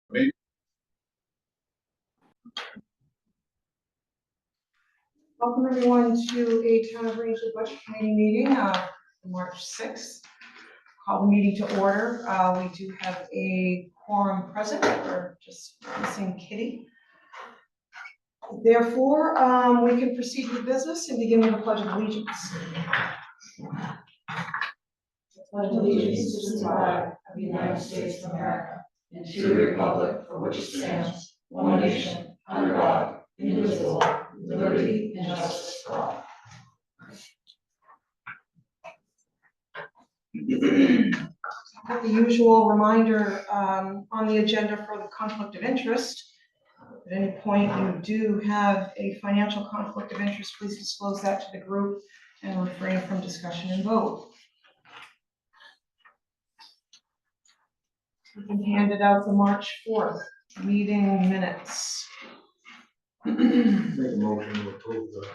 Me? Welcome everyone to a Town of Rangeley Budget Committee meeting, March 6th. Call the meeting to order. We do have a quorum present. We're just missing Kitty. Therefore, we can proceed with business and begin with the Pledge of Allegiance. Pledge allegiance to the flag of the United States of America and to the republic for which it stands, one nation, under God, indivisible, with liberty and justice for all. With the usual reminder on the agenda for the conflict of interest. At any point you do have a financial conflict of interest, please disclose that to the group and refrain from discussion and vote. We can hand it out the March 4th meeting minutes. Make a motion to approve the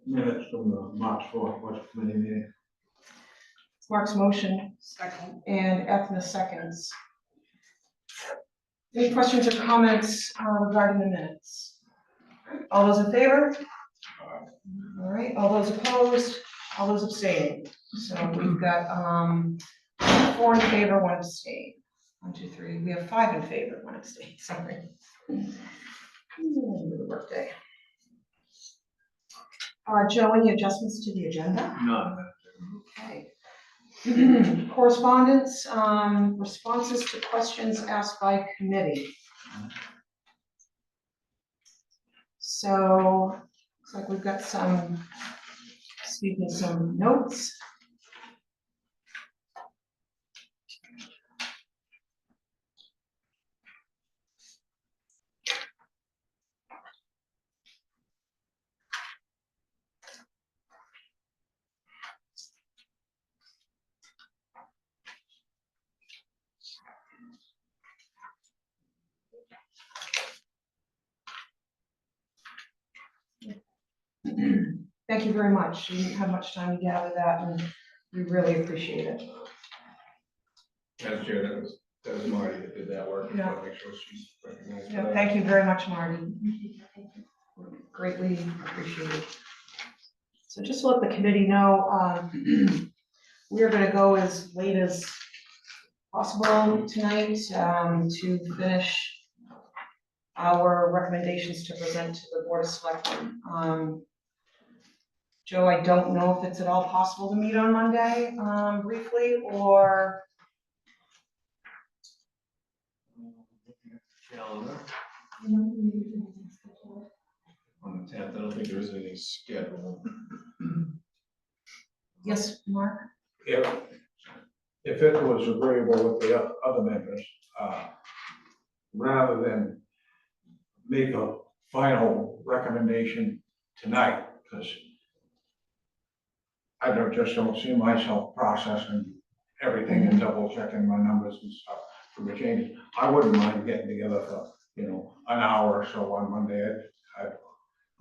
minutes from the March 4th Budget Committee meeting. Mark's motion. Second. And Ethna seconds. Any questions or comments regarding the minutes? All those in favor? All right, all those opposed, all those abstaining. So we've got 4 in favor, 1 abstain. 1, 2, 3. We have 5 in favor, 1 abstain. Sorry. The workday. Joe, any adjustments to the agenda? None. Okay. Correspondence, responses to questions asked by committee. So, looks like we've got some notes. Thank you very much. You didn't have much time to gather that, and we really appreciate it. Madam Chair, that was Marty that did that work. Yeah. I want to make sure she's recognized. Yeah, thank you very much, Marty. Greatly appreciated. So just to let the committee know, we are going to go as late as possible tonight to finish our recommendations to present to the Board of Selectmen. Joe, I don't know if it's at all possible to meet on Monday briefly, or Calendar. On the 10th, I don't think there is any schedule. yes, Mark? If it was agreeable with the other members, rather than make a final recommendation tonight, because I don't see myself processing everything and double checking my numbers and stuff for the changes. I wouldn't mind getting together for, an hour or so on Monday.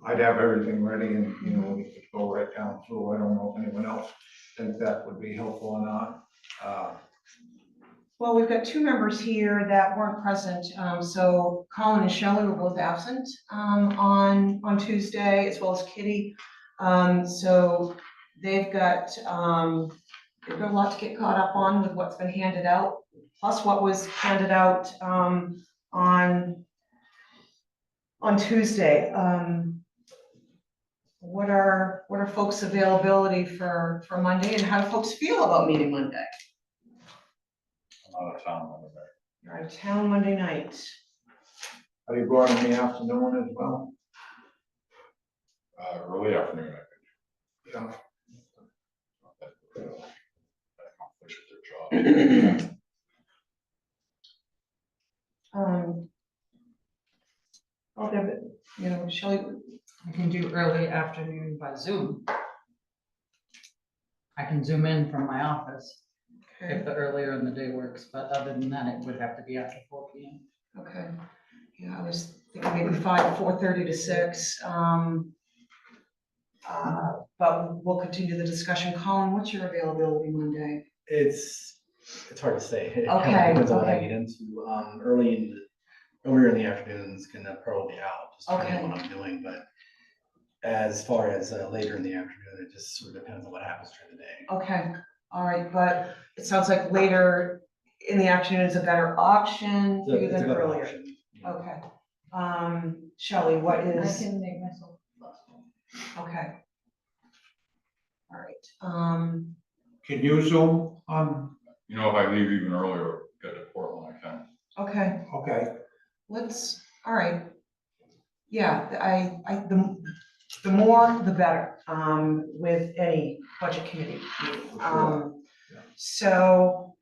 I'd have everything ready and, we could go right down through. I don't know if anyone else think that would be helpful or not. Well, we've got 2 members here that weren't present. So Colin and Shelley were both absent on Tuesday, as well as Kitty. So they've got a lot to get caught up on with what's been handed out, plus what was handed out on Tuesday. What are folks' availability for Monday, and how do folks feel about meeting Monday? I'm out of town on the day. You're out of town Monday night. Are you going in the afternoon as well? Early afternoon, I Yeah. think. Accomplish their job. Shelley, I can do early afternoon by Zoom. I can zoom in from my office okay, if the earlier in the day works, but other than that, it would have to be after 4 p.m. okay. Yeah, I was thinking maybe 4:30 to 6. But we'll continue the discussion. Colin, what's your availability Monday? It's hard to say. It Okay, depends on what I okay. get into. Early in earlier in the afternoons can probably be out, just depending on Okay. what I'm doing, but as far as later in the afternoon, it just sort of depends on what happens during the day. Okay, all right, but it sounds like later in the afternoon is a better option for you It's a than better earlier. option. Okay. Shelley, what I is, can make myself flexible. okay. All right, Can you Zoom on, You know, if I leave even earlier, get to Portland, I can. okay, okay, all right. Yeah, the more, the better, with any budget committee meeting. So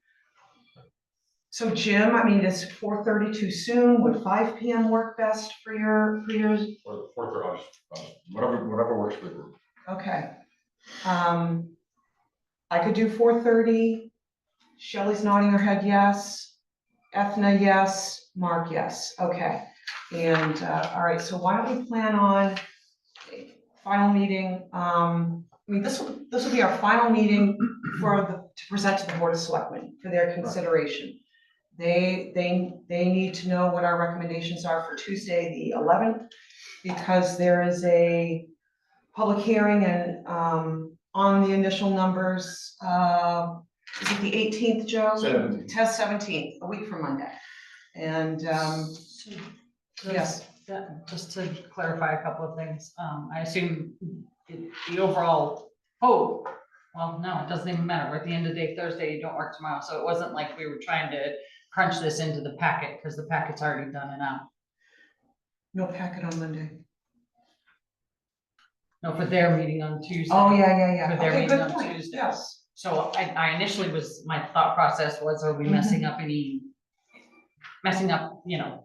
Jim, I mean, is 4:30 too soon? Would 5 PM work best for yours? Or 4:30, whatever works for you. Okay. I could do 4:30. Shelley's nodding her head yes. Ethna, yes. Mark, yes. Okay. And, all right, so why don't we plan on a final meeting? I mean, this will be our final meeting to present to the Board of Selectmen for their consideration. They need to know what our recommendations are for Tuesday, the 11th, because there is a public hearing and, on the initial numbers, is it the 18th, Joe? 17th. 17th, a week from Monday. And, yes, Just to clarify a couple of things, I assume the overall hope, well, no, it doesn't even matter, we're at the end of the day, Thursday, you don't work tomorrow, so it wasn't like we were trying to crunch this into the packet, because the packet's already done and out. no packet on Monday. No, for their meeting on Tuesday. Oh, yeah. For their Okay, meeting good on point, Tuesday. yes. So I initially my thought process was, are we messing up you know,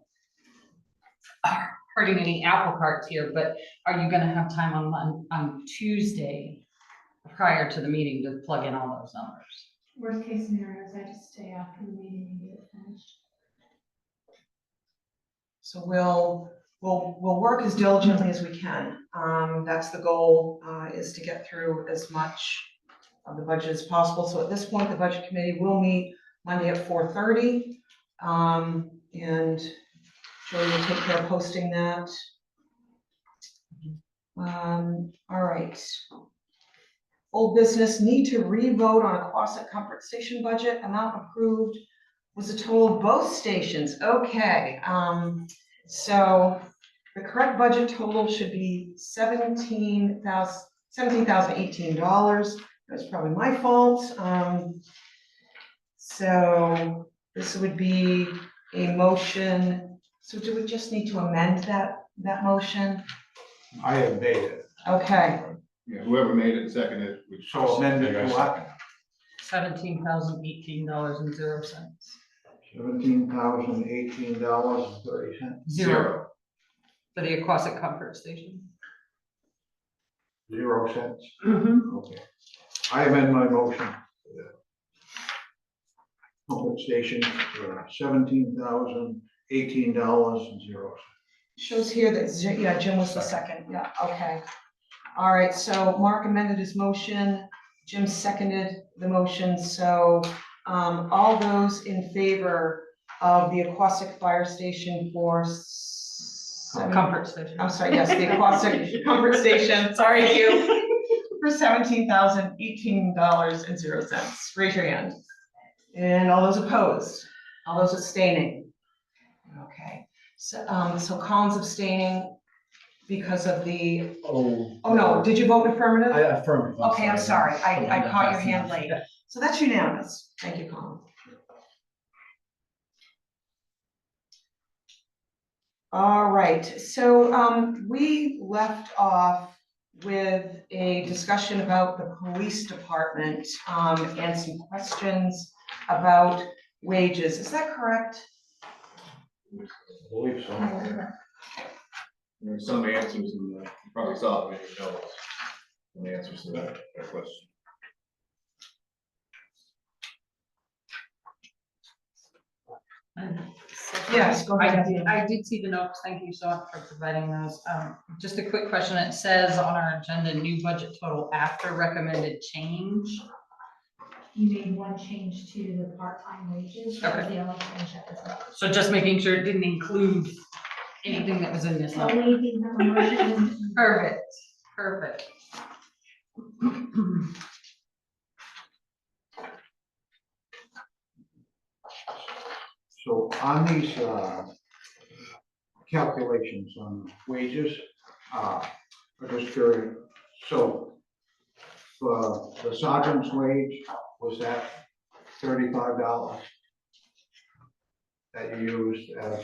hurting any apple carts here, but are you gonna have time on Tuesday prior to the meeting to plug in all those numbers? Worst case scenario is I just stay after the meeting and get it finished. So we'll work as diligently as we can. That's the goal, is to get through as much of the budget as possible. So at this point, the budget committee will meet Monday at 4:30. And Joey will take care of posting that. All right. Old business, need to re-vote on Aquasset Comfort Station budget, amount approved was a total of both stations, okay. So the correct budget total should be $17,018. That's probably my fault. So this would be a motion, so do we just need to amend that motion? I have made it, Okay, Yeah, whoever made it seconded, which. so amended to what? $17,018.00. $17,018.30. Zero. For the Aquasset Comfort Station. 0 cents. Okay. I amend my motion. Pump station for $17,018.00. shows here that, yeah, Jim was the second, yeah, okay. All right, so Mark amended his motion, Jim seconded the motion, so, all those in favor of the Aquasset Fire Station for Comfort Station. I'm sorry, yes, the Aquasset Comfort Station, sorry, you, for $17,018.00. Raise your hand. And all those opposed, all those abstaining. Okay, so, so Colin's abstaining because of the, oh no, did you vote affirmative? I affirm. Okay, I'm sorry, I caught your hand late. So that's unanimous. Thank you, Colin. All right, so we left off with a discussion about the police department and some questions about wages. Is that correct? I believe so. There's some answers in the, you probably saw it in your notes. Some answers to that question. Yes, go ahead. I did see the notes, thank you so much for providing those. Just a quick question, it says on our agenda, new budget total after recommended change. you made one change to the part-time wages. That was Okay. the only change that was made. So just making sure it didn't include anything that was in this The number. only thing that were motioned. Perfect, perfect. So on these, calculations on wages, I'm just curious, so the sergeant's wage, was that $35 that you used as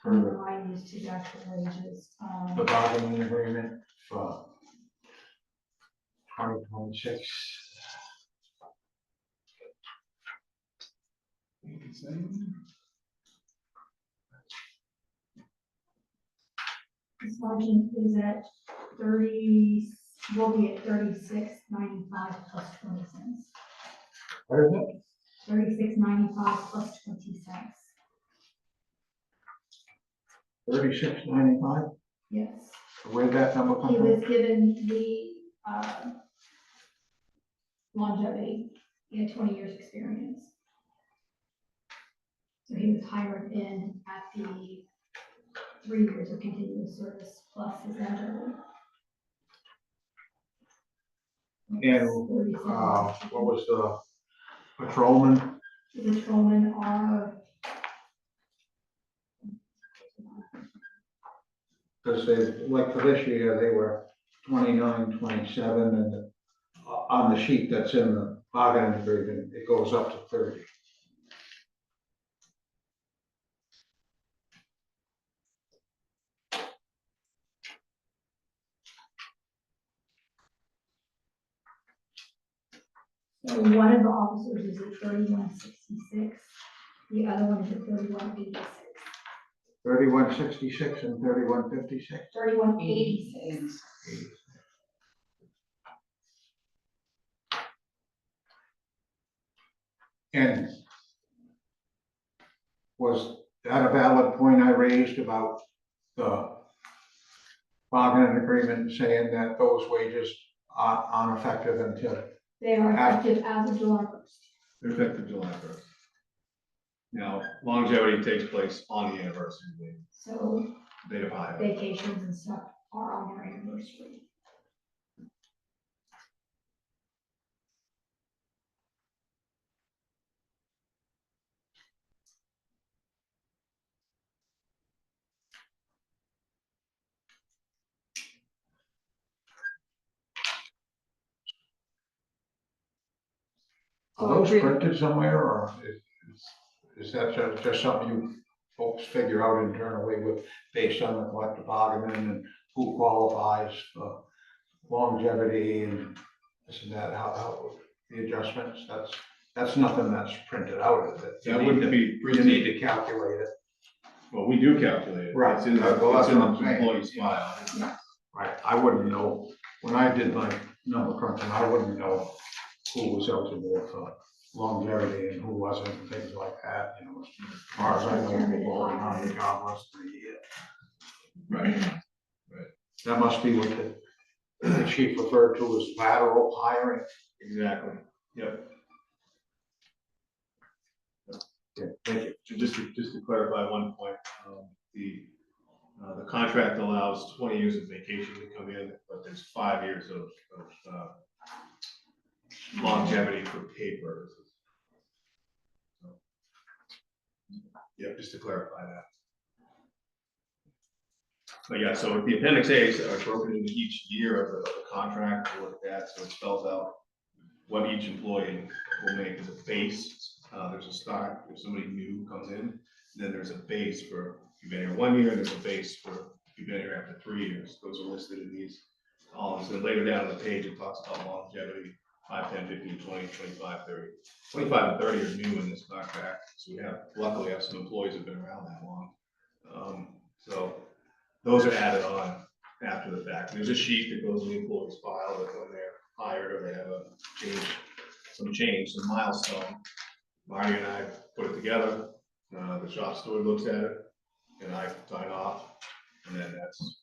per I used his actual wages. the bargaining agreement for 2026? The sergeant is at 30, will be at 36.95 plus 20 cents. What is it? 36.95 plus 20 cents. 36.95? Yes. Where'd that number come He from? was given the longevity. He had 20 years experience. So he was hired in at the 3 years of continuous service plus his longevity. And, what was the patrolman? The patrolmen are, Because they, like for this year, they were 29, 27, and on the sheet that's in the bargaining agreement, it goes up to 30. so one of the officers is at 31.66, the other one is at 31.86. 3166 and 3156. 31.86. And was that a valid point I raised about the bargaining agreement saying that those wages are ineffective until? They are effective as of July 1st. They're effective July 1st. Now, longevity takes place on the anniversary date, So date of hire. vacations and stuff are on their anniversary. Are those printed somewhere, or is that just something you folks figure out internally with, based on the collective bargaining and who qualifies for longevity and this and that, how the adjustments, that's nothing that's printed out, is it? That wouldn't be You printed. need to calculate it. Well, we do calculate it. Right. It's in the, Well, that's it's in what I'm the saying. employee's file. Right, I wouldn't know, when I did my number crunching, I wouldn't know who was eligible for longevity and who wasn't, and things like that, you know, as far as I know, people are on the job less than a year. Right. That must be what the chief referred to as lateral hiring. Exactly. Yep. Yeah, thank you. So just to clarify one point, the contract allows 20 years of vacation to come in, but there's 5 years of longevity for paid purposes. So, yeah, just to clarify that. But yeah, so the appendix A is broken into each year of the contract, to look at that, so it spells out what each employee will make as a base. There's a start, if somebody new comes in, then there's a base for, if you've been here 1 year, and there's a base for, if you've been here after 3 years. Those are listed in these columns. And later down on the page, it talks about longevity, 5, 10, 15, 20, 25, 30. 25 and 30 are new in this contract, so we have, luckily, have some employees who've been around that long. So those are added on after the fact. There's a sheet that goes in the employee's file that when they're hired or they have a change, some milestone. Marty and I put it together, the shop steward looks at it, and I sign off, and then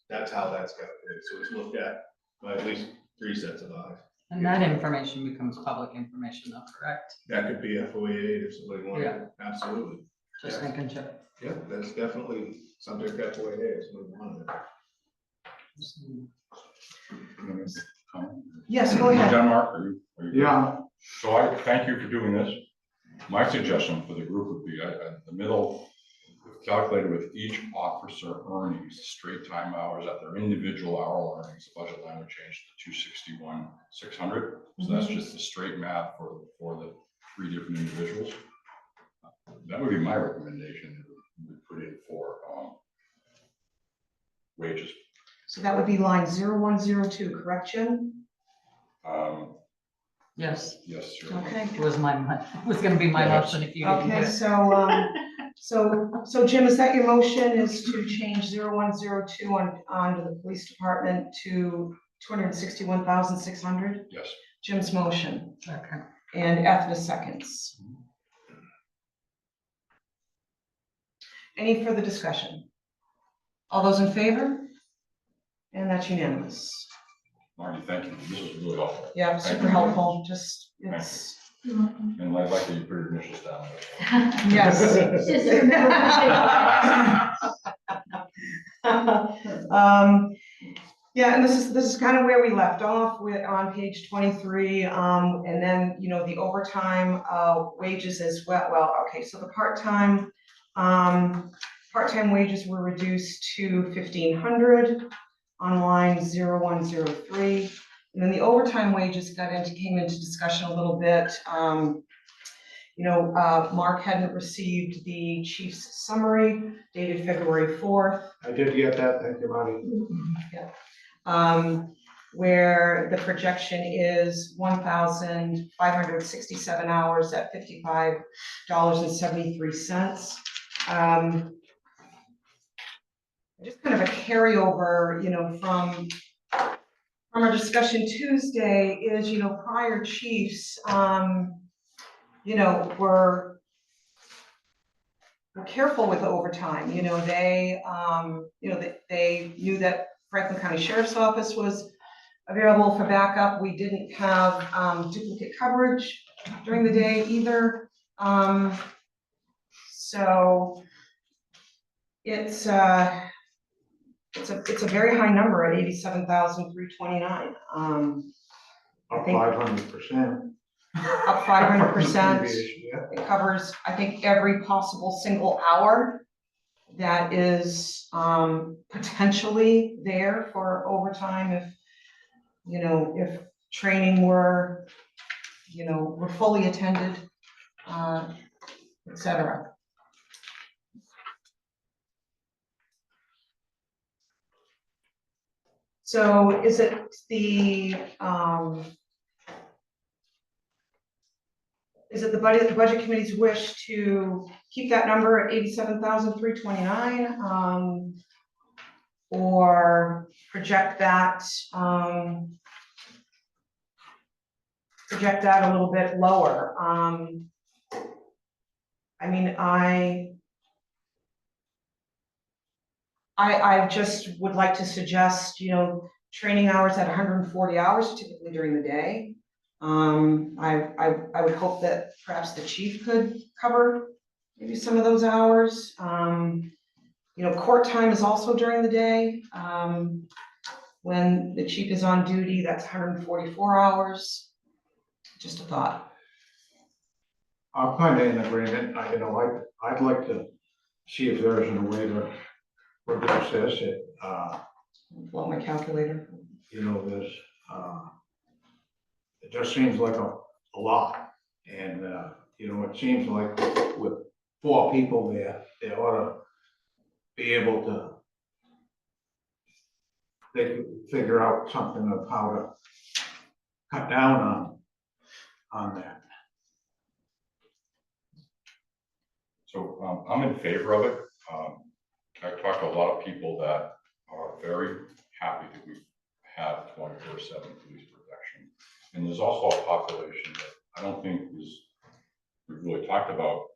that's how that's calculated. So it's looked at by at least 3 sets of eyes. And that information becomes public information though, correct? That could be FOA if somebody wanted, Yeah. absolutely. Just Yeah. making sure. Yeah, that's definitely subject to FOA if somebody wanted it. Yes, go ahead. Denmark, are you? Yeah, So I thank you for doing this. My suggestion for the group would be, the middle, calculated with each officer earnings, straight time hours at their individual hour earnings, the budget line would change to 261,600. So that's just the straight math for the 3 different individuals. That would be my recommendation, we put in for wages. So that would be line 0102, correct, Jim? Yes, Yes, sir. Okay. it was it was gonna be my Yeah. motion if you didn't do Okay, it. so Jim, is that your motion, is to change 0102 on to the police department to 261,600? Yes. Jim's motion, Okay. and Ethna seconds. Any further discussion? All those in favor? And that's unanimous. Marty, thank you. This was really helpful. Yeah, Thank super you. helpful, just, it's, And I'd like that you put your initials down. yes. Yeah, and this is kind of where we left off with on page 23, and then, you know, the overtime wages as well. Well, okay, so the part-time wages were reduced to 1,500 on line 0103. And then the overtime wages came into discussion a little bit. You know, Mark hadn't received the chief's summary dated February 4th. I did get that, thank you, Marty. Where the projection is 1,567 hours at $55.73. Just kind of a carryover, you know, from our discussion Tuesday is, you know, prior chiefs, you know, were careful with overtime. You know, they knew that Franklin County Sheriff's Office was available for backup. We didn't have duplicate coverage during the day either. So it's a very high number at 87,329. Up think- 500%. Up 500%. Yeah. It covers, I think, every possible single hour that is potentially there for overtime if, you know, if training were fully attended, et cetera. So is it the budget committee's wish to keep that number at 87,329, or project that a little bit lower? I mean, I just would like to suggest, you know, training hours at 140 hours typically during the day. I would hope that perhaps the chief could cover maybe some of those hours. You know, court time is also during the day. When the chief is on duty, that's 144 hours. Just a thought. I'm kind of in agreement, I'd like to see if there's a way to reduce this, Blow my calculator. you know, it just seems like a lot, and, you know, it seems like with 4 people there, they ought to be able to, they could figure out something of how to cut down on that. So I'm in favor of it. I've talked to a lot of people that are very happy that we have 24/7 police protection. And there's also a population that I don't think we've really talked about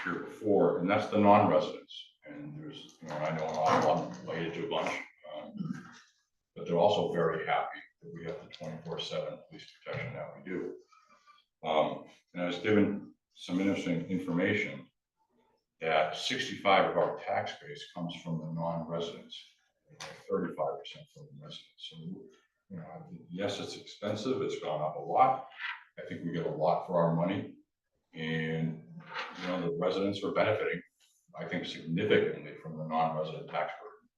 here before, and that's the non-residents. And there's, you know, I know an awful lot, I ate a bunch, but they're also very happy that we have the 24/7 police protection that we do. And I was given some interesting information that 65 of our tax base comes from the non-residents, 35% from the residents. So, you know, yes, it's expensive, it's gone up a lot. I think we get a lot for our money. And, you know, the residents are benefiting, I think, significantly from the non-resident tax burden.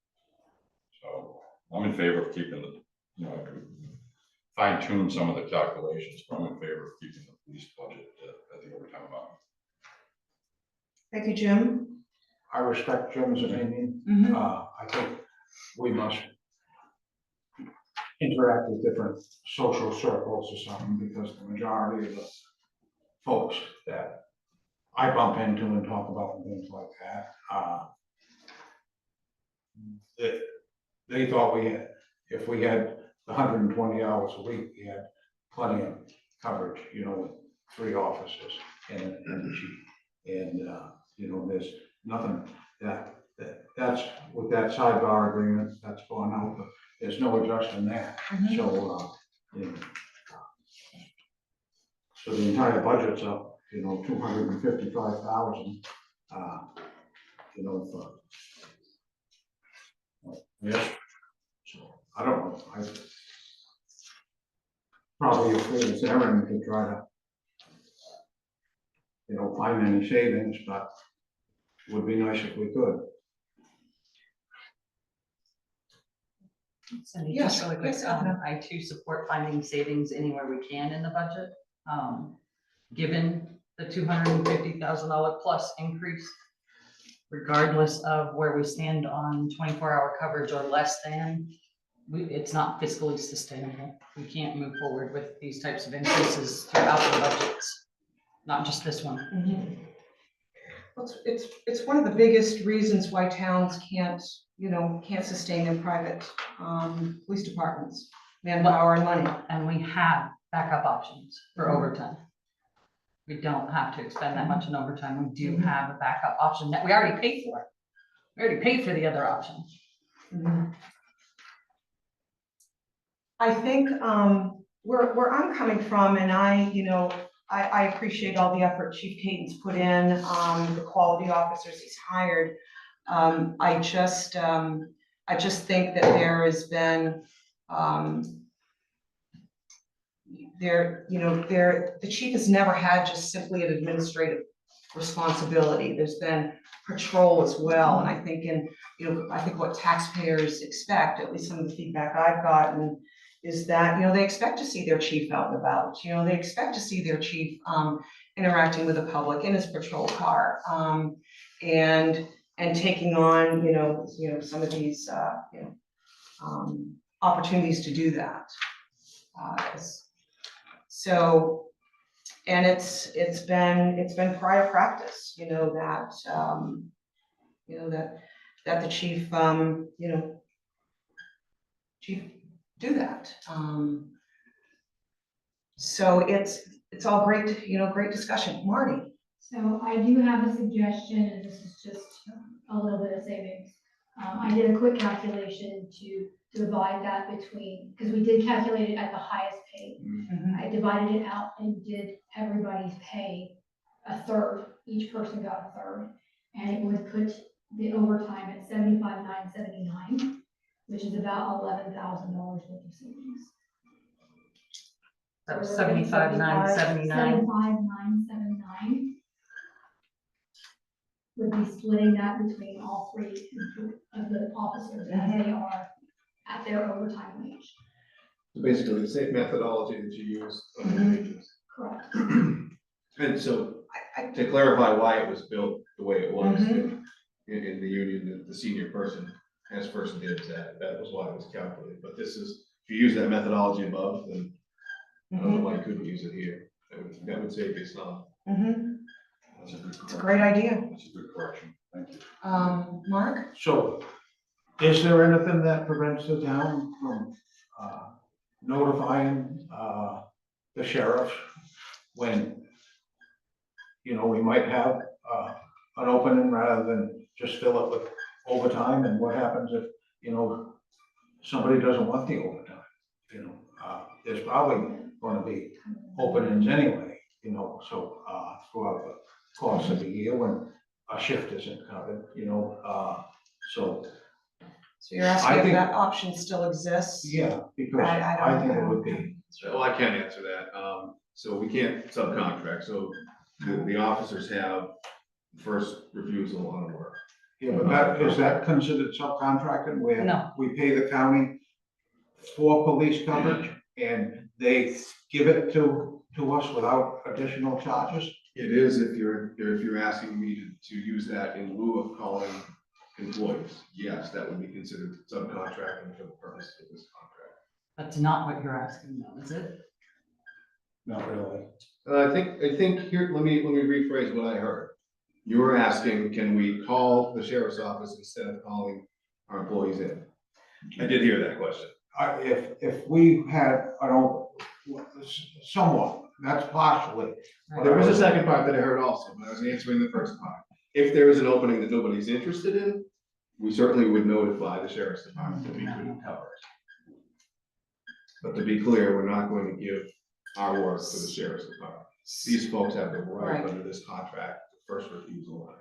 So I'm in favor of keeping the, you know, fine tune some of the calculations, but I'm in favor of keeping the police budget at the overtime amount. Thank you, Jim. I respect Jim's opinion. Mhm. I think we must interact with different social circles or something, because the majority of the folks that I bump into and talk about and things like that, they thought we had, if we had 120 hours a week, we had plenty of coverage, you know, with 3 officers and the chief. And, you know, there's nothing that's with that sidebar agreement, that's gone out, but there's no adjusting that. Mhm. So, you know, so the entire budget's up, you know, 255,000, you know, for, yes. So, I don't know, I probably a fool's errand to try to, you know, find any savings, but it would be nice if we could. Cindy, Yes, just really quick, yes, Edna. I too support finding savings anywhere we can in the budget. Given the $250,000 plus increase, regardless of where we stand on 24-hour coverage or less than, it's not fiscally sustainable. We can't move forward with these types of increases throughout the budgets, not just this one. Mhm. It's one of the biggest reasons why towns can't, you know, can't sustain their private, police departments, manpower and money. And we have backup options for overtime. We don't have to expend that much in overtime. We do have a backup option that we already paid for. We already paid for the other option. Mhm. I think, where I'm coming from, and I appreciate all the effort Chief Caton's put in, the quality officers he's hired. I just think that there has been, the chief has never had just simply an administrative responsibility. There's been patrol as well, and I think I think what taxpayers expect, at least some of the feedback I've gotten, is that, they expect to see their chief out and about. They expect to see their chief interacting with the public in his patrol car, and taking on, some of these, opportunities to do that. So, and it's been prior practice, that that the chief, chief do that. So it's all great, great discussion. Marty? So I do have a suggestion, and this is just a little bit of savings. I did a quick calculation to divide that between, because we did calculate it at the highest pay. I divided it out and did everybody's pay a third. Each person got a third, and it would put the overtime at $75,979, which is about $11,000 worth of savings. That was 75,979. 75,979 would be splitting that between all 3 of the officers as they are at their overtime wage. Basically, the same methodology that you use on your wages. Correct. And so, to clarify why it was built the way it was, in the union, the senior person has first dibs at it. That was why it was calculated. But this is, if you use that methodology above, then I don't know why you couldn't use it here. That would save you some. That's a good It's a great idea. That's a good correction. Thank you. Mark? So, is there anything that prevents the town from notifying the sheriff when, we might have an opening rather than just fill it with overtime? And what happens if, somebody doesn't want the overtime? there's probably gonna be openings anyway, so, throughout the course of the year when a shift isn't covered, so, So you're asking if think- that option still exists? yeah, because I don't I think it know. would be, So I can answer that. So we can't subcontract, so the officers have first refusal on work. yeah, but is that considered subcontracting where No. we pay the county for police coverage and they give it to us without additional charges? It is if you're asking me to use that in lieu of calling employees. Yes, that would be considered subcontracting for the purpose of this contract. That's not what you're asking though, is it? Not really. I think here, let me rephrase what I heard. You were asking, can we call the sheriff's office instead of calling our employees in? I did hear that question. If we had, somewhat, that's partially. what There I was a second part that I heard also, but I was answering the first part. If there is an opening that nobody's interested in, we certainly would notify the sheriff's department that we couldn't cover it. But to be clear, we're not going to give our work to the sheriff's department. These folks have the right Right. under this contract, first refusal on it.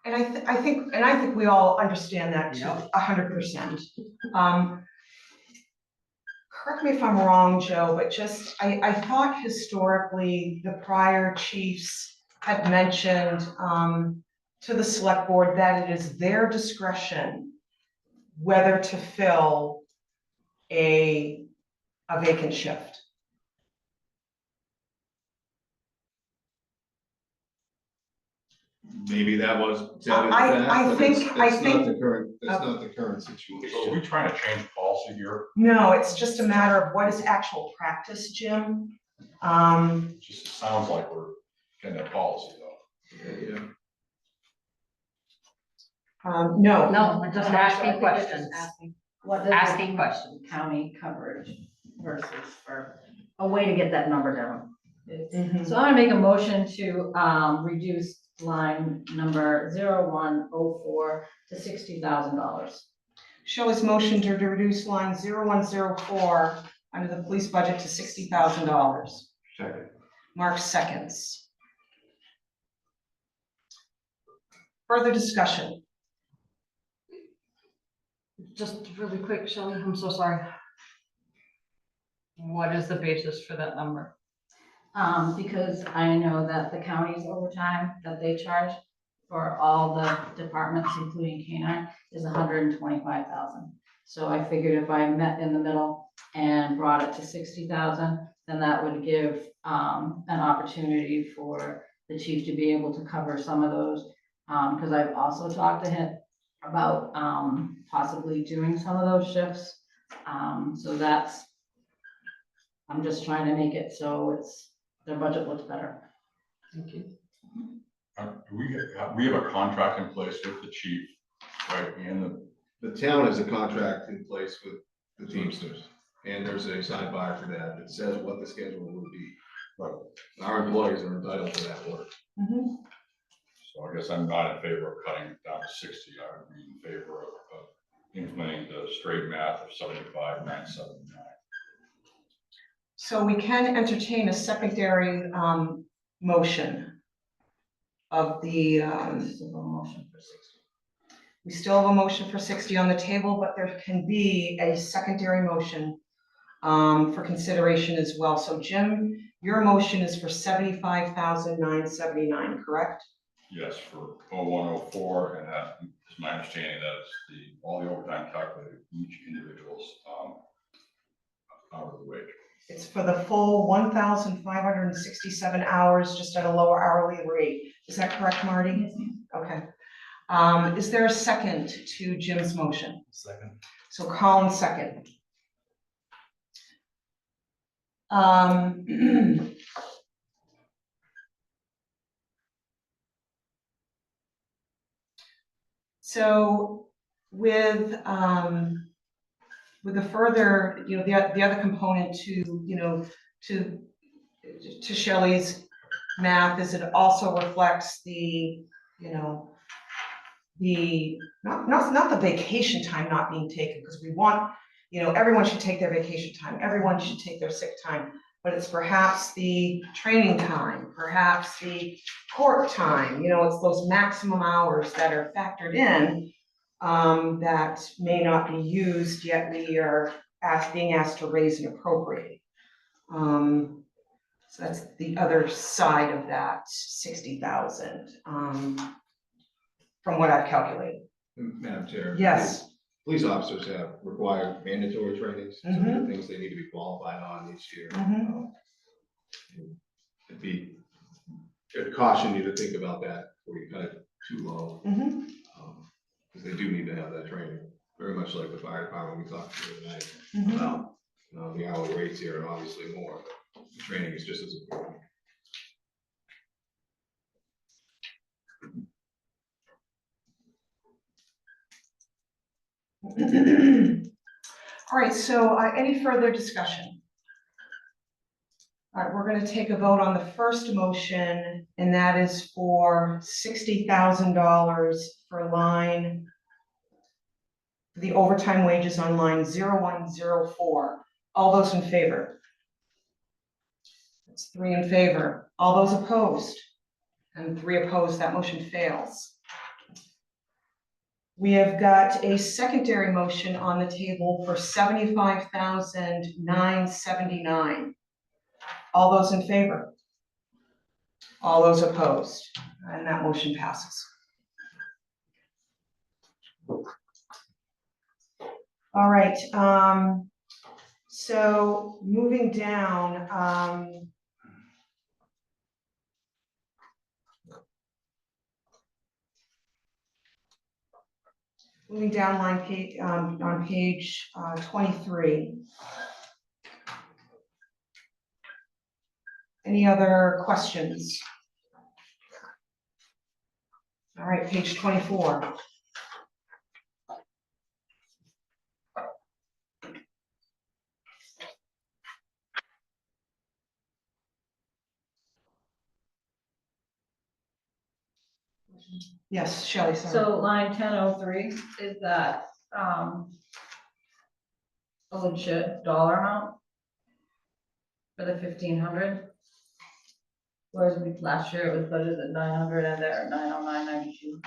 And I think we all understand that to Yep. 100%. Correct me if I'm wrong, Joe, but I thought historically, the prior chiefs had mentioned, to the select board that it is their discretion whether to fill a vacant shift. Maybe that was said in I that, but think- it's I not think- the current, that's not the current situation. So are we trying to change policy here? No, it's just a matter of what is actual practice, Jim. It just sounds like we're getting a policy though. Yeah. No. No, we're just I asking think they're just questions, asking, what does the asking questions. county coverage versus for a way to get that number down? Mhm. So I'm gonna make a motion to, reduce line number 0104 to $60,000. Show motion to reduce line 0104 under the police budget to $60,000. Second. Mark seconds. Further discussion? Just really quick, Shelley, I'm so sorry. What is the basis for that number? Because I know that the county's overtime that they charge for all the departments, including K-9, is $125,000. So I figured if I met in the middle and brought it to $60,000, then that would give an opportunity for the chief to be able to cover some of those. Because I've also talked to him about possibly doing some of those shifts. So that's, I'm just trying to make it so their budget looks better. Thank you. We have a contract in place with the chief, right, and The town has a contract in place with the Teamsters, and there's a sidebar for that that says what the schedule will be. But our employees are entitled to that work. so I guess I'm not in favor of cutting it down to 60. I would be in favor of implementing the straight math of 75,979. So we can entertain a secondary motion of the, This is a motion for 60. we still have a motion for 60 on the table, but there can be a secondary motion for consideration as well. So Jim, your motion is for 75,979, correct? Yes, for 0104, and that is my understanding that it's all the overtime calculated, each individual's hourly wage. It's for the full 1,567 hours, just at a lower hourly rate. Is that correct, Marty? Yes, ma'am. Okay. Is there a second to Jim's motion? Second. So Colin second. So with the further, the other component to, to Shelley's math is it also reflects the, not the vacation time not being taken, because we want you know, everyone should take their vacation time, everyone should take their sick time, but it's perhaps the training time, perhaps the court time, you know, it's those maximum hours that are factored in that may not be used, yet we are being asked to raise and appropriate. So that's the other side of that 60,000, from what I've calculated. Madam Chair. Yes. Police officers have required mandatory trainings, so there are things they need to be qualified on each year. I'd caution you to think about that before you cut it too low. Because they do need to have that training, very much like the fire department we talked to tonight about. The hourly rates here are obviously more, but the training is just as important. All right, so any further discussion? All right, we're going to take a vote on the first motion, and that is for $60,000 for the overtime wages on line 0104. All those in favor? That's 3 in favor. All those opposed? And 3 opposed, that motion fails. We have got a secondary motion on the table for $75,979. All those in favor? All those opposed? And that motion passes. All right, so moving down, line page, on page 23. Any other questions? All right, page 24. Yes, Shelley, sorry. So line 1003, is that, a legit dollar amount? For the 1,500? Whereas last year it was budgeted at 900 and they're at 909.92.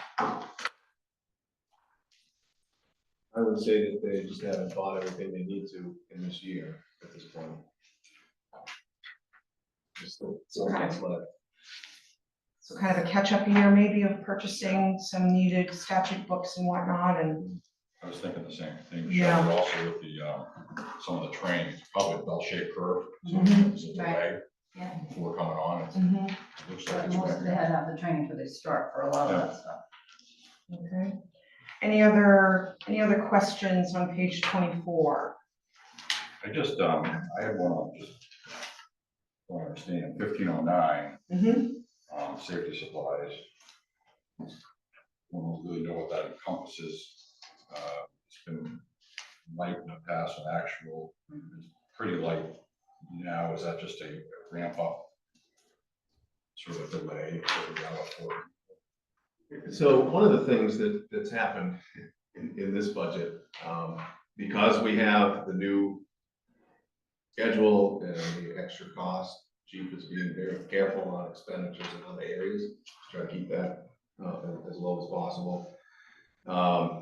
I would say that they just haven't bought everything they need to in this year at this point. Just so much left. So kind of a catch-up year maybe of purchasing some needed statute books and whatnot, and I was thinking the same thing, Yeah. Michelle, but also with the, some of the training, it's probably a bell-shaped curve. So Mhm. there's a delay Yeah. before coming on, it looks like But it's most ramping they up. had to have the training for they start for a lot of that stuff. okay. Any other questions on page 24? I just, I have one, on just, don't understand, 1509, safety supplies. Don't really know what that encompasses. It's been light in the past and actual, is pretty light now. Is that just a ramp up sort of delay? So one of the things that's happened in this budget, because we have the new schedule and the extra cost, Chief is being very careful on expenditures in other areas, to try to keep that as low as possible.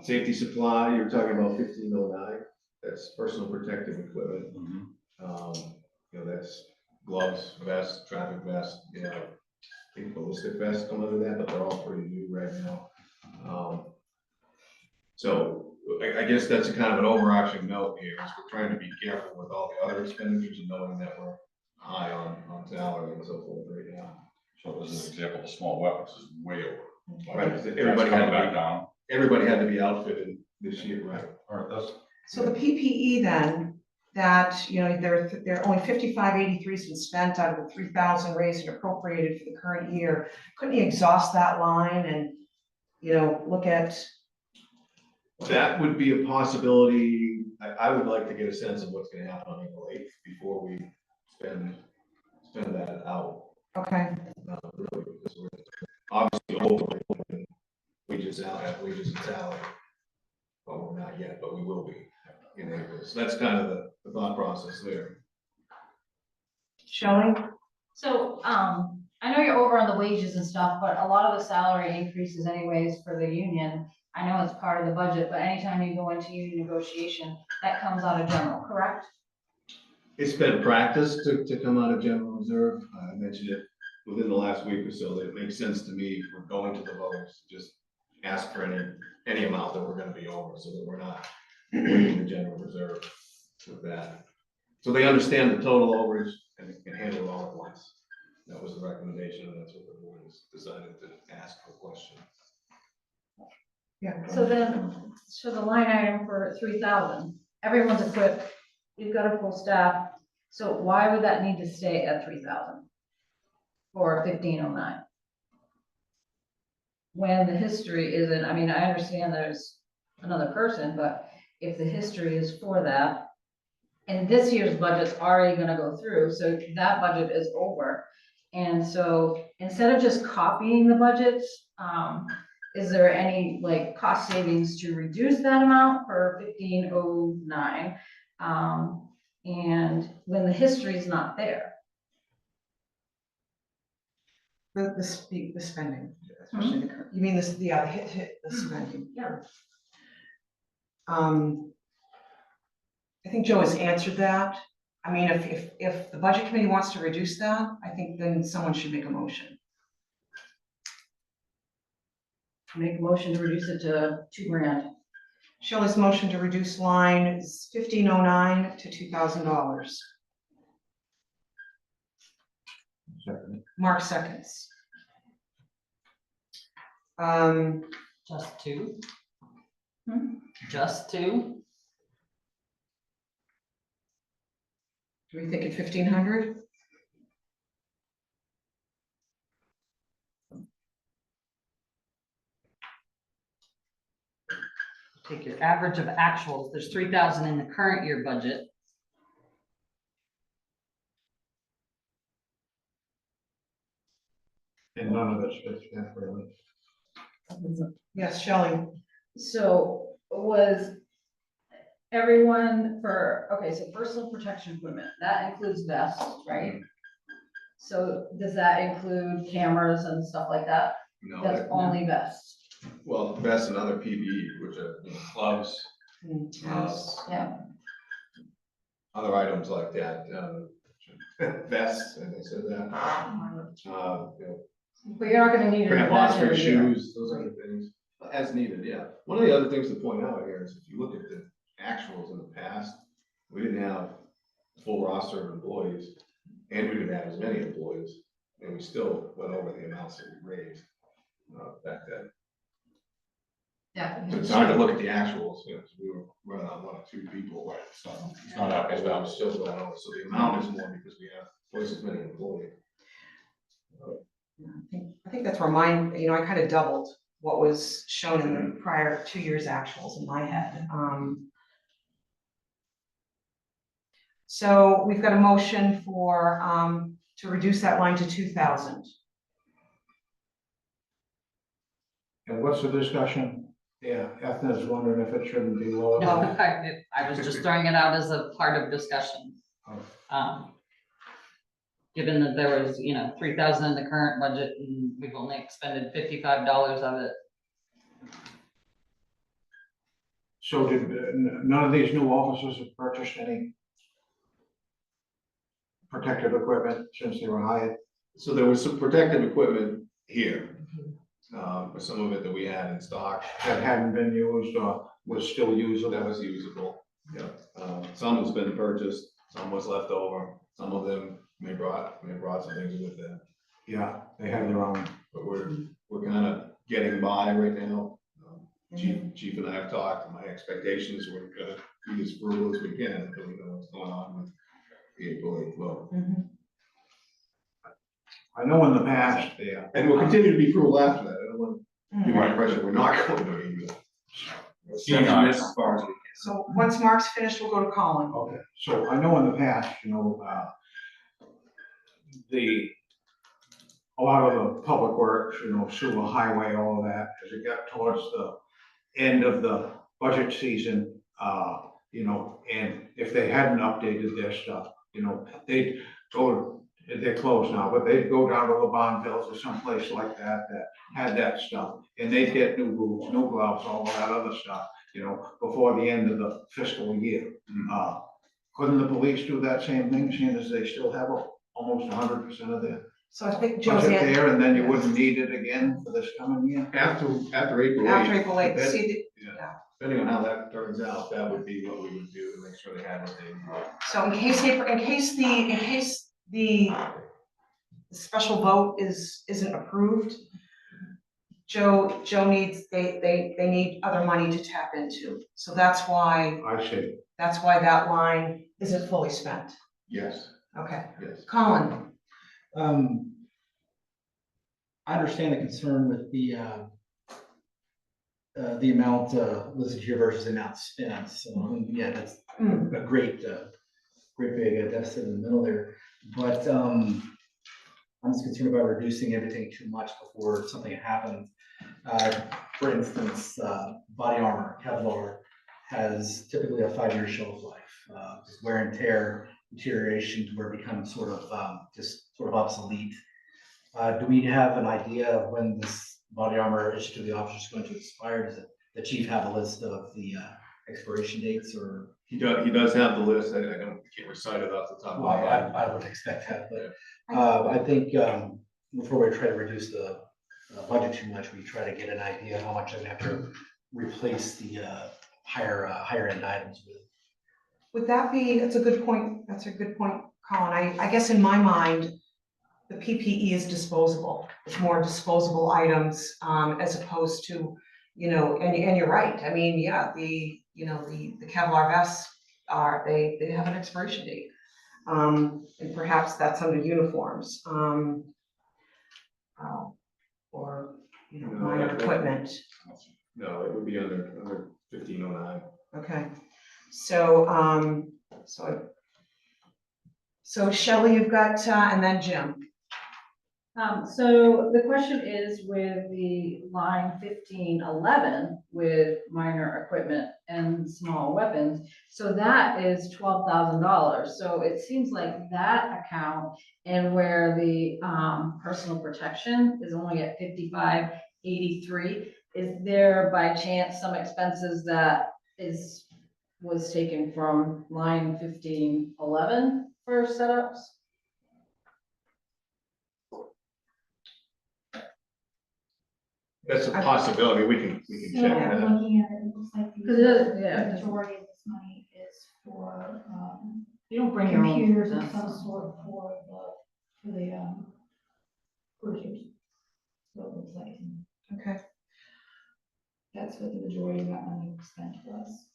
Safety supply, you're talking about 1509, that's personal protective equipment. You know, that's gloves, vests, traffic vests, you know, I think ballistic vests come under that, but they're all pretty new right now. So I guess that's a kind of an overarching note here, is we're trying to be careful with all the other expenditures and knowing that we're high on salary and so forth right now. So as an example, the small weapons is way over. Right, That's everybody had coming back to down. be, everybody had to be outfitted this year, right? All right, that's, So the PPE then, that, you know, there are only 5583 has been spent out of the 3,000 raised and appropriated for the current year. Couldn't you exhaust that line and, you know, look at? That would be a possibility. I would like to get a sense of what's gonna happen on April 8th before we spend that out. Okay, Really, because we're obviously over wages and salary, but we're not yet, but we will be. in April. So that's kind of the thought process there. Shelley? So, I know you're over on the wages and stuff, but a lot of the salary increases anyways for the union. I know it's part of the budget, but anytime you go into union negotiation, that comes out of general, correct? It's been practiced to come out of general reserve. I mentioned it within the last week or so, that it makes sense to me if we're going to the voters, to just ask for any amount that we're gonna be over, so that we're not waiting the general reserve with that. So they understand the total overage and can handle it all at once. That was the recommendation, and that's what the board has decided to ask for question. Yeah. So then, so the line item for 3,000, everyone's equipped, you've got a full staff, so why would that need to stay at 3,000? For 1509? When the history isn't, I mean, I understand there's another person, but if the history is for that, and this year's budget's already gonna go through, so that budget is over. And so instead of just copying the budgets, is there any like cost savings to reduce that amount for 1509? And when the history is not there? The spending, especially the, you mean this, yeah, the spending. Yeah. I think Joe has answered that. I mean, if the budget committee wants to reduce that, I think then someone should make a motion. Make a motion to reduce it to $2,000. Shelley's motion to reduce line is 1509 to $2,000. Mark seconds. Just two? Hmm? Just two? Do we think at 1,500? Take your average of actuals, there's 3,000 in the current year budget. And none of it's spent really. Yes, Shelley. So was everyone for, okay, so personal protection equipment, that includes vests, right? So does that include cameras and stuff like that? No, That's only vests. well, vests and other PPE, which are, gloves, Yes. Yeah, other items like that, vests, and they said that. You know, but you're not gonna need it. crampons for your shoes, those other things, as needed, yeah. One of the other things to point out here is if you look at the actuals in the past, we didn't have a full roster of employees, and we didn't have as many employees, and we still went over the amounts that we raised back then. Yeah. So it's hard to look at the actuals, you know, 'cause we were running on 1 or 2 people. Right, it's not apples And to we were apples. still going over, so the amount is more because we have twice as many employees. I think that's where mine, you know, I kind of doubled what was shown in the prior 2 years' actuals in my head. So we've got a motion for, to reduce that line to 2,000. And what's the discussion? Yeah, Ethna's wondering if it shouldn't be lower. No, I was just throwing it out as a part of discussion. Given that there was, 3,000 in the current budget and we've only expended $55 of it. So did, none of these new officers have purchased any protective equipment since they were hired? So there was some protective equipment here, but some of it that we had in stock That hadn't been used or was still usable? that was usable. Yeah, some has been purchased, some was left over, some of them may brought some things with them. Yeah, they have their own. But we're kind of getting by right now. Chief and I have talked, and my expectation is we're gonna be as frugal as we can until we know what's going on with the employee flow. I know in the past, Yeah, and we'll continue to be frugal after that. I don't want to give you the impression we're not going to be. Seeing As far as we can. So once Mark's finished, we'll go to Colin. okay, so I know in the past, a lot of the public works, sewer, highway, all of that, as it got towards the end of the budget season, you know, and if they hadn't updated their stuff, you know, they'd go, they're closed now, but they'd go down to the Bonvilles or someplace like that that had that stuff, and they'd get new boots, new gloves, all of that other stuff, you know, before the end of the fiscal year. Couldn't the police do that same thing, seeing as they still have almost 100% of their So I think budget Josie, there, and then you wouldn't need it again for this coming year? After April after 8th, April 8th, That- see, depending on how that turns out, that would be what we would do to make sure they had what they need. so in case the special vote isn't approved, Joe needs, they need other money to tap into. So that's why I see. that line isn't fully spent. Yes, Okay, yes. Colin, I understand the concern with the amount listed here versus the amount spent, so, yeah, that's Hmm. a great big deficit in the middle there, but, I'm just concerned about reducing everything too much before something happens. For instance, body armor, Kevlar, has typically a 5-year shelf life. Just wear and tear, deterioration to where it becomes sort of obsolete. Do we have an idea of when this body armor issued to the officers is going to expire? Does the chief have a list of the expiration dates, or? He does have the list, I can't recite it off the top of Well, my head. I would expect that, but I think before we try to reduce the budget too much, we try to get an idea how much I'm gonna have to replace the higher end items with. would that be, that's a good point, Colin. I guess in my mind, the PPE is disposable. It's more disposable items, as opposed to, you know, and you're right. I mean, yeah, the Kevlar vests they have an expiration date. And perhaps that's under uniforms, or, you know, No, minor that- equipment. No, it would be under 1509. Okay, so, so Shelley, you've got, and then Jim. So the question is with the line 1511 with minor equipment and small weapons. So that is $12,000. So it seems like that account and where the personal protection is only at 5583. Is there by chance some expenses that was taken from line 1511 for setups? That's a possibility, we can So check that. looking at it, it looks like Because it does, yeah, it the doesn't- majority of this money is for, You don't bring your own. computers of stuff. some sort for the cruisers. So it looks like Okay, that's what the majority of that money was spent was.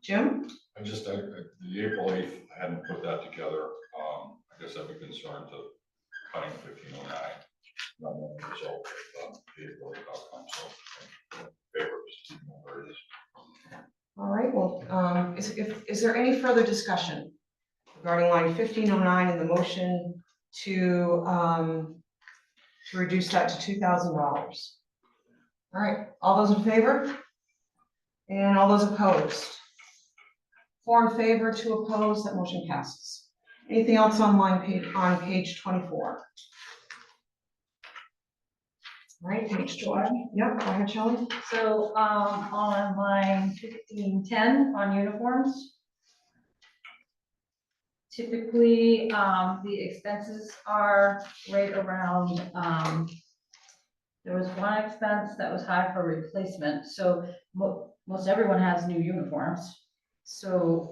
Jim? The April 8th, I hadn't put that together. I guess I'd be concerned to cutting 1509. Not knowing the result of the April 8th outcome, so favor of just keeping it where it is. All right, well, is there any further discussion regarding line 1509 and the motion to reduce that to $2,000? All right, all those in favor? And all those opposed? 4 in favor, 2 opposed, that motion passes. Anything else on page 24? All right, page 20. Yep, go ahead, Shelley. So, on line 1510 on uniforms. Typically, the expenses are right around, there was one expense that was high for replacement, so most everyone has new uniforms. So,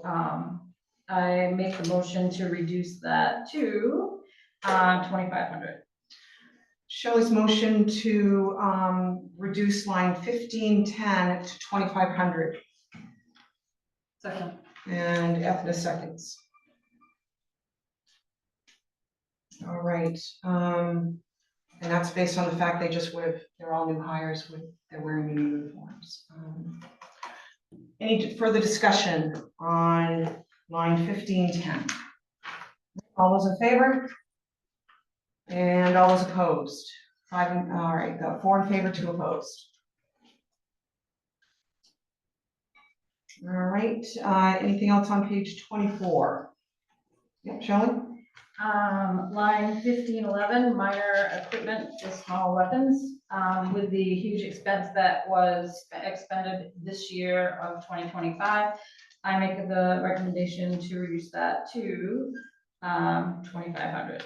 I make the motion to reduce that to, 2,500. Shelley's motion to reduce line 1510 to 2,500, Second. and Ethna seconds. All right, and that's based on the fact they're all new hires they're wearing new uniforms. Any further discussion on line 1510? All those in favor? And all those opposed? All right, 4 in favor, 2 opposed. All right, anything else on page 24? Yep, Shelley? Line 1511, minor equipment to small weapons, with the huge expense that was expended this year of 2025. I make the recommendation to reduce that to 2,500.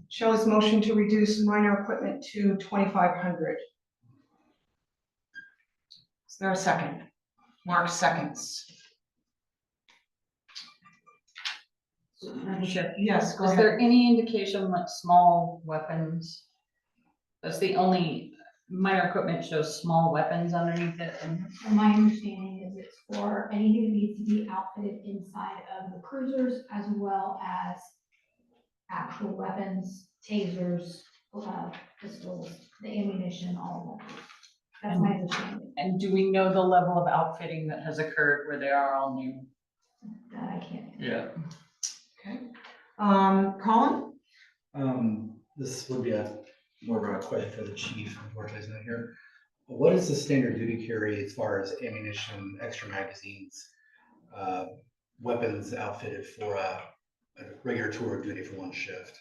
Shelley's motion to reduce minor equipment to 2,500. Is there a second? Mark seconds. Madam Chair, Yes, go is ahead. there any indication like small weapons? That's the only, minor equipment shows small weapons underneath it, and And my understanding is it's for anything that needs to be outfitted inside of the cruisers as well as actual weapons, tasers, pistols, the ammunition, all of that. That's my understanding, and do we know the level of outfitting that has occurred where they are all new? that I can't. Yeah. Okay. Colin? This would be more of a question for the chief, unfortunately he's not here. What is the standard duty carry as far as ammunition, extra magazines, weapons outfitted for a regular tour of duty for one shift?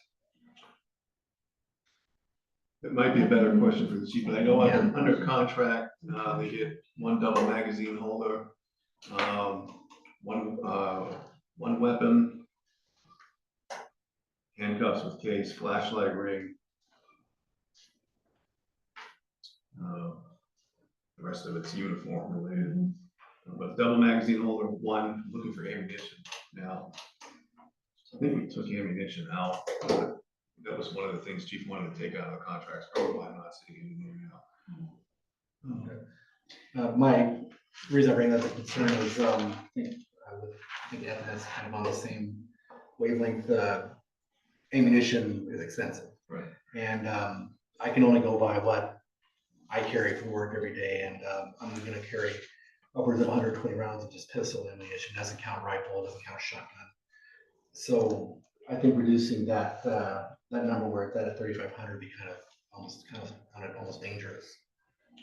It might be a better question for the chief, but I know Yeah. under contract, they get one double magazine holder, one weapon, handcuffs with case, flashlight ring. The rest of it's uniform related. But double magazine holder, one, looking for ammunition now. I think we took ammunition out, but that was one of the things chief wanted to take out of the contracts, probably why I'm not sitting in there now. My reason I bring that up concern is, I would think Evan is kind of on the same wavelength. Ammunition is expensive. Right. And I can only go by what I carry for work every day, and I'm gonna carry upwards of 120 rounds of just pistol ammunition, doesn't count rifle, doesn't count shotgun. So I think reducing that number where it's at 3,500 would be kind of almost dangerous.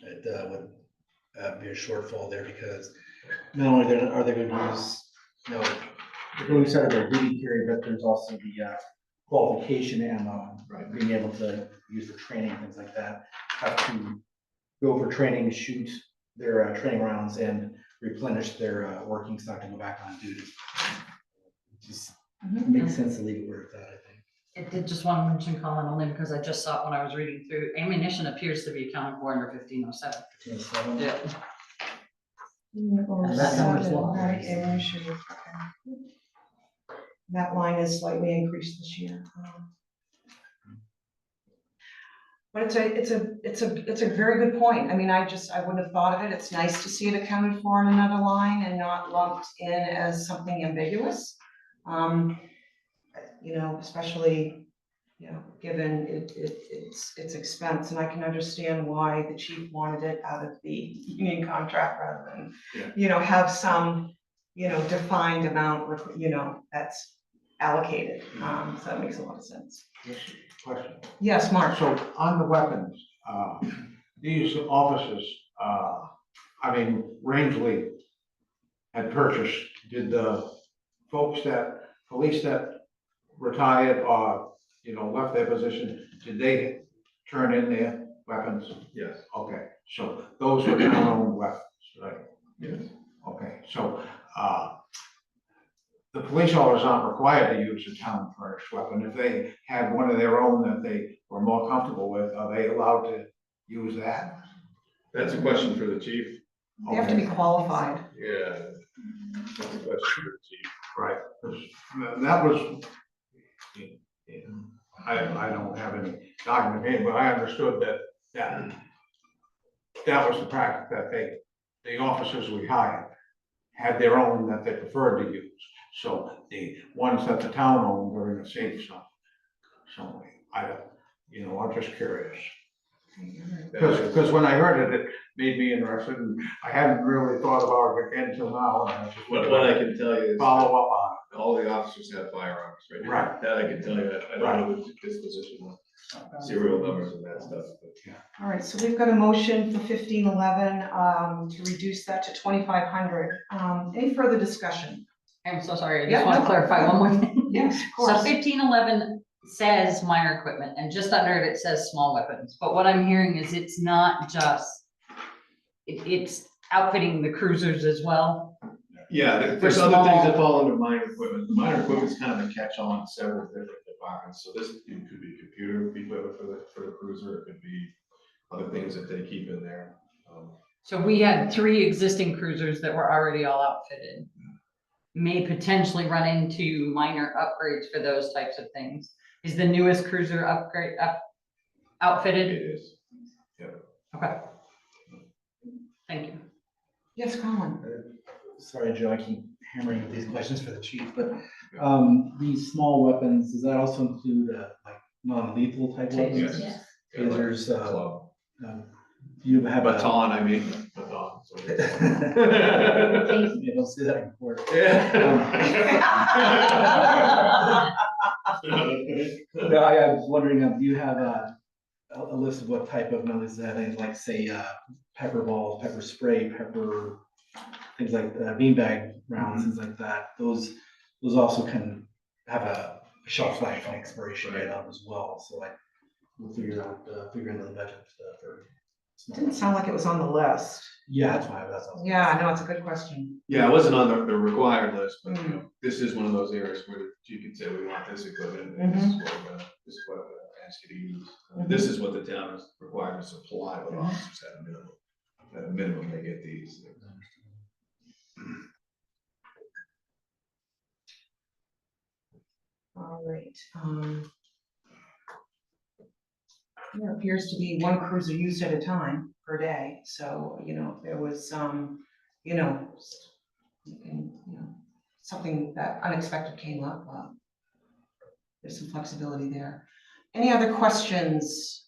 It would be a shortfall there, because not only are they gonna use, they're going to start their duty carry, but there's also the qualification and being able to use the training, things like that, have to go for training, shoot their training rounds and replenish their working stock to go back on duty. Just makes sense to leave it where it's at, I think. I did just want to mention, Colin, only because I just saw it when I was reading through, ammunition appears to be accounted for under 1507. 1507. Yeah. And that number's low. That line is slightly increased this year. But it's a very good point. I mean, I wouldn't have thought of it. It's nice to see it accounted for in another line and not lumped in as something ambiguous. You know, especially, you know, given its expense, and I can understand why the chief wanted it out of the union contract rather than, Yeah. you know, have some, you know, defined amount, you know, that's allocated. So that makes a lot of sense. Just a question. Yes, Mark? So on the weapons, these officers, I mean, Rangeley had purchased, did the police that retired or, you know, left their position, did they turn in their weapons? Yes. Okay, so those were town-owned weapons, right? Yes. Okay, so, the police officers aren't required to use a town furnished weapon. If they had one of their own that they were more comfortable with, are they allowed to use that? That's a question for the chief. They have to be qualified. Yeah. That's a question for the chief. Right, 'cause that was, I don't have any document here, but I understood that was the practice, that the officers we hired had their own that they preferred to use. So the ones that the town owned were in a safe zone. So I'm just curious. Because when I heard it, it made me interested, and I hadn't really thought about it until now, and I just What I can tell you is follow up on all the officers have firearms, right? Right. That I can tell you, I don't know what this position was. serial numbers and that stuff, but All right, so we've got a motion for 1511, to reduce that to 2,500. Any further discussion? I'm so sorry, I Yeah, just want no, to clarify one more thing. Yes, of So course. 1511 says minor equipment, and just under it, it says small weapons, but what I'm hearing is it's not just, it's outfitting the cruisers as well. yeah, there's For other things that small- fall under minor equipment. The minor equipment is kind of a catch-all in several different departments, so this, it could be computer equipment for the cruiser, it could be other things that they keep in there. So we had 3 existing cruisers that were already all outfitted. May potentially run into minor upgrades for those types of things. Is the newest cruiser outfitted? It is. Okay. Thank you. Yes, Colin? Sorry, Joe, I keep hammering with these questions for the chief, but these small weapons, does that also include like non-lethal type weapons? Yes. Yes. Tasers, Club. you have a. Baton, I mean, baton. so- You don't see that in court. No, I was wondering, do you have a list of what type of methods that is, like, say, pepper balls, pepper spray, pepper, things like beanbag rounds, things like that? Those also can have a shelf life and expiration date on as well, so like, we'll figure into the budget for. Didn't sound like it was on the list. Yeah, that's why, that's. all. Yeah, no, it's a good question. Yeah, it wasn't on the required list, but you know, this is one of those areas where you can say, we want this equipment, and this is what we're gonna ask you to use. This is what the town is required to supply with officers at a minimum. At a minimum, they get these. All right. There appears to be one cruiser used at a time per day, so, you know, if there was, you know, something that unexpected came up, there's some flexibility there. Any other questions?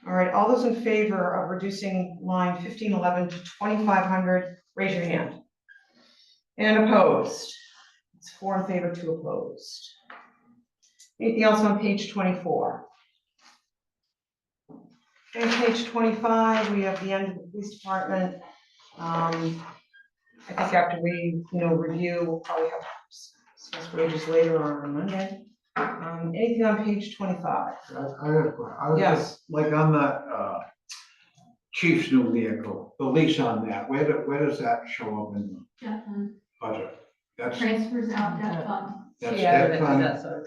All right, all those in favor of reducing line 1511 to 2,500, raise your hand. And opposed? It's 4 in favor, 2 opposed. Anything else on page 24? Okay, page 25, we have the end of the police department. I think after we, review, we'll probably have discuss wages later on Monday. Anything on page 25? I have a question. I was Yes. just, like on that, chief's new vehicle, the lease on that, where does that show up in the Debt fund. budget? That's Transfers out debt fund. That's She added debt it to fund? that, so.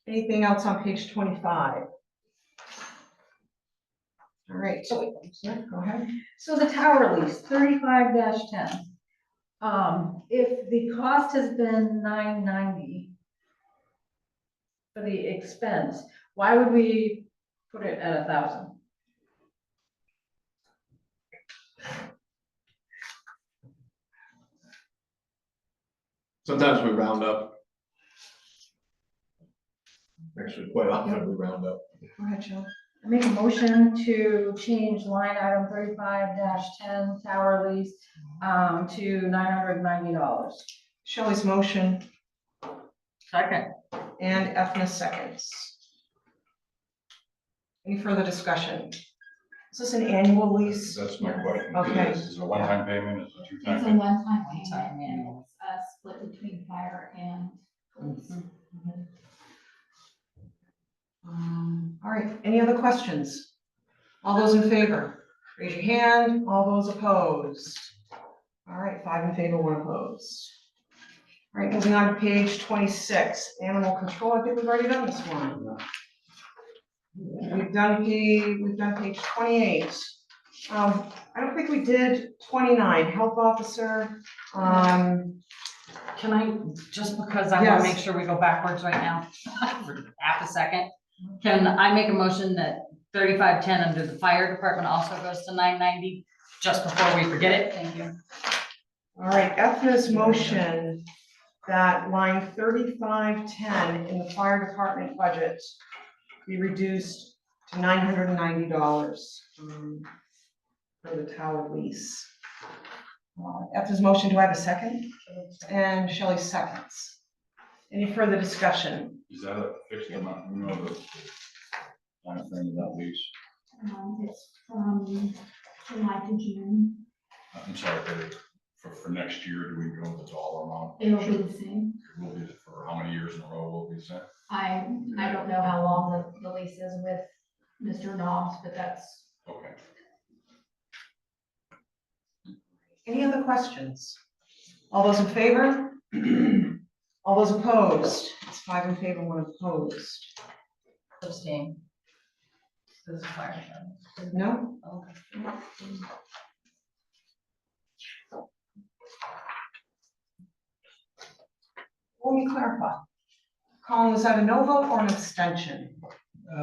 Anything else on page 25? All right, yeah, go ahead. So the tower lease, 35-10. If the cost has been $990 for the expense, why would we put it at 1,000? Sometimes we round up. Actually, quite often we round up. Go ahead, Jill. I make a motion to change line item 35-10 tower lease to $990. Shelley's motion Second. and Ethna seconds. Any further discussion? Is this an annual lease? That's my question. Okay. Is it a one-time payment? Is it a two-time It's a payment? one-time One-time payment, and annual. it's split between fire and police. All right, any other questions? All those in favor, raise your hand. All those opposed? All right, 5 in favor, 1 opposed. All right, moving on to page 26, animal control. I think we've already done this one. We've done page 28. I don't think we did 29, health officer. Can I, just because I Yes. want to make sure we go backwards right now, for half a second, can I make a motion that 3510 under the fire department also goes to 990, just before we forget it? Thank you. All right, Ethna's motion that line 3510 in the fire department budget be reduced to $990 for the tower lease. After his motion, do I have a second? And Shelley seconds. Any further discussion? Is that a fixed amount, you know, the time frame of that lease? It's from July to June. I'm sorry, for next year, do we know the dollar amount? It'll be the same. It will be for how many years in a row will it be the same? I don't know how long the lease is with Mr. Knobs, but that's, Okay. Any other questions? All those in favor? All those opposed? It's 5 in favor, 1 opposed. Abstain. This is fire department. No? Okay. Let me clarify. Colin, was that a no vote or an abstention?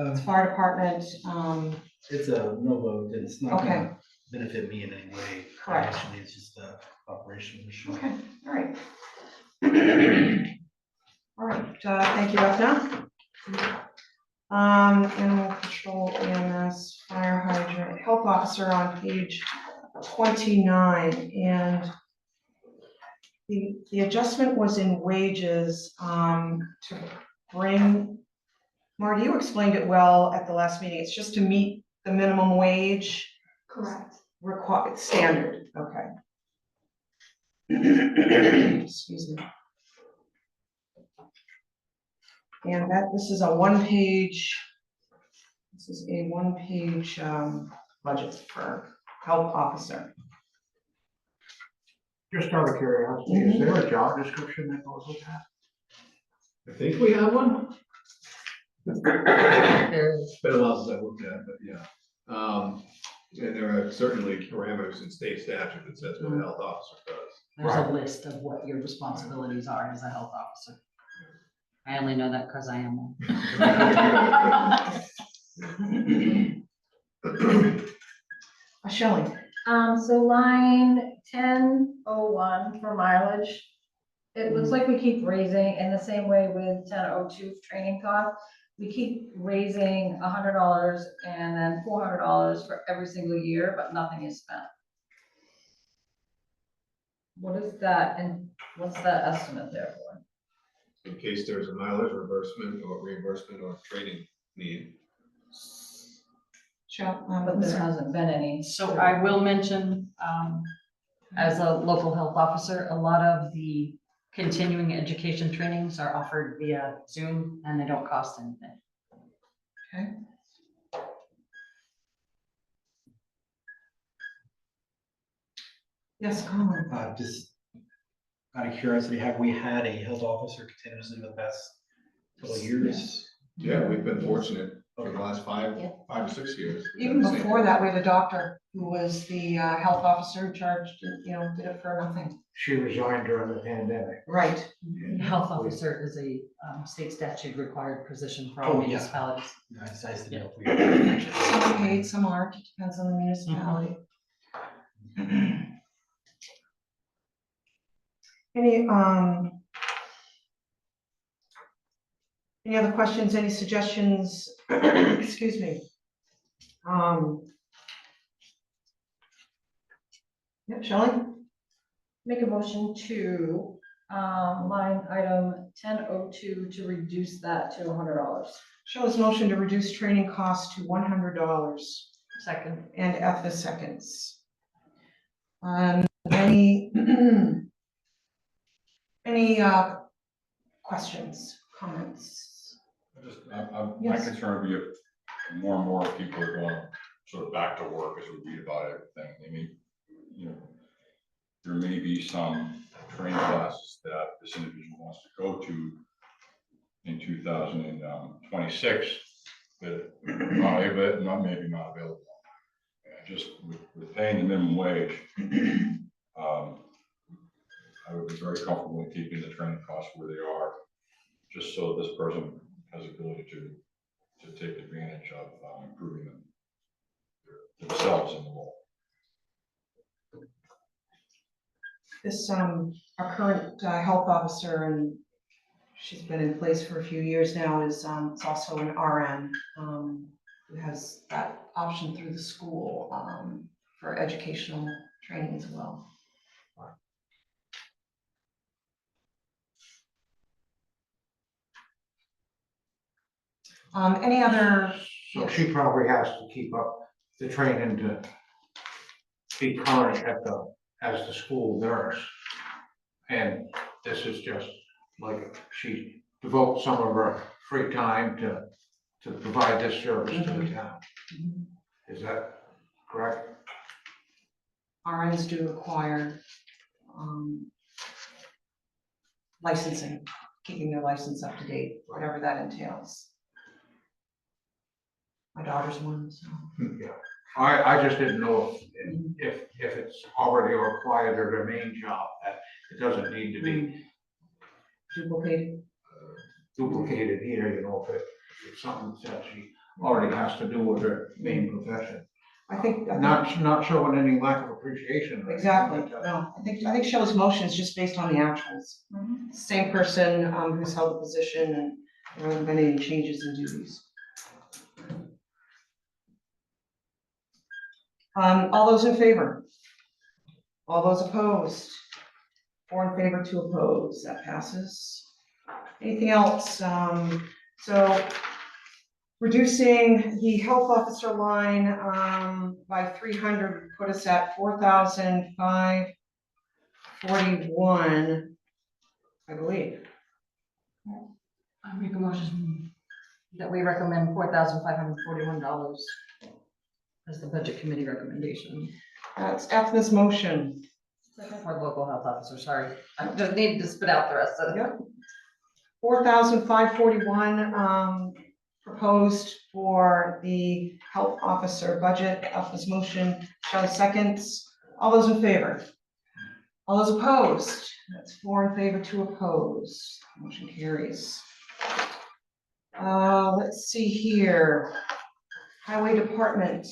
It's fire department, It's a no vote, it's not Okay. gonna benefit me in any way. Correct. Actually, it's just a operational issue. okay, all right. All right, thank you, Ethna. Animal control, EMS, fire hydrant, health officer on page 29, and the adjustment was in wages, to bring, Marty, you explained it well at the last meeting, it's just to meet the minimum wage correct. required, standard, okay. Excuse me. And this is a one-page budget for health officer. Just out of curiosity, is there a job description that goes with that? I think we have one. There's, It's been a while since I looked at it, but yeah. And there are certainly parameters in state statute that says what a health officer does. there's a list of what your responsibilities are as a health officer. I only know that because I am one. Shelley, So line 1001 for mileage. It looks like we keep raising in the same way with 1002 training cost. We keep raising $100 and then $400 for every single year, but nothing is spent. What is that and what's that estimate there for? In case there's a mileage reimbursement or training need. But there hasn't been any. So I will mention, as a local health officer, a lot of the continuing education trainings are offered via Zoom and they don't cost anything. okay. Yes, Colin. Just out of curiosity, have we had a health officer continuously in the past couple of years? Yeah, we've been fortunate for the last 5 or 6 years. Even before that, we had a doctor who was the health officer in charge, did it for nothing. She resigned during the pandemic. Right. Health officer is a state statute required position for Oh, all yeah. municipalities. Nice to know. Some are paid, some aren't, it depends on the municipality. Any other questions, any suggestions? Excuse me. Yeah, Shelley? Make a motion to, line item 1002 to reduce that to $100. Shelley's motion to reduce training costs to $100. Second. And Ethna seconds. Any questions, comments? My Yes. concern would be if more and more people are going sort of back to work as we read about everything. I mean, there may be some training classes that this individual wants to go to in 2026 that maybe not available. And just with paying the minimum wage, I would be very comfortable in keeping the training costs where they are, just so this person has the ability to take advantage of improving themselves in the role. This, our current health officer, and she's been in place for a few years now, is also an RN who has that option through the school for educational training as well. Any other? So she probably has to keep up the training to be current as the school nurse. And this is just like she devotes some of her free time to provide this service to the town. Is that correct? RNs do require licensing, keeping their license up to date, whatever that entails. My daughter's one, so. Yeah, I just didn't know if it's already required of their main job, that it doesn't need to be Duplicated. duplicated here, you know, if it's something that she already has to do with her main profession. I think. Not showing any lack of appreciation. or anything, Exactly, but, no, I think Shelley's motion is just based on the actuals. Same person, who's held the position, and there haven't been any changes in duties. All those in favor? All those opposed? 4 in favor, 2 opposed, that passes. Anything else? So reducing the health officer line, by 300 would put us at 4,541, I believe. I make a motion that we recommend $4,541 as the budget committee recommendation That's Ethna's motion. for local health officer, sorry. I just needed to spit out the rest of it. Yep. 4,541, proposed for the health officer budget. Ethna's motion, Shelley seconds. All those in favor? All those opposed? That's 4 in favor, 2 opposed. Motion carries. Let's see here. Highway Department.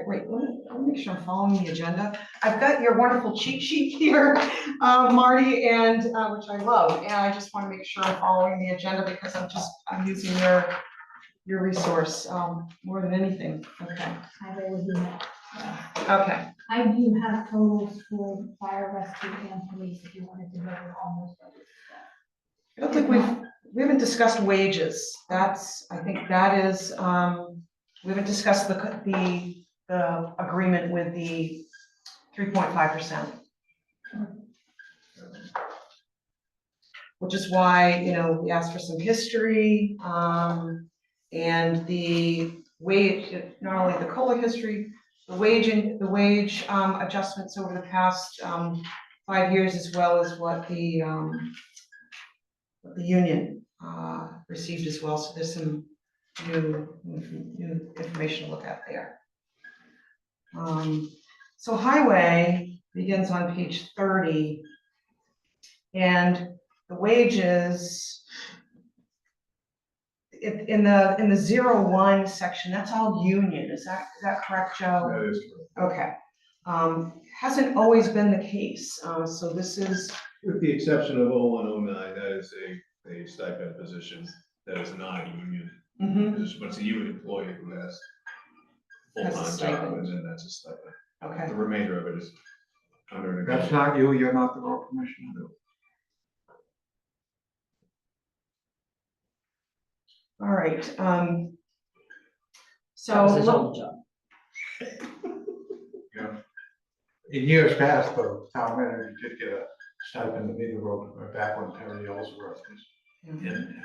Wait, let me make sure I'm following the agenda. I've got your wonderful cheat sheet here, Marty, and, which I love, and I just want to make sure I'm following the agenda because I'm using your resource, more than anything. Okay, Highway would be next. okay. I do have totals for fire, rescue, and police, if you wanted to go with all those budgets. I don't think we haven't discussed wages. I think that is, we haven't discussed the agreement with the 3.5%. Which is why, we asked for some history, and the wage, not only the COLA history, the wage adjustments over the past 5 years, as well as what the union received as well. So there's some new information to look at there. So highway begins on page 30, and the wages in the 01 section, that's all union. Is that correct, Joe? That is Okay. Hasn't always been the case. So this is, with the exception of 0109, that is a stipend position that is not a union position, but it's a union employee who has Has a full-time job, stipend. and then that's a stipend. okay. The remainder of it is under. That's not you, you're not the road commissioner. All right. So That was his old job. In years past, the town manager did get a stipend to be the road, back when Terry Ellsworth was in.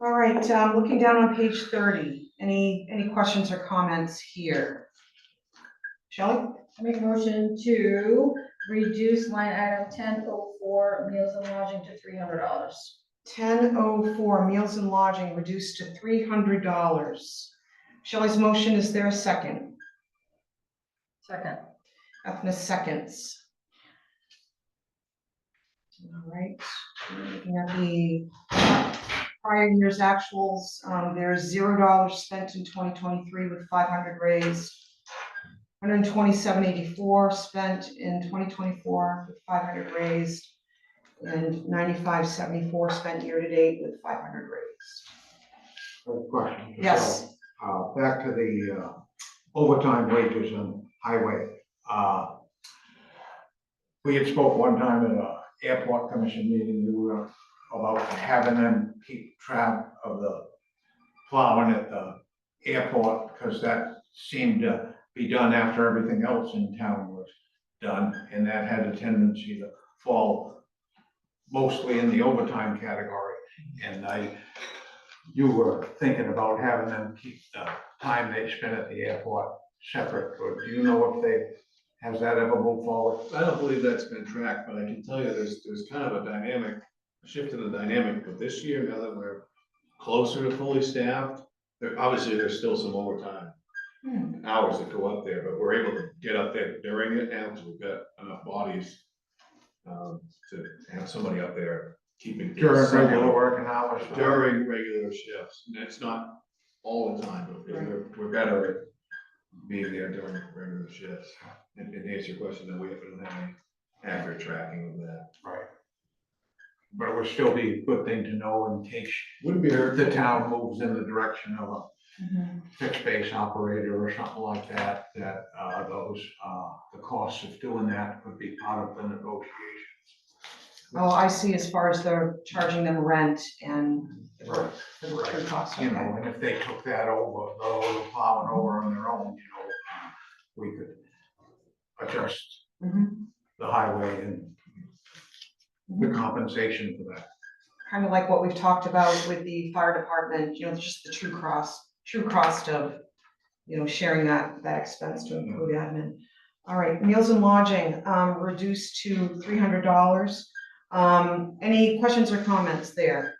All right, looking down on page 30, any questions or comments here? Shelley? I make a motion to reduce line item 1004 meals and lodging to $300. 1004, meals and lodging reduced to $300. Shelley's motion, is there a second? Second. Ethna seconds. All right, we're looking at the prior year's actuals. There's $0 spent in 2023 with 500 raised. 127.84 spent in 2024 with 500 raised, and 95.74 spent year to date with 500 raised. Question. Yes. So, back to the overtime wages on highway. We had spoke one time at a airport commission meeting, you about having them keep track of the plowing at the airport, because that seemed to be done after everything else in town was done, and that had a tendency to fall mostly in the overtime category. And you were thinking about having them keep the time they spend at the airport separate, or do you know if has that ever moved forward? I don't believe that's been tracked, but I can tell you there's kind of a shift in the dynamic of this year, now that we're closer to fully staffed. Obviously, there's still some overtime hours that go up there, but we're able to get up there during it now, because we've got enough bodies to have somebody up there keeping. things During somewhat- regular working hours? During regular shifts, and it's not all the time, but we're better at being there during regular shifts. And to answer your question, that we don't have any accurate tracking of that. Right. But it would still be a good thing to know in case Wouldn't be hurt. the town moves in the direction of a Mhm. fixed base operator or something like that, that the costs of doing that could be part of the negotiations. Oh, I see, as far as they're charging them rent and for the true cost, You okay. know, and if they took that over, the plowing over on their own, we could adjust Mhm. the highway and the compensation for that. Kind of like what we've talked about with the fire department, just the true cost of, sharing that expense to include admin. All right, meals and lodging, reduced to $300. Any questions or comments there?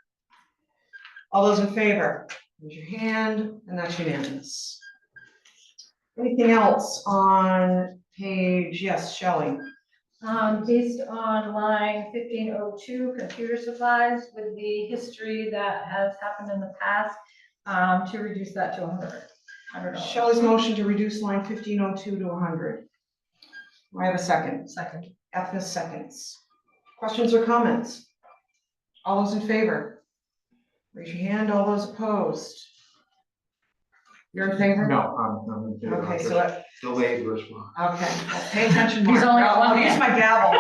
All those in favor, raise your hand, and that's unanimous. Anything else on page, yes, Shelley? Based on line 1502, computer supplies, with the history that has happened in the past, to reduce that to $100. Shelley's motion to reduce line 1502 to 100. Do I have a second? Second. Ethna seconds. Questions or comments? All those in favor? Raise your hand. All those opposed? You're in favor? No, I'm in favor. Okay, Just so, delayed response. okay, well, pay attention, Mark. He's only got one I'll use hand. my gavel.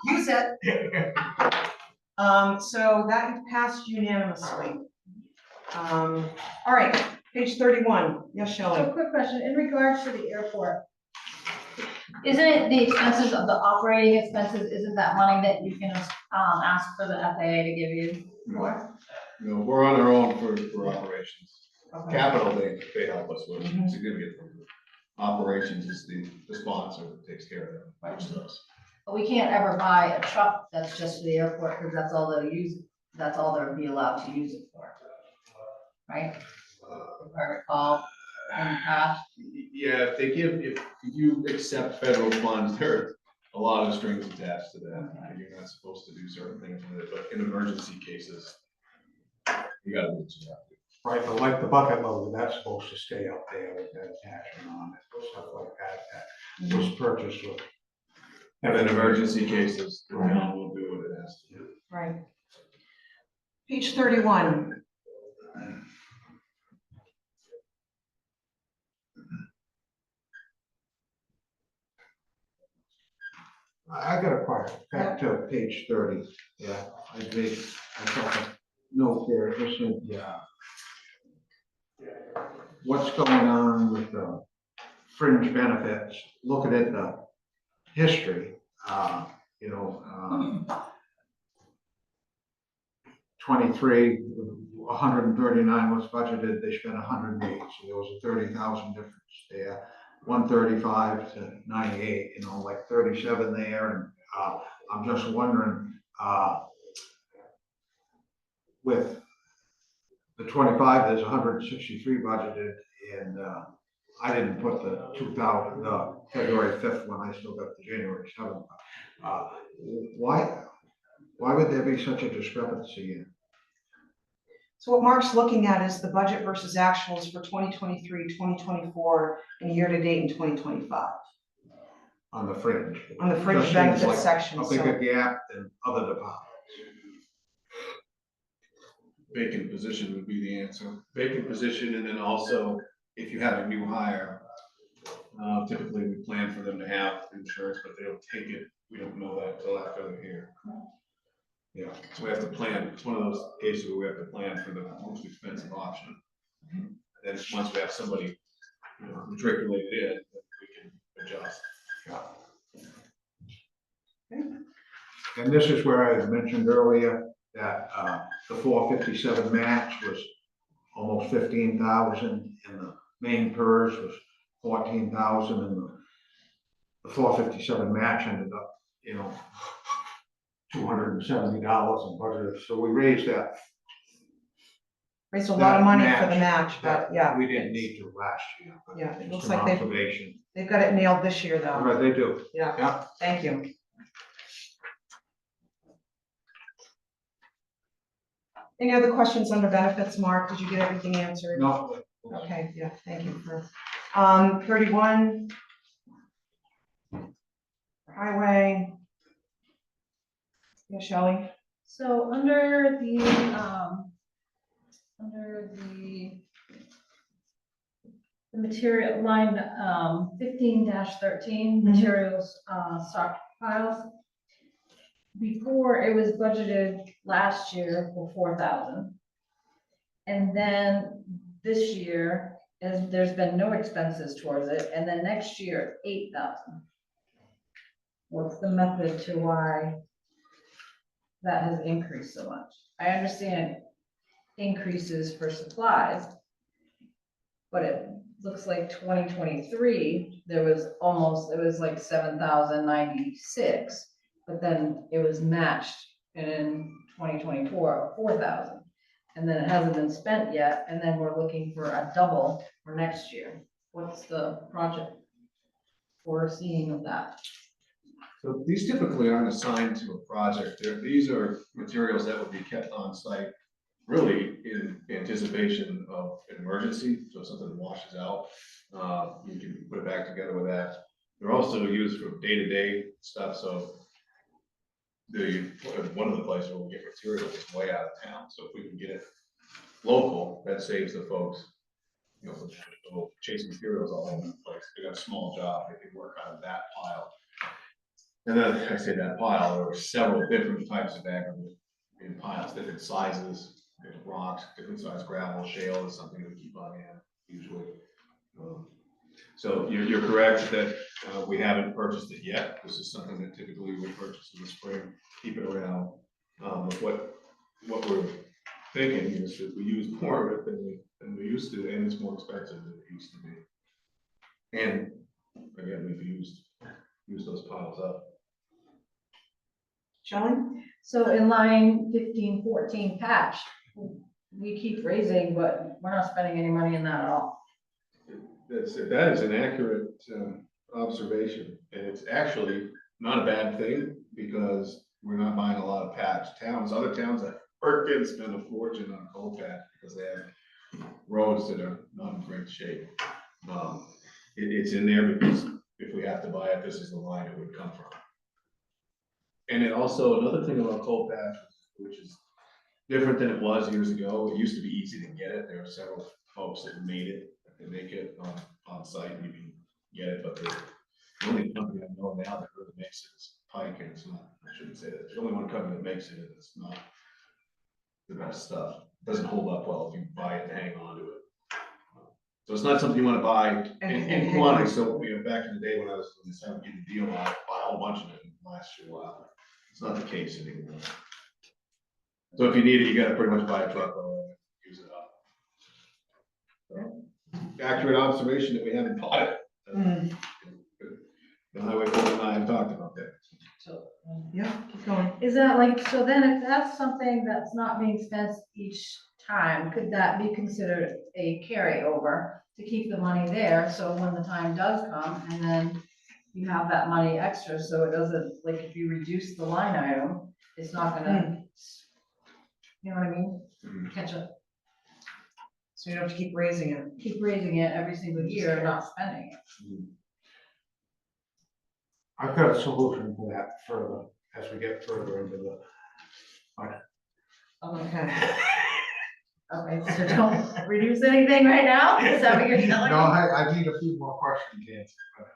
Use it. So that passed unanimously. All right, page 31. Yes, So Shelley? quick question, in regards to the airport, isn't it the expenses of the operating expenses, isn't that money that you can, ask for the FAA to give you for? No, we're on our own for operations. Okay. Capital, they help us with Mhm. significant. Operations is the sponsor that takes care of that, which does. But we can't ever buy a truck that's just for the airport, because that's all they'll use, that's all they'll be allowed to use it for. Right? If I recall, in the past. Yeah, if you accept federal funds, there are a lot of strings attached to that. And you're not supposed to do certain things with it, but in emergency cases, you gotta do what you have to. Right, but like the bucket loader, that's supposed to stay up there with that attachment on it, stuff like that, that was purchased with. And in emergency cases, the town will do what it has to do. Right. Page 31. I got a question, back to page 30, yeah, I took a note there, it said, what's going on with the fringe benefits, looking at the history, 23, 139 was budgeted, they spent 108, so there was a 30,000 difference there. 135 to 98, like 37 there, and I'm just wondering, with the 25, there's 163 budgeted, and I didn't put the February 5th one, I still got the January 7th. Why would there be such a discrepancy in? So what Mark's looking at is the budget versus actuals for 2023, 2024, and year-to-date in 2025 On the fringe? on the fringe Just seems benefits like section. A So bigger gap than other departments. Vacant position would be the answer. Vacant position, and then also, if you have a new hire, typically we plan for them to have insurance, but they don't take it. We don't know that until after they're here. Yeah, So we have to plan, it's one of those cases where we have to plan for the most expensive option. And then once we have somebody, matriculated in, then we can adjust. yeah. And this is where I had mentioned earlier that, the 457 match was almost 15,000, and the main PERS was 14,000, and the 457 match ended up, $270 in budget, so we raised that. Raised a lot of money for that the match, but yeah. We didn't need to last year. But Yeah, it it's looks an like they've- observation. They've got it nailed this year, though. Right, they do. Yeah, Yeah. thank you. Any other questions under benefits, Mark? Did you get everything answered? No. Okay, yeah, thank you for, 31. Highway. Yeah, Shelley? So under the material line, 15-13, materials, stockpiles. Before, it was budgeted last year for 4,000. And then this year, as there's been no expenses towards it, and then next year, 8,000. What's the method to why that has increased so much? I understand increases for supplies, but it looks like 2023, it was like 7,096, but then it was matched in 2024, 4,000. And then it hasn't been spent yet, and then we're looking for a double for next year. What's the project foreseeing of that? So these typically aren't assigned to a project. These are materials that would be kept on site, really in anticipation of an emergency. So if something washes out, you can put it back together with that. They're also used for day-to-day stuff, so one of the places where we get material is way out of town, so if we can get it local, that saves the folks, chasing materials all over the place. They got a small job, they can work out of that pile. And then I say that pile, there were several different types of aggregate in piles, different sizes, different rocks, different size gravel, shale is something we keep on hand usually. So you're correct that we haven't purchased it yet. This is something that typically we purchase in the spring, keep it around. What we're thinking is that we use more of it than we used to, and it's more expensive than it used to be. And again, we've used those piles up. Shelley? So in line 15-14 patch, we keep raising, but we're not spending any money in that at all. That is an accurate observation, and it's actually not a bad thing, because we're not buying a lot of patch. Other towns that Perkins spend a fortune on coal patch because they have roads that are not in great shape. It's in there because if we have to buy it, this is the line it would come from. And it also, another thing about coal patch, which is different than it was years ago, it used to be easy to get it. There are several folks that made it, that can make it on site, and you can get it, but the only company I know now that really makes it is Pike, and it's not, I shouldn't say that, it's the only one company that makes it, and it's not the best stuff. It doesn't hold up well if you buy it and hang on to it. So it's not something you wanna buy in quantity. So, back in the day when I was doing this, I would get a deal on it, buy a whole bunch of it and last you a while. It's not the case anymore. So if you need it, you gotta pretty much buy a truckload and use it up. So, accurate observation that we haven't bought it. The highway folks and I have talked about that. So, Yeah, keep going. is that like, so then if that's something that's not being spent each time, could that be considered a carryover to keep the money there? So when the time does come, and then you have that money extra, so it doesn't, like, if you reduce the line item, it's not gonna, you know what I mean? Catch up, So you don't have to keep raising it. keep raising it every single year and not spending it. I've got a solution for that further, as we get further into the. Okay. Okay, so don't reduce anything right now? Is that what you're telling No, me? I need a few more questions answered.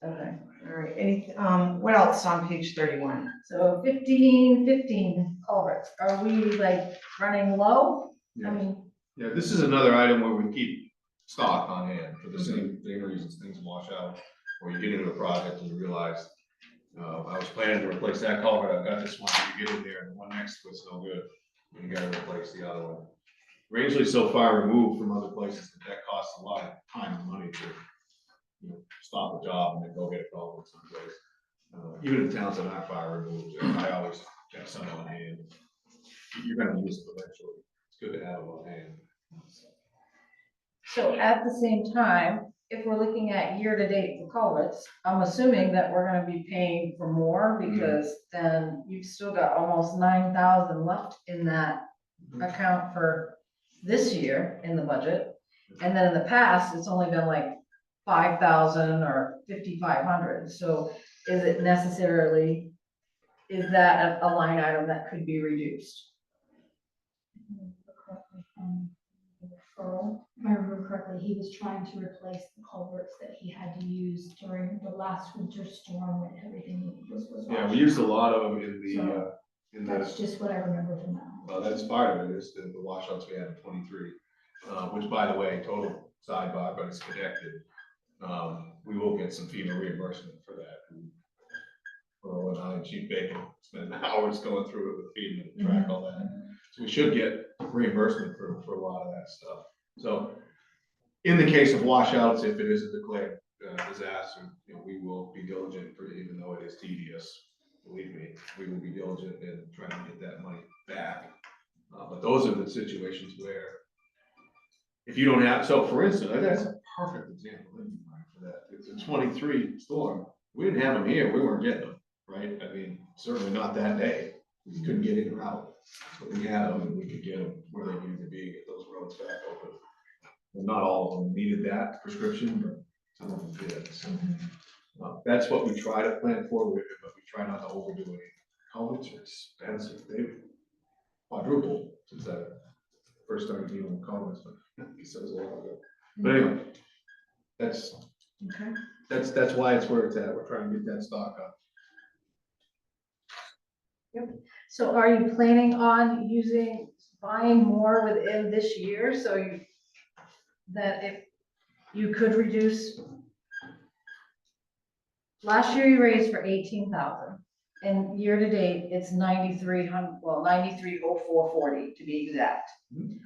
Okay, All right, what else on page 31? so 15 culverts, are we like running low? I mean, Yeah, this is another item where we keep stock on hand for the same reasons, things wash out, or you get into a project and you realize, I was planning to replace that culvert, I've got this one, you get in there, and the one next to it's no good, and you gotta replace the other one. We're usually so far removed from other places that costs a lot of time and money to, stop the job and then go get a culvert someplace. Even in towns that aren't far removed, I always have some on hand. You're gonna use it eventually, it's good to have them on hand. so at the same time, if we're looking at year-to-date for culverts, I'm assuming that we're gonna be paying for more, because then you've still got almost 9,000 left in that account for this year in the budget. And then in the past, it's only been like 5,000 or 5,500, so is it necessarily, is that a line item that could be reduced? Referral, if I remember correctly, he was trying to replace the culverts that he had to use during the last winter storm when everything was. Yeah, we washed used a out. lot of them in That's just what I remember from that. well, that's part of it, is the washouts we had in 23, which, by the way, total sidebar, but it's connected. We will get some FEMA reimbursement for that. Earl and I and Chief Bacon spent hours going through it with FEMA to track all that. So we should get reimbursement for a lot of that stuff. So in the case of washouts, if it is a declared disaster, we will be diligent, even though it is tedious. Believe me, we will be diligent in trying to get that money back. But those are the situations where if you don't have, so for instance, that's a perfect example for that. It's a 23 storm. We didn't have them here, we weren't getting them, right? I mean, certainly not that day. We couldn't get in or out. But we had them and we could get them where they needed to be, get those roads back open. And not all of them needed that prescription, but some of them did. So, that's what we try to plan for, but we try not to overdo it. Culverts are expensive. They've quadrupled since I first started dealing with culverts, but he says a while ago. But anyway, that's why it's where it's at. We're trying to get that stock up. So are you planning on buying more within this year, so that if you could reduce? Last year you raised for 18,000, and year-to-date it's 9,300, well, 93,0440 to be exact.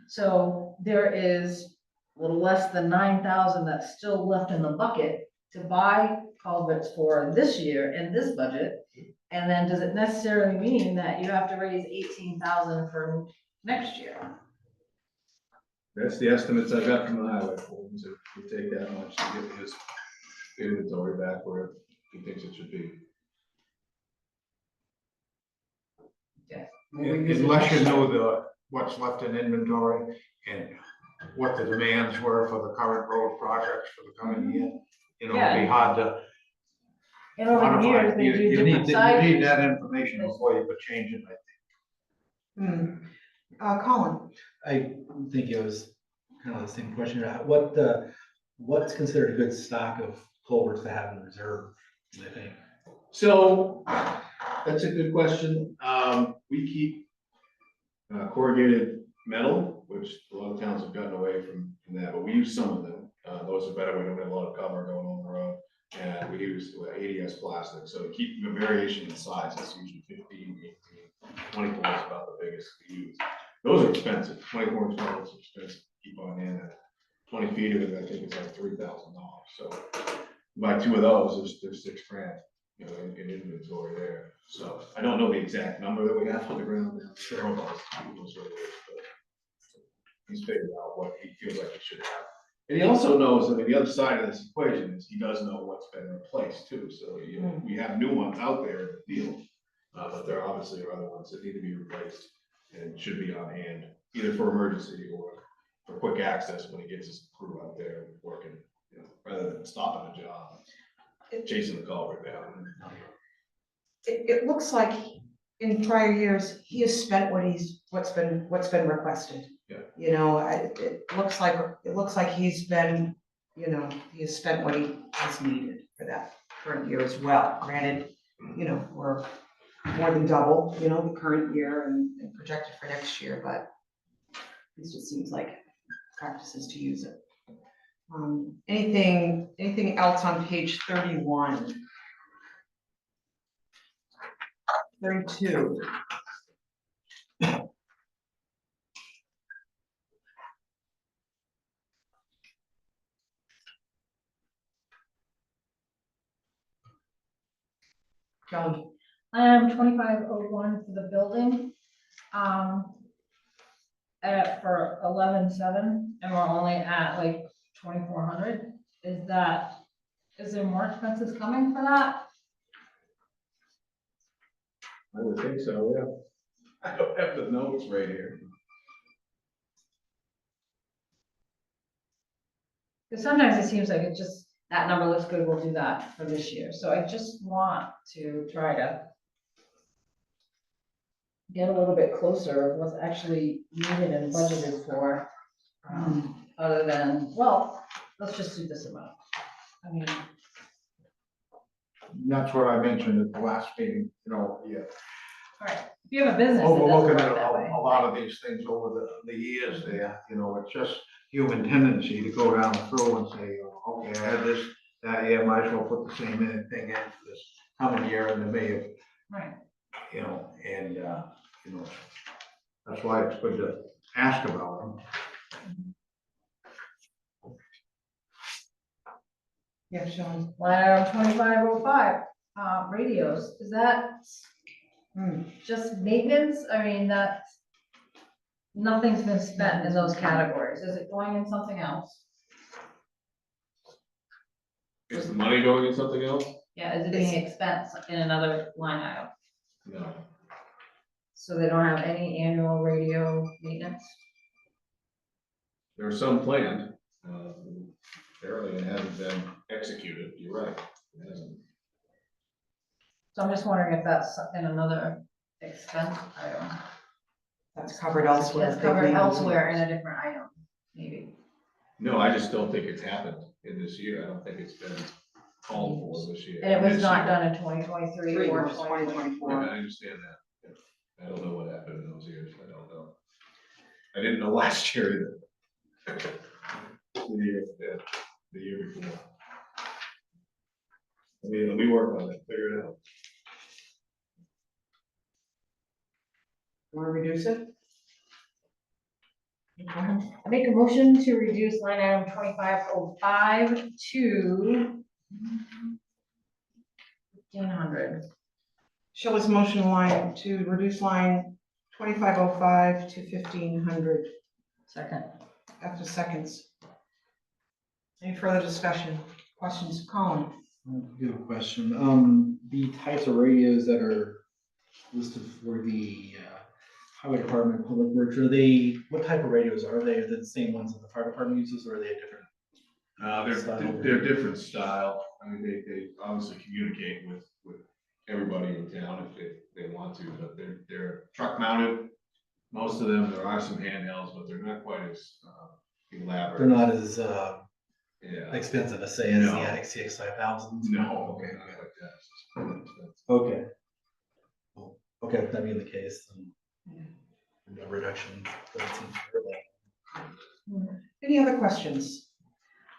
So there is a little less than 9,000 that's still left in the bucket to buy culverts for this year in this budget. And then does it necessarily mean that you have to raise 18,000 for next year? That's the estimates I got from the highway foreman, so we take that much to get his inventory back where he thinks it should be. Unless you know what's left in inventory and what the demands were for the current road projects for the coming year, it'd be hard to And over the years, quantify. they do You different need sizes. that information before you could change it, I think. Colin? I think it was kind of the same question. What's considered a good stock of culverts to have in reserve, I think? So, that's a good question. We keep corrugated metal, which a lot of towns have gotten away from that, but we use some of them. Those are better, we don't have a lot of cover going on the road. And we use ADS plastic, so to keep the variation in size, it's usually 15, 18, 24 is about the biggest we use. Those are expensive, 24 inch metals are expensive, keep on hand. 20 feet of it, I think it's like $3,000. So buy 2 of those, there's $6 grand, in inventory there. So I don't know the exact number that we have on the ground now. Sure. He's figured out what he feels like he should have. And he also knows, I mean, the other side of this equation is he does know what's been replaced too. So, we have new ones out there in the field. But there obviously are other ones that need to be replaced and should be on hand, either for emergency or for quick access when he gets his crew out there working, rather than stopping a job, chasing the culvert down. It looks like in prior years, he has spent what's been requested. Yeah. It looks like he's been, he has spent what he has needed for that. current year as well. Granted, we're more than double, the current year and projected for next year, but at least it seems like practices to use it. Anything else on page 31? 32. Kelly, 2501 for the building, for 11/7, and we're only at like 2,400. Is there more expenses coming for that? I would think so, yeah. I don't have the notes right here. Because sometimes it seems like it's just, that number looks good, we'll do that for this year. So I just want to try to get a little bit closer of what's actually needed and budgeted for, other than, well, let's just do this amount. I mean, That's what I mentioned at the last meeting, yeah. all right, if you have a business, it doesn't Overlooking work that way. a lot of these things over the years there, it's just human tendency to go down through and say, okay, I had this, that year, might as well put the same thing in for this coming year, and they may have, Right. that's why it's good to ask about them. yeah, Sean. Line item 2505, radios, is that just maintenance? I mean, nothing's been spent in those categories. Is it going in something else? Is the money going in something else? Yeah, is it being expensed in another line item? No. So they don't have any annual radio maintenance? There are some planned, apparently it hasn't been executed, you're right, it hasn't. So I'm just wondering if that's in another expense item. That's covered elsewhere. That's covered elsewhere in a different item, maybe. No, I just don't think it's happened in this year, I don't think it's been called for this year. And it was This not year. done in 2023 or 2024. 2024. Yeah, I understand that. Yeah. I don't know what happened in those years, I don't know. I didn't know last year either. The year before. I mean, let me work on it, figure it out. Want to reduce it? I make a motion to reduce line item 2505 to 1,500. Shelley's motion line to reduce line 2505 to 1,500 Second. after seconds. Any further discussion? Questions? Colin? Good question. The types of radios that are listed for the highway department, public works, what type of radios are they? Are they the same ones that the fire department uses, or are they a different? Style. They're different style, I mean, they obviously communicate with everybody in town if they want to, but they're truck mounted. Most of them, there are some handhelds, but they're not quite as elaborate. They're not as Yeah. expensive as say as the No. Attic CX5000s? No, Okay, not like that. okay. Well, okay, if that being the case, then a reduction doesn't seem fair. Any other questions?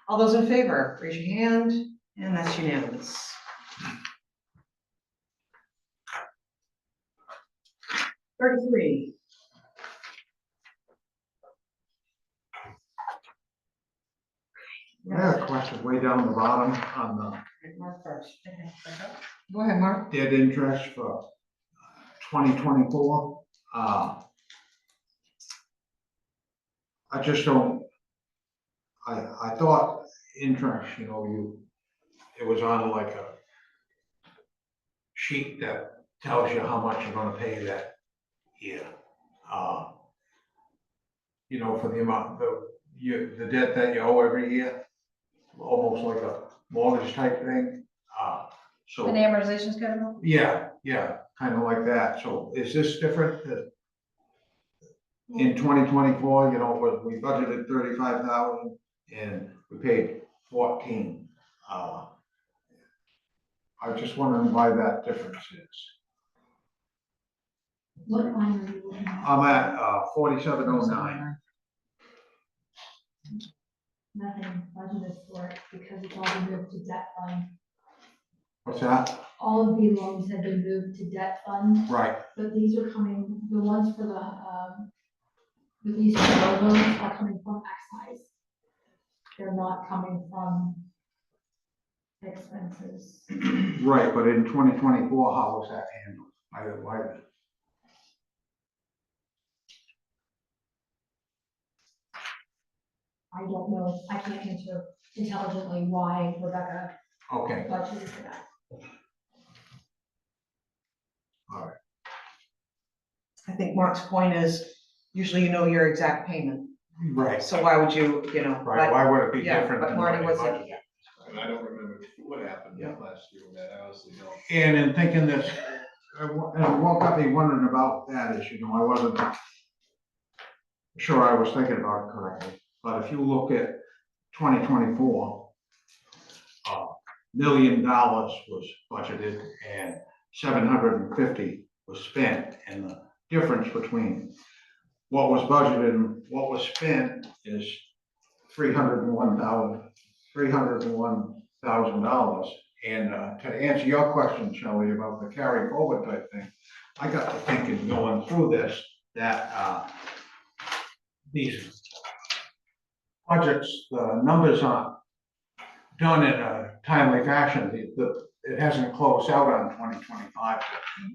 All those in favor, raise your hand, and that's unanimous. $33. I have a question way down the bottom on Mark first. Go ahead, Mark. the dead interest for 2024. I just don't, I thought interest, it was on like a sheet that tells you how much you're gonna pay that year. For the amount, the debt that you owe every year, almost like a mortgage type thing. So. An amortization schedule? Yeah, kind of like that. So is this different in 2024, we budgeted 35,000 and we paid 14. I was just wondering why that difference is. What line are you looking at? I'm at 4709. Nothing budgeted for it because it's all been moved to debt fund. What's that? All of the loans have been moved to debt fund, Right, but these are coming, the ones for the lease road loans are coming from excise. They're not coming from expenses. right, but in 2024, how was that handled? Why? I don't know, I can't answer intelligently why Rebecca Okay, budgeted for that. I think Mark's point is, usually you know your exact payment, right, so why would you, you know, right, but, why would it be yeah, different but than Marty what you wasn't, budgeted? yeah. And I don't remember what happened Yeah. last year with that, I honestly don't. And in thinking this, and what got me wondering about that is, I wasn't sure I was thinking about it correctly, but if you look at 2024, $1 million was budgeted and 750 was spent, and the difference between what was budgeted and what was spent is $301,000. And to answer your question, Shelley, about the carry forward type thing, I got to thinking going through this, that these budgets, the numbers aren't done in a timely fashion. It hasn't closed out on 2025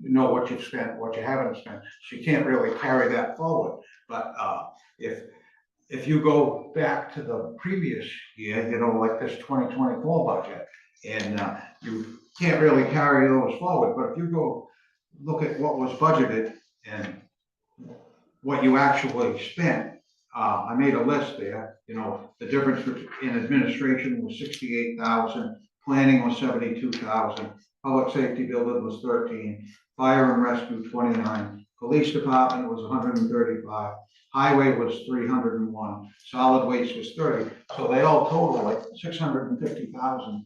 to know what you've spent, what you haven't spent. So you can't really carry that forward. But if you go back to the previous year, like this 2024 budget, and you can't really carry those forward. But if you go look at what was budgeted and what you actually spent, I made a list there. The difference in administration was 68,000, planning was 72,000, public safety building was 13, fire and rescue 29, police department was 135, highway was 301, solid waste was 30. So they all total like $650,000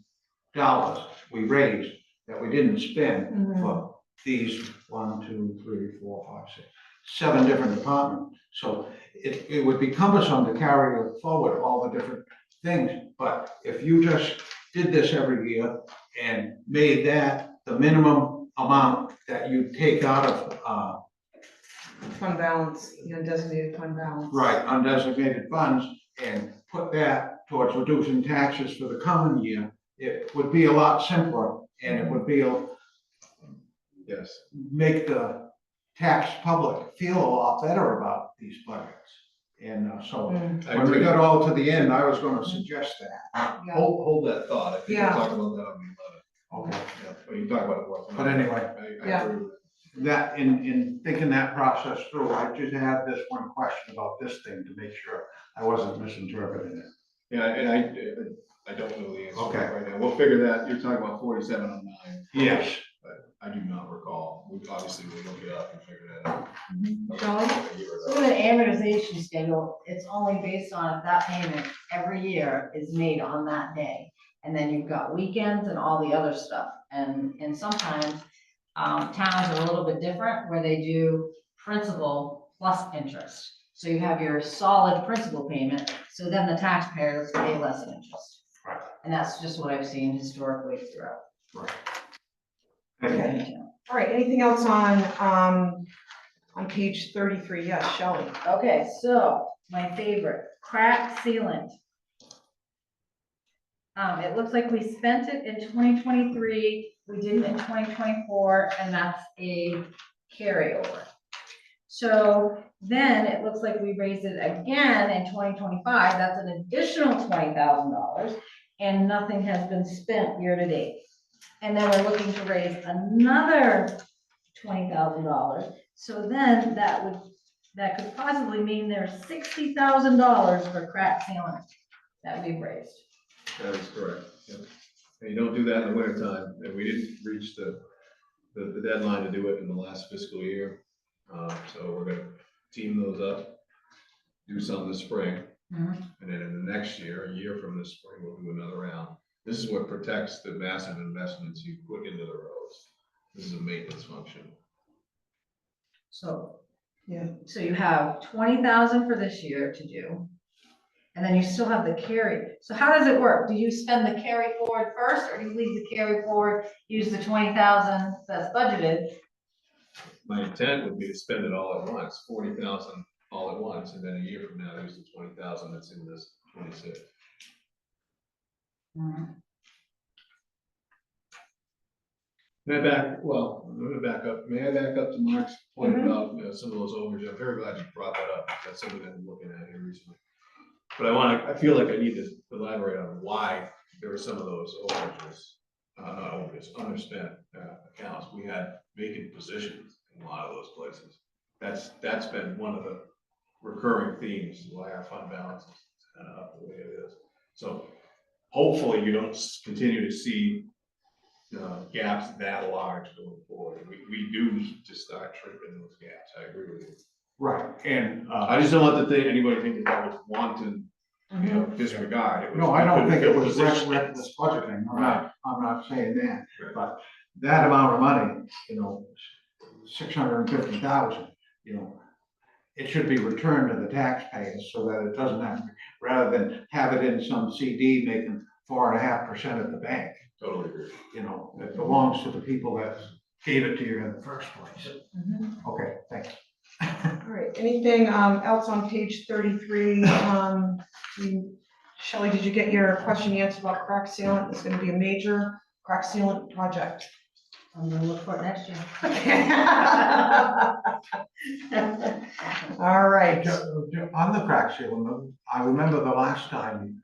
we raised that we didn't spend for these 7 different departments. So it would be cumbersome to carry forward all the different things. But if you just did this every year and made that the minimum amount that you take out of Fund balance, undesignated fund balance. right, undesignated funds, and put that towards reducing taxes for the coming year, it would be a lot simpler, and it would be Yes. make the tax public feel a lot better about these budgets. And so I when we agree. got all to the end, I was gonna suggest that. Yeah. Hold that thought, I think Yeah. we'll talk about that on the 11th. Okay. Yeah, but you talk about it what? But anyway, I Yeah. agree with that, in thinking that process through, I just had this one question about this thing to make sure I wasn't misinterpreting it. Yeah, and I don't know the answer Okay. right now. We'll figure that, you're talking about 4709. Yes. But I do not recall. We obviously will look it up and figure that out. Shelley? A year So ago. in an amortization schedule, it's only based on if that payment every year is made on that day. And then you've got weekends and all the other stuff. And sometimes towns are a little bit different where they do principal plus interest. So you have your solid principal payment, so then the taxpayers pay less in interest. Right. And that's just what I've seen historically throughout. Okay. All right, anything else on page 33? Yes, Shelley. Okay, so my favorite, crack sealant. It looks like we spent it in 2023, we didn't in 2024, and that's a carryover. So then it looks like we raised it again in 2025, that's an additional $20,000, and nothing has been spent year to date. And then we're looking to raise another $20,000, so then that could possibly mean there's $60,000 for crack sealant that we've raised. That is correct. Yep. And you don't do that in the winter time, and we didn't reach the deadline to do it in the last fiscal year. So we're gonna team those up, do some this spring, Mhm. and then in the next year, a year from this spring, we'll do another round. This is what protects the massive investments you put into the roads. This is a maintenance function. So. Yeah. So you have 20,000 for this year to do. And then you still have the carry. So how does it work? Do you spend the carry forward first, or do you leave the carry forward, use the 20,000 that's budgeted? My intent would be to spend it all at once, 40,000 all at once, and then a year from now, use the 20,000 that's in this 26. May I back up to Mark's point about, some of those overages? I'm very glad you brought that up, because that's something I've been looking at here recently. But I feel like I need to elaborate on why there were some of those overages, not overages, underspent accounts. We had vacant positions in a lot of those places. That's been one of the recurring themes, why our fund balance is kind of up the way it is. So hopefully you don't continue to see gaps that large going forward. We do need to start shrinking those gaps. I agree with you. Right, and, I just don't want anybody think that was wanton, disregard. It was- no, I don't think it was position- reckless budgeting, I'm not saying that, Right. but that amount of money, 650,000, it should be returned to the taxpayers so that it doesn't have, rather than have it in some CD making 4.5% at the bank. Totally agree. It belongs to the people that gave it to you in the first place. Okay, thanks. All right, anything else on page 33? Shelley, did you get your question answered about crack sealant? It's gonna be a major crack sealant project. I'm gonna look for it next year. All right. On the crack sealant, I remember the last time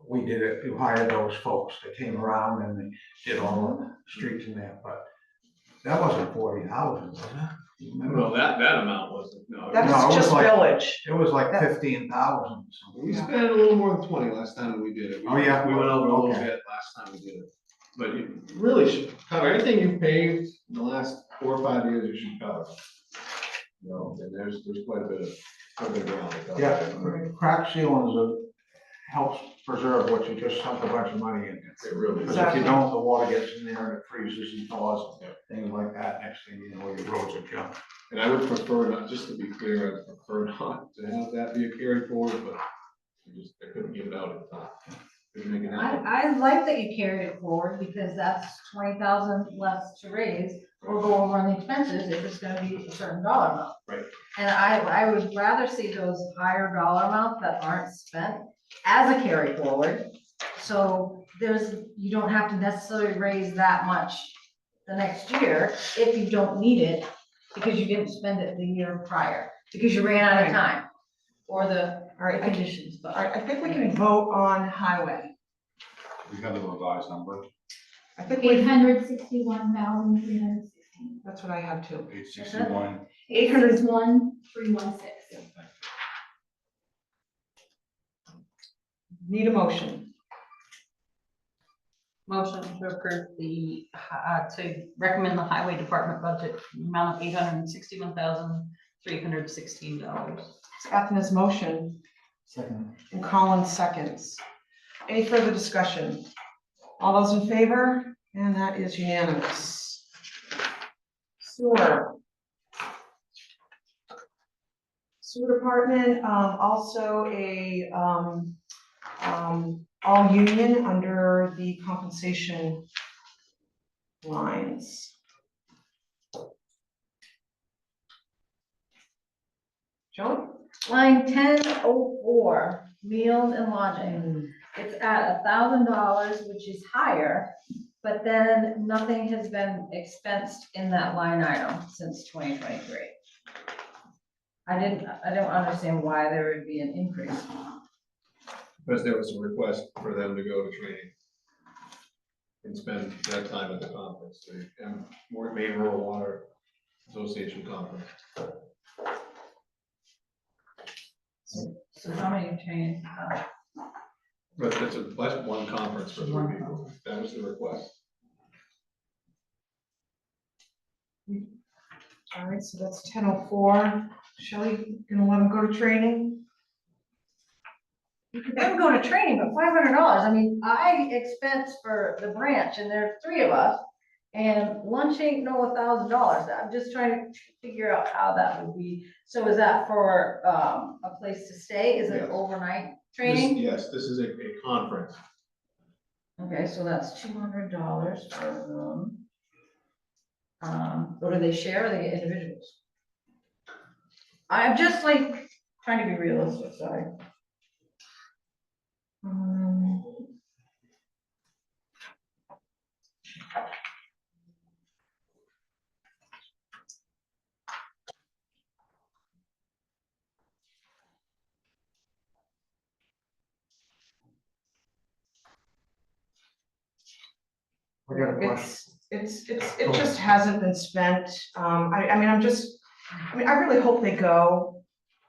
we did it, you hired those folks that came around and they did all the streets in there, but that wasn't 40,000, was it? You remember? No, that amount wasn't, no. That's No, it was just like- village. It was like That- 15,000 or We something. spent a little more than 20 last time that we did it. Oh, yeah? We went over a little Okay. bit last time we did it. But you really should cover anything you've paved in the last 4 or 5 years, you should cover. And there's quite a bit of ground to cover. Yeah, crack sealant helps preserve what you just sunk a bunch of money in. It really is. Because if you don't, the water gets in there and it freezes and thaws, things like that, next thing you know, your roads are junk. And I would prefer not, just to be clear, I'd prefer not to have that be a carry forward, but I couldn't get it out in time. Couldn't make it happen. I like that you carried it forward, because that's 20,000 less to raise or go over on the expenses if it's gonna be a certain dollar amount. Right. And I would rather see those higher dollar amounts that aren't spent as a carry forward. So you don't have to necessarily raise that much the next year if you don't need it, because you didn't spend it the year prior, because you ran out of time or the All right, conditions, all but. right, I think we can vote on highway. We have the revised number, I think 861,316. that's what I had too. 861. 861,316. Need a motion. Motion to approve to recommend the highway department budget amount of $861,316. Scott has motion Second. and Colin seconds. Any further discussion? All those in favor? And that is unanimous. Sewer. Sewer department, also a, all union under the compensation lines. Joe? Line 1004, meals and lodging. It's at $1,000, which is higher, but then nothing has been expensed in that line item since 2023. I don't understand why there would be an increase. Because there was a request for them to go to training and spend that time at the conference, the Maine Rural Water Association conference. So how many trainings? But that's one conference for 3 people. That was the request. All right, so that's 10:04. Shelley, gonna let him go to training? I'm going to training, but $500, I mean, I expense for the branch and there's 3 of us. And lunch ain't no $1,000. I'm just trying to figure out how that would be. So is that for, a place to stay? Is it Yes. overnight This- training? Yes, this is a conference. Okay, so that's $200 for room. Or do they share or they get individuals? I'm just like trying to be realistic, sorry. I got a question. It just hasn't been spent. I mean, I really hope they go,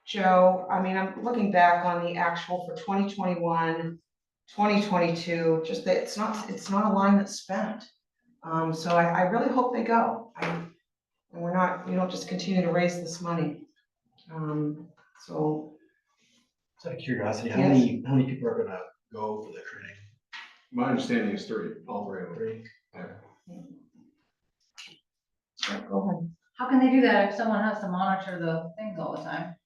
Joe. I mean, I'm looking back on the actual for 2021, 2022. Just that it's not a line that's spent. So I really hope they go. And we don't just continue to raise this money. So, Out of curiosity, Yes. how many people are gonna go for the training? My understanding is 3, all 3 of them. 3? yeah, go ahead. How can they do that if someone has to monitor the things all the time?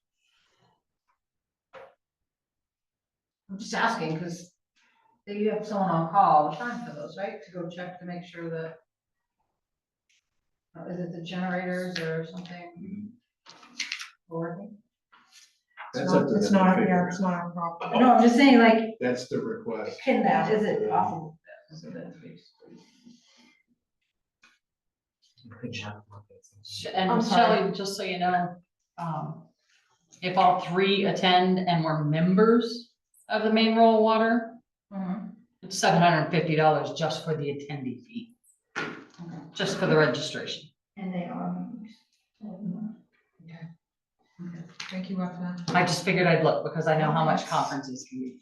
I'm just asking, because you have someone on call all the time for those, right? To go check to make sure that. Is it the generators or something working? That's up to them to figure It's not our problem. No, I'm just saying, like, That's the request. can that, is it possible? And I'm sorry. Shelley, just so you know, if all 3 attend and we're members of the main rural water, Mhm. it's $750 just for the attendee fee, just for the registration. And they are members. Thank you, Efna. I just figured I'd look because I know how much conferences can be.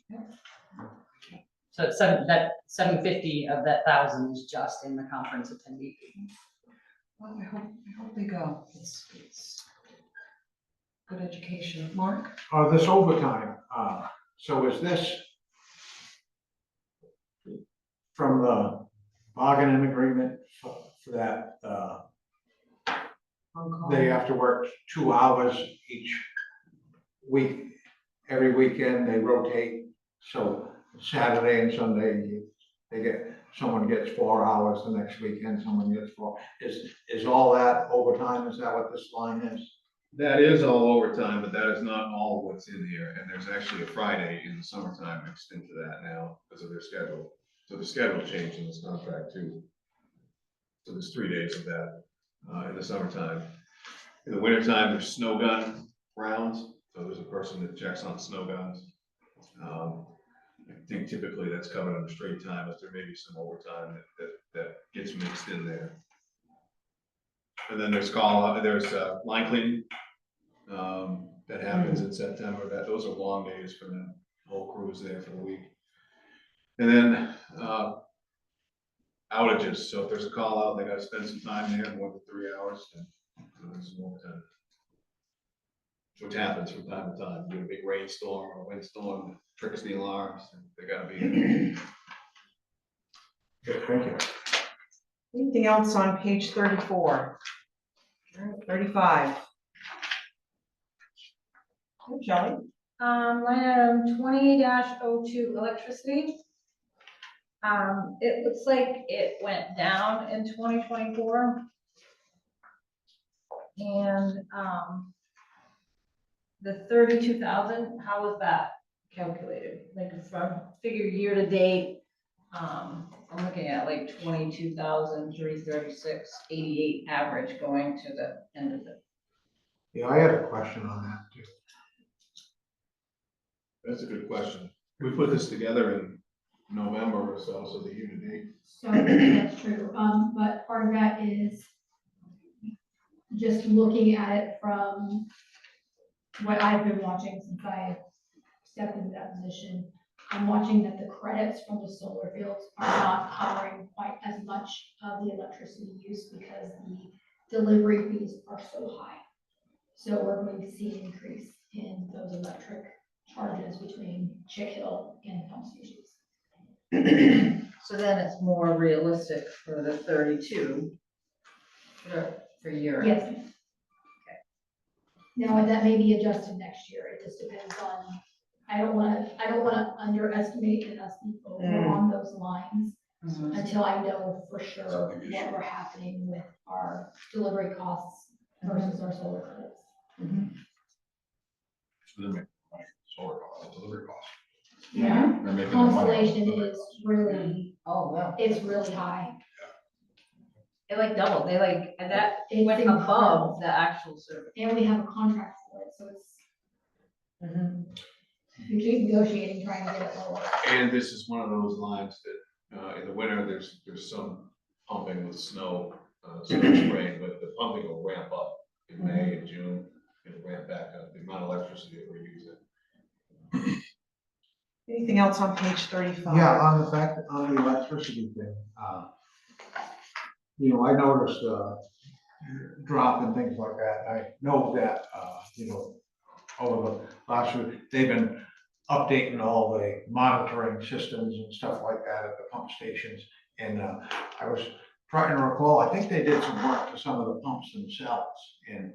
So it's that 750 of that 1,000 is just in the conference attendee fee. Well, I hope they go. It's good education. Mark? This overtime, so is this from the bargaining agreement for that, On call. they have to work 2 hours each week, every weekend they rotate, so Saturday and Sunday, someone gets 4 hours, the next weekend someone gets 4. Is all that overtime, is that what this line is? That is all overtime, but that is not all what's in here, and there's actually a Friday in the summertime mixed into that now because of their schedule. So the schedule changed in this contract too. So there's 3 days of that, in the summertime. In the wintertime, there's snow gun rounds, so there's a person that checks on snow guns. I think typically that's covered under straight time, but there may be some overtime that gets mixed in there. And then there's line cleaning, that happens in September, those are long days for them, the whole crew is there for the week. And then, outages, so if there's a call out, they gotta spend some time there, more than 3 hours, and there's some overtime. Which happens from time to time, you get a big rainstorm or a windstorm, that triggers the alarms, and they gotta be there. Good, thank you. Anything else on page 34? All right, 35. Hey, Shelley? Line item 20-02, electricity. It looks like it went down in 2024. And, the 32,000, how was that calculated? Like from figure year to date, I'm looking at like 22,336.88 average going to the end of it. Yeah, I had a question on that too. That's a good question. We put this together in November or so the year to date. So that's true, but part of that is just looking at it from what I've been watching since I stepped into that position. I'm watching that the credits from the solar fields are not covering quite as much of the electricity use because the delivery fees are so high. So we're going to see an increase in those electric charges between Chick Hill So then it's more realistic for the 32 for year. Yes. Now, and that may be adjusted next year, it just depends on, I don't wanna underestimate and us be over on those lines Mhm. until I know for sure That's a big what issue. we're happening with our delivery costs versus our solar credits. So they're making money, solar cost, delivery cost. Yeah. They're making their money on Constellation delivery is costs. really, Oh, wow. it's really high. It like doubled, they like, and that It's went incredible. above the actual service. And we have a contract for it, so it's, Mm-hmm. we keep negotiating, trying to get it lower. And this is one of those lines that, in the winter, there's some pumping with snow, snow spraying, but the pumping will ramp up in May and June. It'll ramp back up, the amount of electricity that we're using. Anything else on page 35? Yeah, on the fact, on the electricity thing, you know, I noticed drop and things like that. I know that, you know, over the last week, they've been updating all the monitoring systems and stuff like that at the pump stations. And I was trying to recall, I think they did some work to some of the pumps themselves. And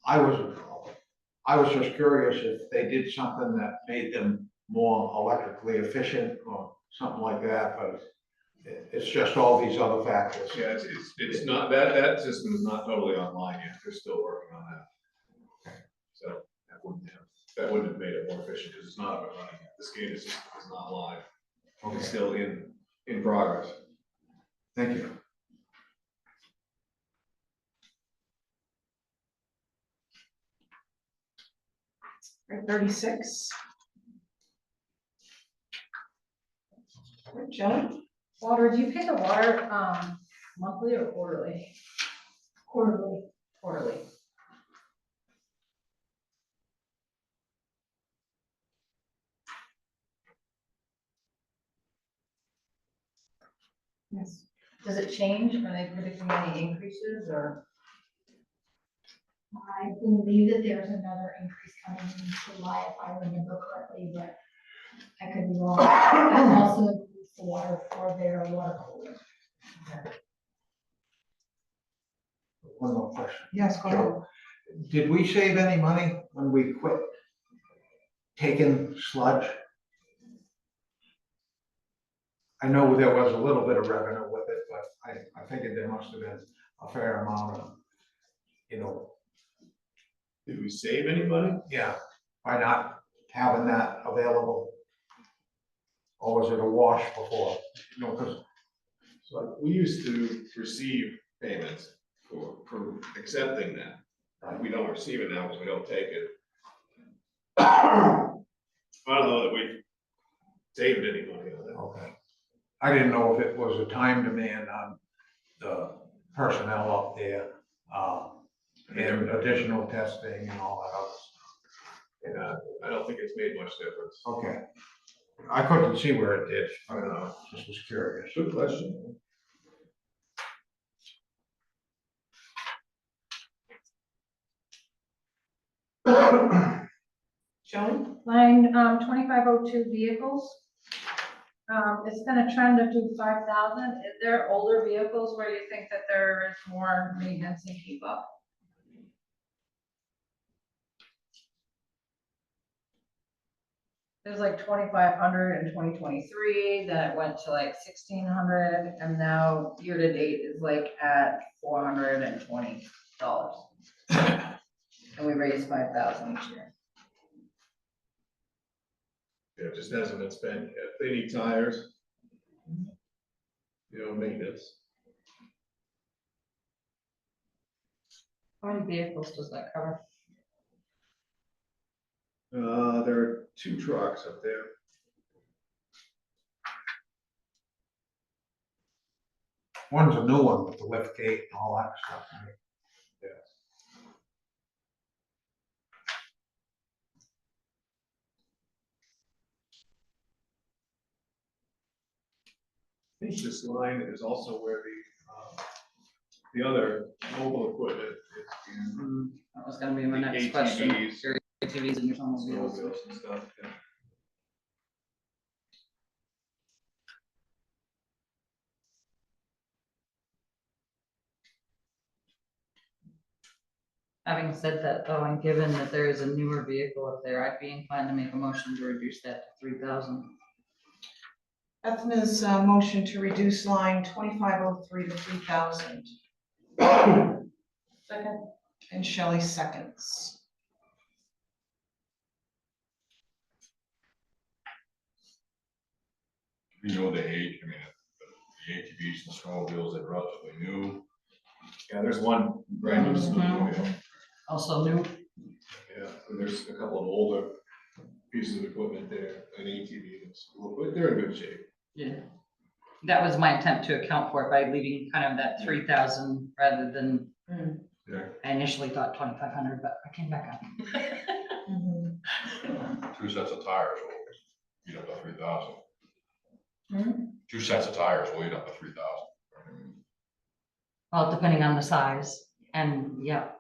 I was just curious if they did something that made them more electrically efficient or something like that, but it's just all these other factors. Yeah, it's not, that system is not totally online yet, they're still working on that. So that wouldn't have made it more efficient, because it's not up and running yet, the SCADA system is not live, Okay, it's still in progress. thank you. Right, 36. Right, Joan? Water, do you pay the water, monthly or quarterly? Quarterly. Quarterly. Yes. Does it change? Are they predicting any increases or? I believe that there's another increase coming in July, if I remember correctly, but I could be wrong. That also includes the water for their water cooler. One more question. Yes, go ahead. So, did we save any money when we quit taking sludge? I know there was a little bit of revenue with it, but I figured there must have been a fair amount of, you know, Did we save any money? yeah, by not having that available. Or was it a wash before? You know, because So we used to receive payments for accepting that. We don't receive it now because we don't take it. I don't know that we saved any money on it. okay. I didn't know if it was a time demand on the personnel up there, and additional testing and all that other stuff. And I don't think it's made much difference. Okay. I couldn't see where it did. I don't know. Just was curious. Good question. Joan? Line 2502 vehicles. It's gonna trend up to 5,000. Is there older vehicles where you think that there is more maintenance and keep up? There's like 2,500 in 2023, then it went to like 1,600, and now year to date is like at $420. And we raised 5,000 each year. Yeah, it just hasn't been spent yet. They need tires. You know, maintenance. How many vehicles does that cover? There are 2 trucks up there. One's a new one with the lift gate and all that stuff, right? I think this line is also where the other mobile equipment is in. That was gonna be my The next question. ATVs. Your ATVs and your snowmobiles. Snowmobiles and stuff, yeah. Having said that, though, and given that there is a newer vehicle up there, I'd be inclined to make a motion to reduce that to 3,000. Ethna's motion to reduce line 2503 to 3,000. Second. And Shelley seconds. You know the age, I mean, the ATVs and snowmobiles, they're relatively new. Yeah, there's one brand new snowmobile. Also new, Yeah, and there's a couple of older pieces of equipment there, an ATV that's, but they're in good shape. yeah. That was my attempt to account for it by leaving kind of that 3,000 rather than, Yeah. I initially thought 2,500, but I came back up. Mhm. 2 sets of tires will eat up to 3,000. Hmm? 2 sets of tires will eat up to 3,000. Well, depending on the size and, yeah.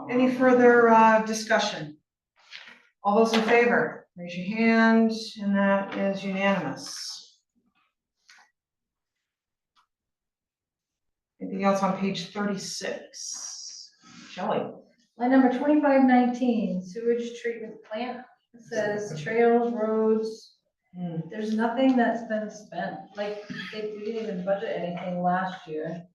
Any further discussion? All those in favor, raise your hand, and that is unanimous. Anything else on page 36? Shelley? Line number 2519, sewage treatment plant. It says trails, roads. Hmm. There's nothing that's been spent, like, we didn't even budget anything last year.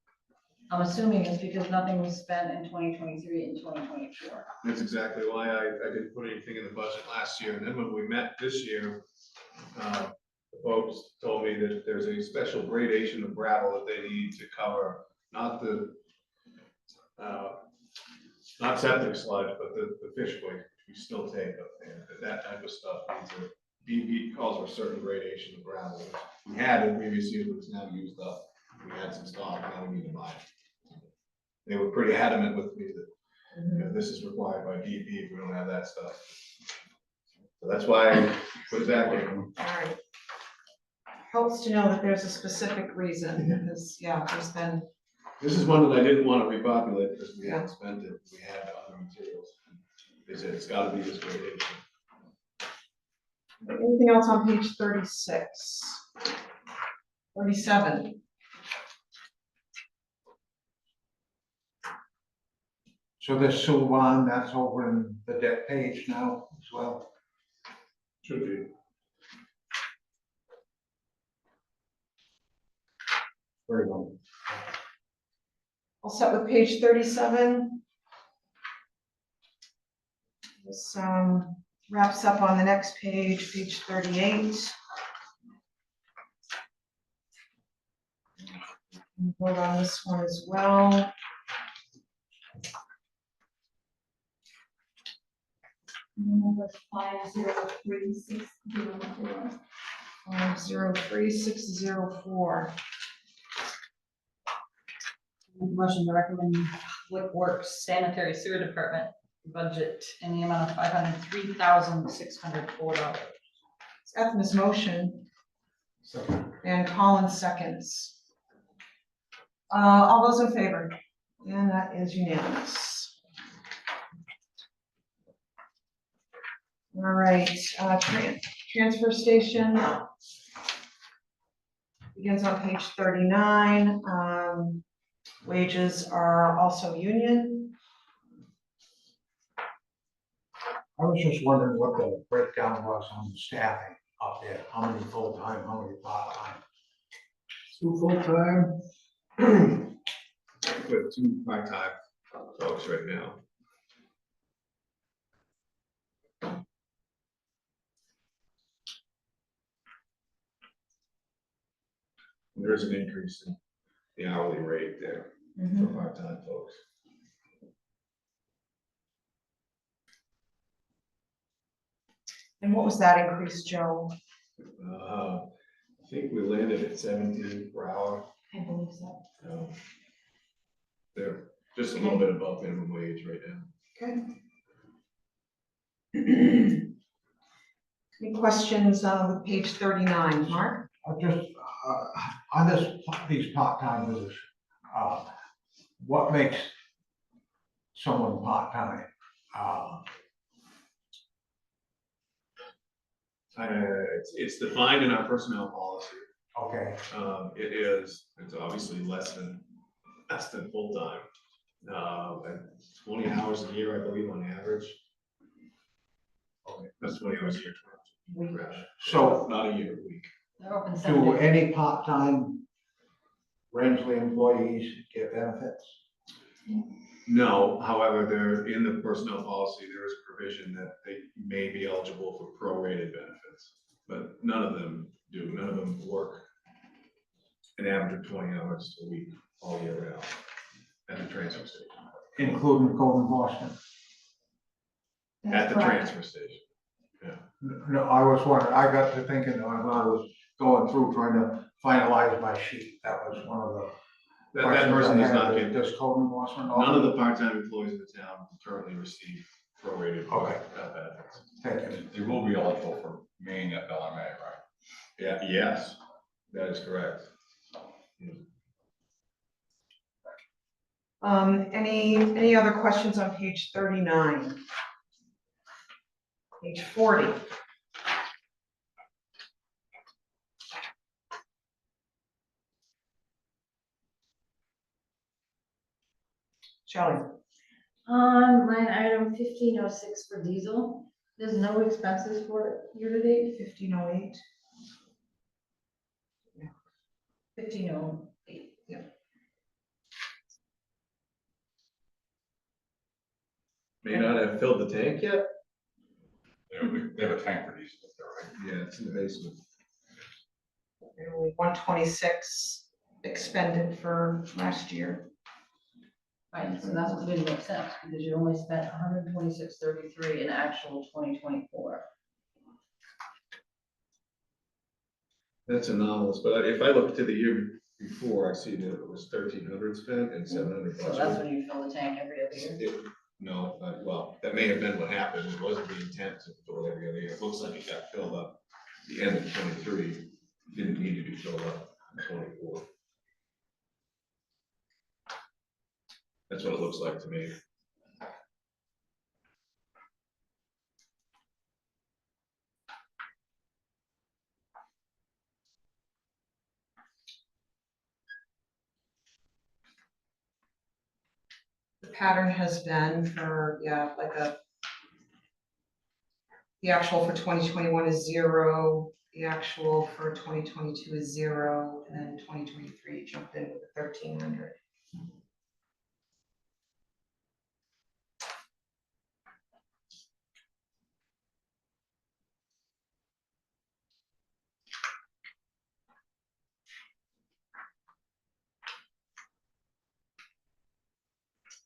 I'm assuming it's because nothing was spent in 2023 and 2024. That's exactly why I didn't put anything in the budget last year, and then when we met this year, the folks told me that there's a special gradation of gravel that they need to cover, not the, not septic sludge, but the fish waste, which we still take up there, that type of stuff needs a, DEP calls for a certain gradation of gravel, which we had in previous years, but it's now used up. We had some stock, now we need to buy it. They were pretty adamant with me that, you know, this is required by DEP if we don't have that stuff. So that's why I put that in. All right. Helps to know that there's a specific reason, because, yeah, there's been, This is one that I didn't want to repopulate because we Yeah. hadn't spent it, we had other materials. They said it's gotta be this gradation. anything else on page 36? 37? So this sewer line, that's over in the debt page now as well. Should be. Very well. I'll set with page 37. This wraps up on the next page, page 38. And vote on this one as well. Number 503604. 503604. Motion to recommend Public Works Sanitary Sewer Department budget in the amount of $503,604. It's Ethna's motion Second. and Collins seconds. All those in favor? And that is unanimous. All right, transfer station begins on page 39. Wages are also union. I was just wondering what the breakdown was on the staffing up there, how many full-time, how many part-time? 2 full-time. We have 2 part-time folks right now. There's an increase in the hourly rate there for part-time folks. And what was that increase, Joe? I think we landed at 17 per hour. I believe so. They're just a little bit above minimum wage right now. Okay. Any questions with page 39, Mark? Just, on these part-time positions, what makes someone part-time? It's defined in our personnel policy. Okay, It's obviously less than less than full-time. And 20 hours a year, I believe, on average. Okay, that's 20 hours a year. So- Not a year, a week. They're open 7 Do days. any part-time Rangeley employees get benefits? No, however, there, in the personnel policy, there is provision that they may be eligible for prorated benefits, but none of them do, none of them work an average of 20 hours a week, all year round, at the transfer station. Including Golden Boston? At That's the correct. transfer station. No, I was wondering, I got to thinking when I was going through trying to finalize my sheet, that was one of the That questions person I does not had. get, Does Golden Boston? none of the part-time employees in the town currently receive prorated Okay. benefits. Thank you. They will be eligible for Maine FLMA, right? Yeah, yes, that is correct. Any other questions on page 39? Page 40. Shelley? On line item 1506 for diesel, there's no expenses for it year to date. 1508. 1508. May not have filled the tank yet? They have a tank for diesel, up there, right? Yeah, it's in the basement. Only 126 expended for last year. Right, so that's what didn't make sense, because you only spent 126.33 in actual 2024. That's anomalous, but if I look to the year before, I see that it was 1,300 spent and 700 So that's budgeted. when you fill the tank every other year. No, well, that may have been what happened, it wasn't the intent to fill it every other year, it looks like it got filled up the end of 23, didn't need to be filled up in 24. That's what it looks like to me. The pattern has been for, yeah, like the actual for 2021 is 0, the actual for 2022 is 0, and then 2023 jumped in with 1,300.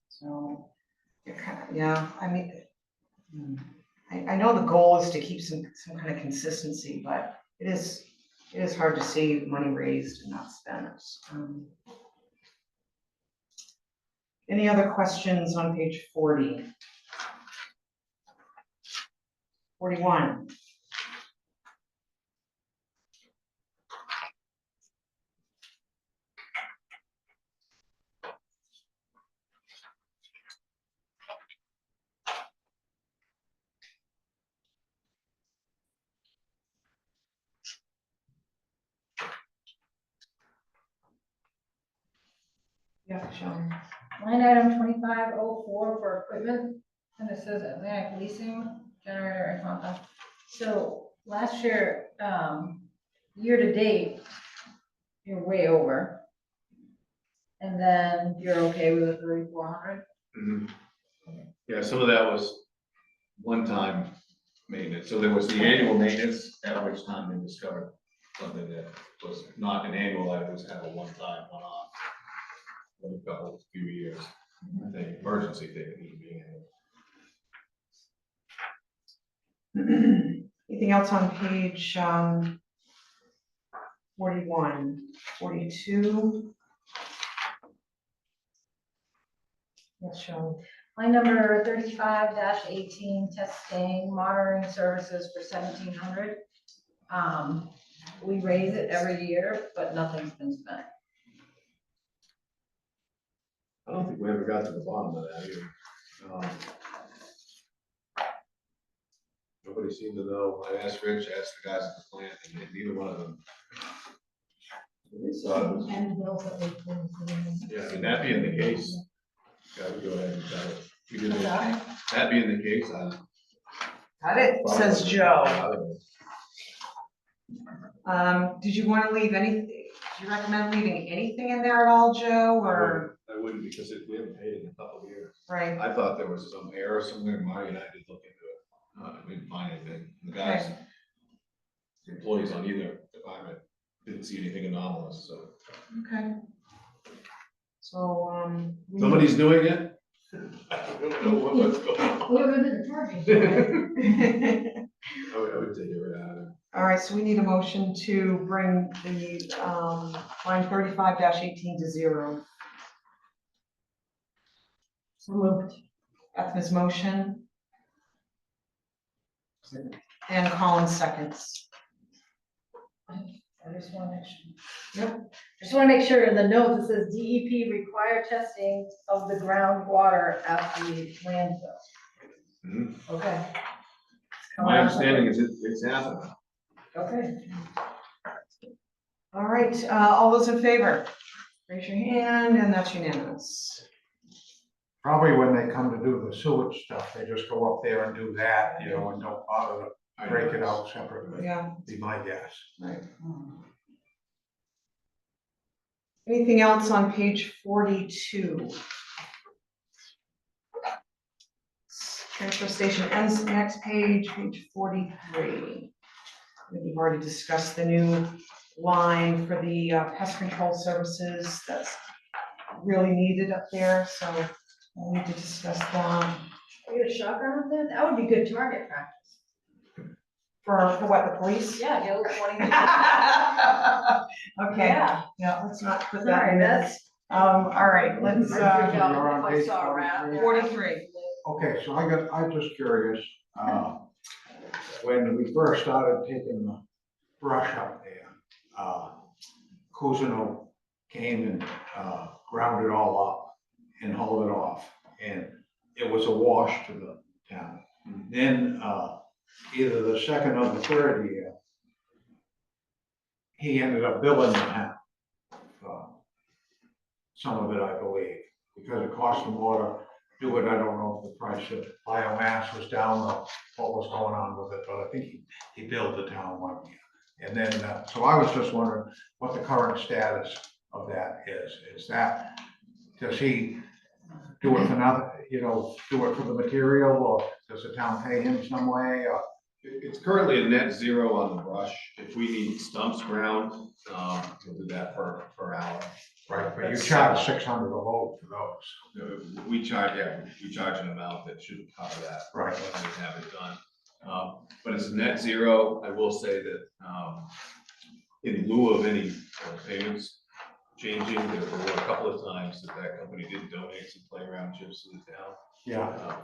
So, you're kind of, yeah, I mean, I know the goal is to keep some kind of consistency, but it is hard to see money raised and not spent. Any other questions on page 40? 41. Yeah, Sean. Line item 2504 for equipment, and it says Atlantic Leasing, generator and pumper. So last year, year to date, you're way over. And then you're okay with the 3,400? Mhm. Yeah, some of that was one-time maintenance, so there was the annual maintenance, at which time they discovered something that was not an annual, item, it was kind of a one-time, one-off. For a couple, few years, I think emergency thing that needed to be handled. Anything else on page 41, 42? Yes, Sean. Line number 35-18, testing, monitoring services for 1,700. We raise it every year, but nothing's been spent. I don't think we ever got to the bottom of that either. Nobody seemed to know, I asked Rich, I asked the guys at the plant, and neither one of them And the bills that we've been putting in. Yeah, and that being the case, gotta go ahead and tell it. We did What's it. that? That being the case, I. Got it, says Joe. Did you want to leave anything, do you recommend leaving anything in there at all, Joe, or, I wouldn't because we haven't paid in a couple of years. right? I thought there was some error somewhere, Marty and I did look into it, we didn't find anything, the guys, employees on either department didn't see anything anomalous, so. Okay. So, Somebody's doing it? I don't know what's going on. We're going to charge you. I would take it right out of it. all right, so we need a motion to bring the, line 35-18 to 0. So moved. Ethna's motion. And Colin seconds. I just want to make sure. Yep. Just want to make sure in the notes, it says DEP require testing of the groundwater at the landfill. Mhm. Okay. My understanding is it's happening. Okay. All right, all those in favor, raise your hand, and that's unanimous. Probably when they come to do the sewage stuff, they just go up there and do that, you know, and don't bother to break it out separately, Yeah, be my guess. right. Anything else on page 42? Transfer station ends, next page, page 43. We've already discussed the new line for the pest control services that's really needed up there, so we'll need to discuss that. Are you a shotgun up there? That would be good target practice. For what, the police? Yeah, get a little 20. Okay, Yeah. yeah, let's not put that Sorry, in there. that's. All right, let's, You're on If I page saw a rat there. 43. Okay, so I'm just curious, when we first started taking the brush up there, Cousineau came and, ground it all up and hauled it off, and it was a wash to the town. Then, either the second or the third year, he ended up billing the town for some of it, I believe, because it cost him more to do it. I don't know if the price of biomass was down or what was going on with it, but I think he billed the town one year. And then, so I was just wondering what the current status of that is. Is that, does he do it for nothing, you know, do it for the material, or does the town pay him some way, or? It's currently a net zero on the brush. If we need stumps ground, we'll do that per hour. Right, but you charge 600 a load for those. We charge an amount that should cover that. Right. When we have it done. But it's net zero. I will say that, in lieu of any payments changing, there were a couple of times that company did donate some playground chips to the town. Yeah,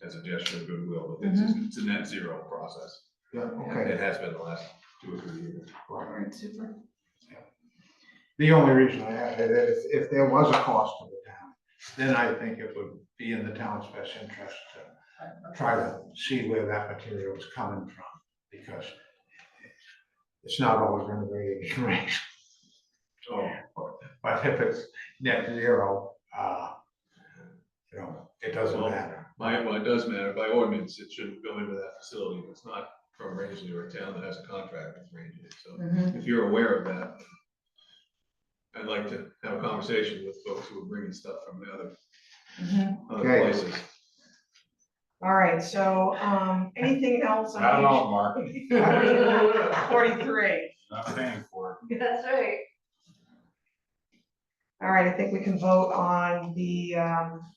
As a gesture of goodwill, but it's a net zero process. yeah, And okay. it has been the last 2 or 3 years. All right, super. The only reason I had it is if there was a cost to the town, then I think it would be in the town's best interest to try to see where that material is coming from, because it's not always going to be a race. So, but if it's net zero, you know, it doesn't Well, matter. Well, it does matter. By ordinance, it shouldn't go into that facility. It's not from Rangeley or a town that has a contract with Rangeley. So Mhm. if you're aware of that, I'd like to have a conversation with folks who are bringing stuff from the other Okay. places. All right, so, anything else I don't know, on Mark, page 43? not paying for it. That's right. All right, I think we can vote on the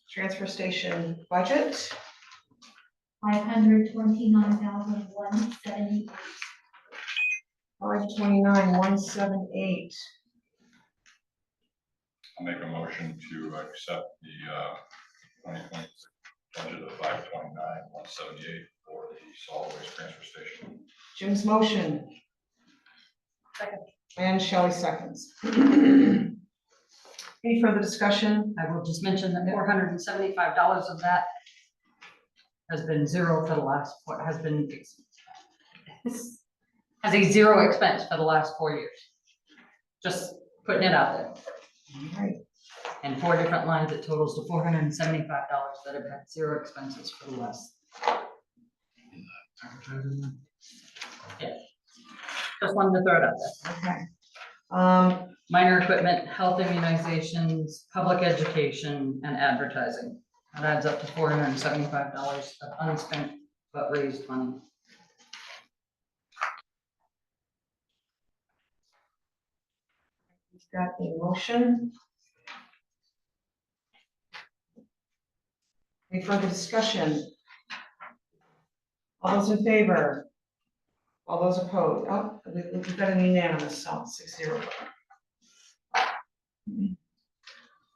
transfer station budget. 529,178. 529,178. I'll make a motion to accept the 2026 budget of 529,178 for the solid waste transfer station. Jim's motion. Second. And Shelley seconds. Any further discussion? I will just mention that $475 of that has been zero for the last, has a zero expense for the last 4 years. Just putting it out there. All right. And 4 different lines, it totals to $475 that have had 0 expenses for the last. Yeah. Just wanted to throw it out there. Okay. Minor equipment, health immunizations, public education, and advertising. That adds up to $475 of unspent but raised money. We've got a motion. Any further discussion? All those in favor? All those opposed? Oh, we've got a unanimous, so 6-0.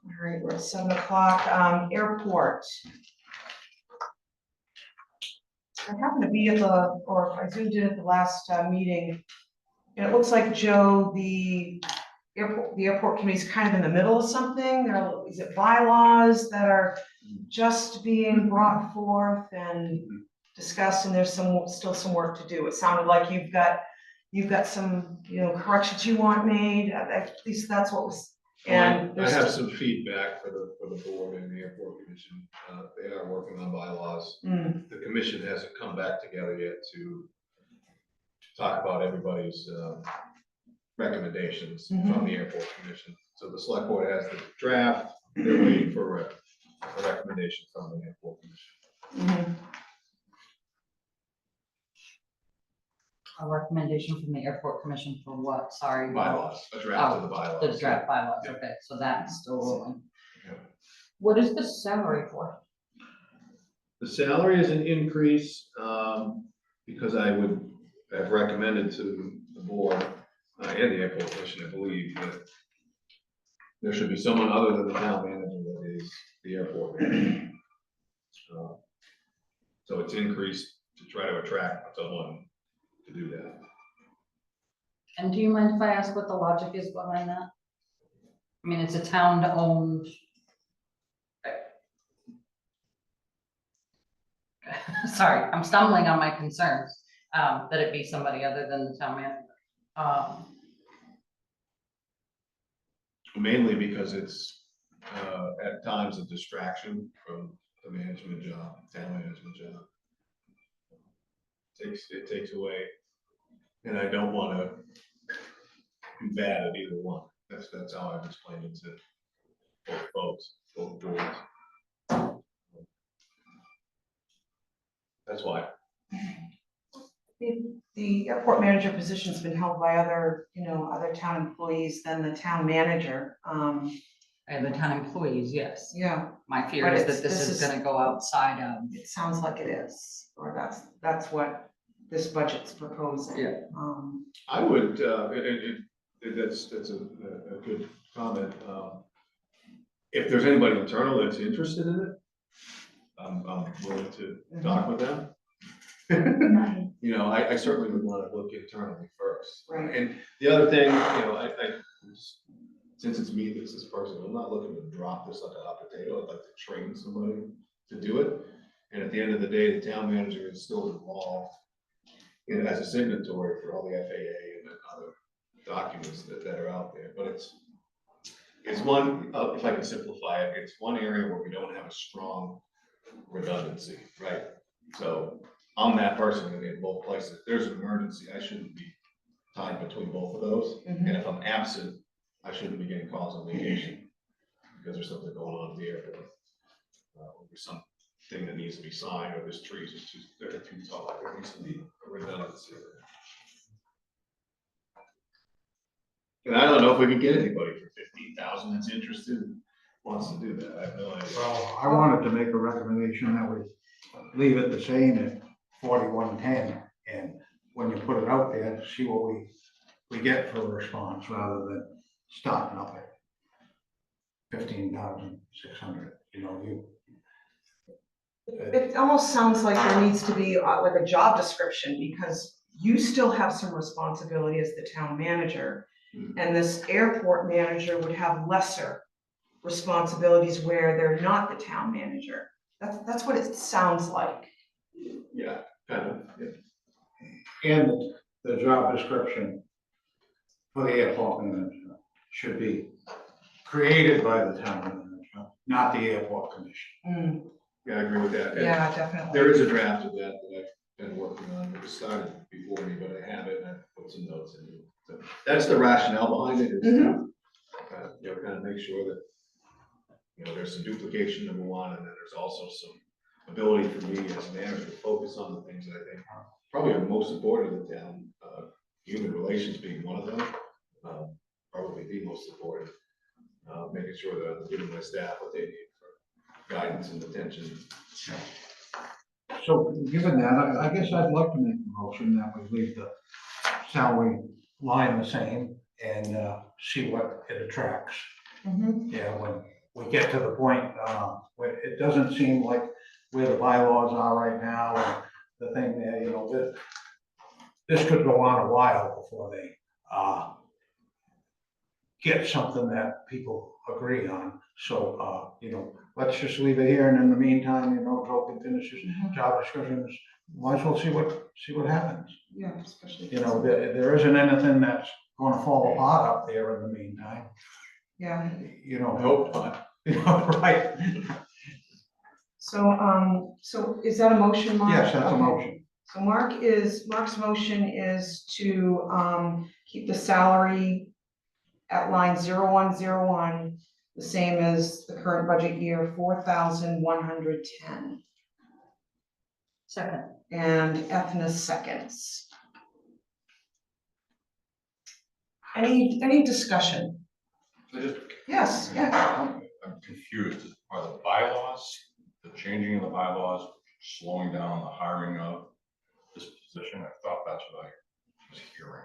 All right, we're at 7 o'clock, airport. I happened to be at I zoomed in at the last meeting, and it looks like, Joe, the airport committee's kind of in the middle of something. Is it bylaws that are just being brought forth and discussed, and there's still some work to do? It sounded like you've got some, corrections you want made, at least that's what was. And I have some feedback for the board and the airport commission. They are working on bylaws. The commission hasn't come back together yet to talk about everybody's recommendations from the airport commission. So the select board has the draft. They're waiting for a recommendation from the airport commission. A recommendation from the airport commission for what? Sorry. Bylaws, a draft of the bylaws. The draft bylaws, Yeah. okay, so that's still rolling. Yeah. What is the salary for? The salary is an increase, because I would have recommended to the board and the airport commission, I believe, that there should be someone other than the town manager that is the airport manager. So it's increased to try to attract someone to do that. And do you mind if I ask what the logic is behind that? I mean, it's a town-owned. Sorry, I'm stumbling on my concerns, that it be somebody other than the town manager. Mainly because it's at times a distraction from the management job, town management job. It takes away, and I don't want to do bad at either one. That's how I've explained it to both folks, both boards. That's why. The airport manager position's been held by other town employees than the town manager. And the town employees, yes. Yeah, My fear But is it's- that this this is is- gonna go outside of. it sounds like it is, or that's what this budget's proposing. Yeah. I would, that's a good comment. If there's anybody internal that's interested in it, I'm willing to talk with them. I certainly would want to look internally first. Right. And the other thing, since it's me that's this person, I'm not looking to drop this like a hot potato. I'd like to train somebody to do it. And at the end of the day, the town manager is still involved as a signatory for all the FAA and other documents that are out there. But it's one, if I can simplify it, it's one area where we don't have a strong redundancy, right? So I'm that person in both places. If there's an emergency, I shouldn't be tied between both of those. Mhm. And if I'm absent, I shouldn't be getting calls on vacation because there's something going on at the airport. Or there's something that needs to be signed, or this trees is too tall. There needs to be a redundancy there. And I don't know if we can get anybody for 15,000 that's interested and wants to do that. I have no idea. Well, I wanted to make a recommendation that we leave it the same at 4110, and when you put it out there, see what we get for a response, rather than starting up at 15,600, It almost sounds like there needs to be like a job description, because you still have some responsibility as the town manager. And this airport manager would have lesser responsibilities where they're not the town manager. That's what it sounds like. Yeah, kind of. Yeah. And the job description for the airport manager should be created by the town manager, not the airport commission. Mm, Yeah, I agree with that. And yeah, definitely. there is a draft of that I've been working on. It was started before me, but I have it and I put some notes in it. So that's the rationale behind it, is to, kind of make sure that, there's some duplication, number one, and then there's also some ability for me as a manager to focus on the things that I think probably are most important to the town, human relations being one of them, probably the most important. Making sure that I'm giving my staff what they need for guidance and attention. So given that, I guess I'd like to make a motion that we leave the salary line the same and see what it attracts. Mhm. Yeah, when we get to the point, where it doesn't seem like where the bylaws are right now, and the thing there, this could go on a while before they, get something that people agree on. So, let's just leave it here, and in the meantime, Joe can finish his job descriptions. Might as well see what happens. Yeah, especially. There isn't anything that's gonna fall apart up there in the meantime. Yeah, I hope not. Right, so is that a motion, Mark? yes, that's a Okay. motion. So Mark's motion is to, keep the salary at line 0101, the same as the current budget year, 4,110. Second. And Ethna seconds. Any discussion? So just, Yes, yeah. I'm confused. Are the bylaws, the changing of the bylaws, slowing down the hiring of this position? I thought that's what I was hearing.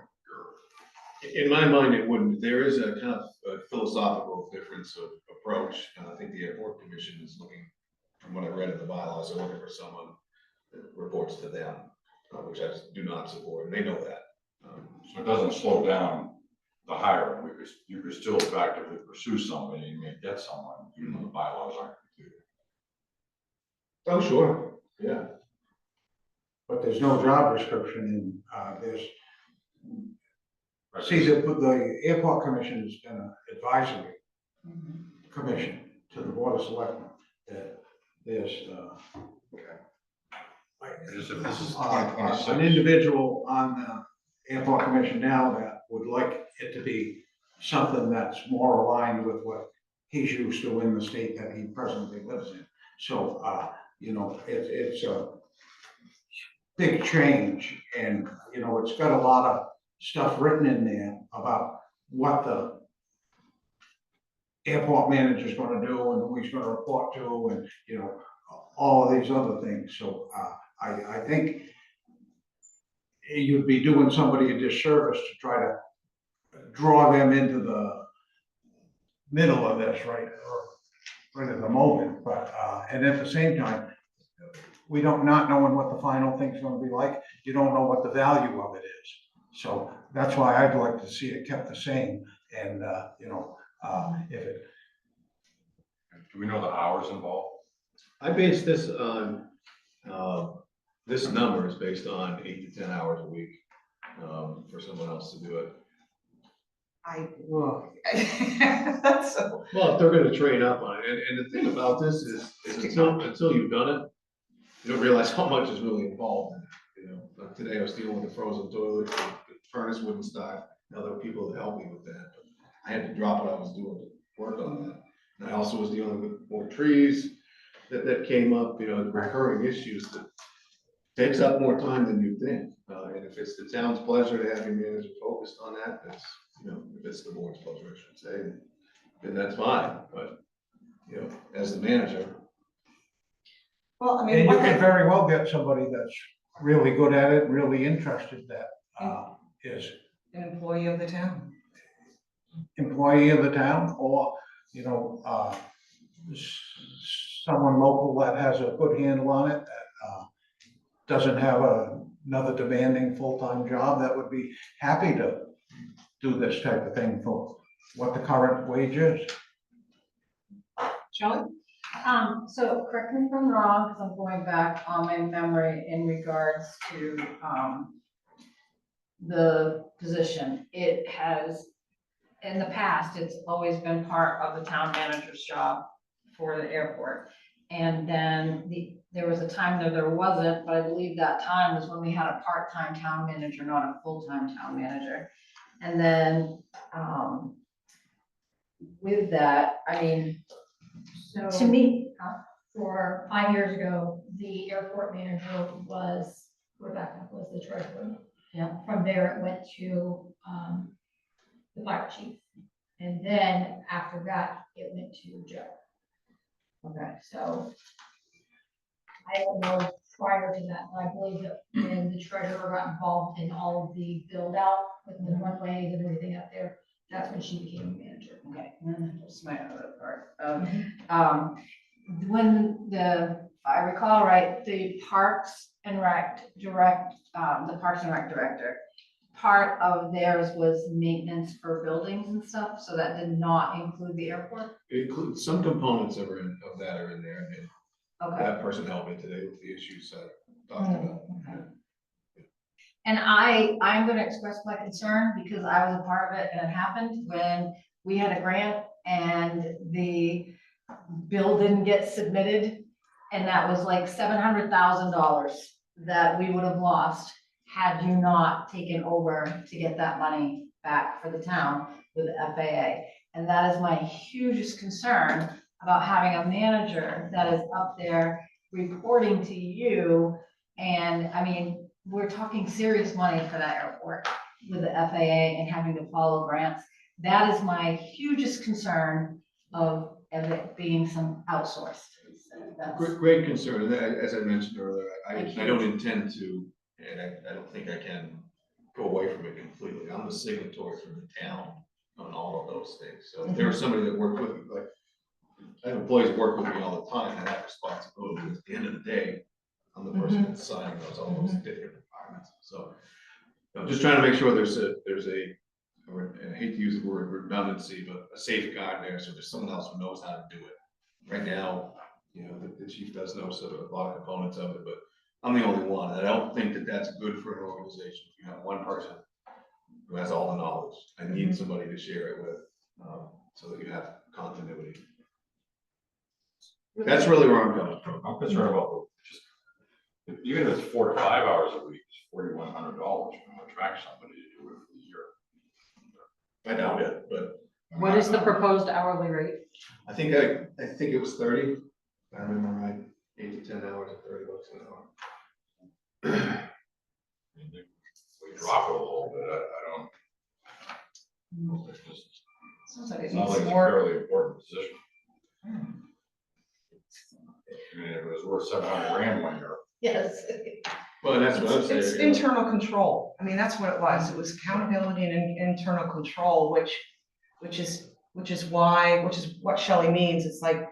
In my mind, it wouldn't. There is a kind of a philosophical difference of approach, and I think the airport commission is looking, from what I read in the bylaws, they're looking for someone that reports to them, which I do not support, and they know that. So it doesn't slow down the hiring. You could still actively pursue somebody, you may get someone, even though the bylaws aren't completed. Oh, sure, yeah. But there's no job description in, see, the airport commission has been an advisory commission to the board of selectmen. There's, Just if this is an 2026. individual on the airport commission now that would like it to be something that's more aligned with what he's used to in the state that he presently lives in. So, it's a big change, and, it's got a lot of stuff written in there about what the airport manager's gonna do and who he's gonna report to, and, all of these other things. So, I think you'd be doing somebody a disservice to try to draw them into the middle of this right in the moment, but, and at the same time, we don't, not knowing what the final thing's gonna be like, you don't know what the value of it is. So that's why I'd like to see it kept the same, and, if it. Do we know the hours involved? I base this on, this number is based on 8 to 10 hours a week, for someone else to do it. That's so. Well, if they're gonna train up on it, and the thing about this is until you've done it, you don't realize how much is really involved in it, Like today I was dealing with a frozen toilet, the furnace wouldn't start, now there were people that helped me with that, but I had to drop what I was doing to work on that. And I also was dealing with more trees that came up, the recurring issues that takes up more time than you think. And if it's the town's pleasure to have your manager focused on that, that's, if it's the board's pleasure, I should say, then that's fine, but, as the manager. Well, I mean, And you what could the- very well get somebody that's really good at it, really interested, that, is an employee of the town. employee of the town, or, someone local that has a good handle on it, that, doesn't have another demanding full-time job, that would be happy to do this type of thing for what the current wage is. Shelley? So correct me if I'm wrong, because I'm going back on my memory in regards to, the position. It has in the past, it's always been part of the town manager's job for the airport. And then there was a time that there wasn't, but I believe that time was when we had a part-time town manager, not a full-time town manager. And then, with that, I mean, So. to me, For 5 years ago, the airport manager was, Rebecca was the treasurer. Yeah. From there, it went to, the fire chief. And then after that, it went to Joe. okay, So I don't know prior to that, but I believe that when the treasurer got involved in all of the build out with the runways and everything up there, that's when she became a manager. okay, and then just my other part of, when if I recall right, the Parks and Rec director, part of theirs was maintenance for buildings and stuff, so that did not include the airport? It includes some components of that are in there, and Okay. that person helped me today with the issues I talked about. And I'm gonna express my concern because I was a part of it and it happened when we had a grant and the bill didn't get submitted. And that was like $700,000 that we would have lost had you not taken over to get that money back for the town with the FAA. And that is my hugest concern about having a manager that is up there reporting to you. And I mean, we're talking serious money for that airport with the FAA and having to follow grants. That is my hugest concern of it being some outsourced. That's- Great concern, and as I mentioned earlier, Thank I you. don't intend to, and I don't think I can go away from it completely. I'm the signatory for the town on all of those things. So if there was somebody that worked with me, like, I have employees work with me all the time, and that responsibility, at the end of the day, I'm the person that's signing all those different requirements. So I'm just trying to make sure there's a, and I hate to use the word redundancy, but a safeguard there, so there's someone else who knows how to do it. Right now, you know, the chief does know sort of a lot of components of it, but I'm the only one, and I don't think that that's good for an organization. If you have one person who has all the knowledge, I need somebody to share it with, so that you have continuity. That's really where I'm coming from. I'm concerned about just, even if it's 4 to 5 hours a week, it's $4,100, you're gonna attract somebody to do it for the year. I doubt it, but What is the proposed hourly rate? I think it was 30, if I remember right, 8 to 10 hours at $30 an hour. We drop it a little bit, I don't. It's just, Sounds like it it's not needs like it's a more. fairly important position. I mean, if it was worth 700 grand one year, Yes. Well, that's what I'm saying. It's you know. internal control. I mean, that's what it was. It was accountability and internal control, which is what Shelley means. It's like,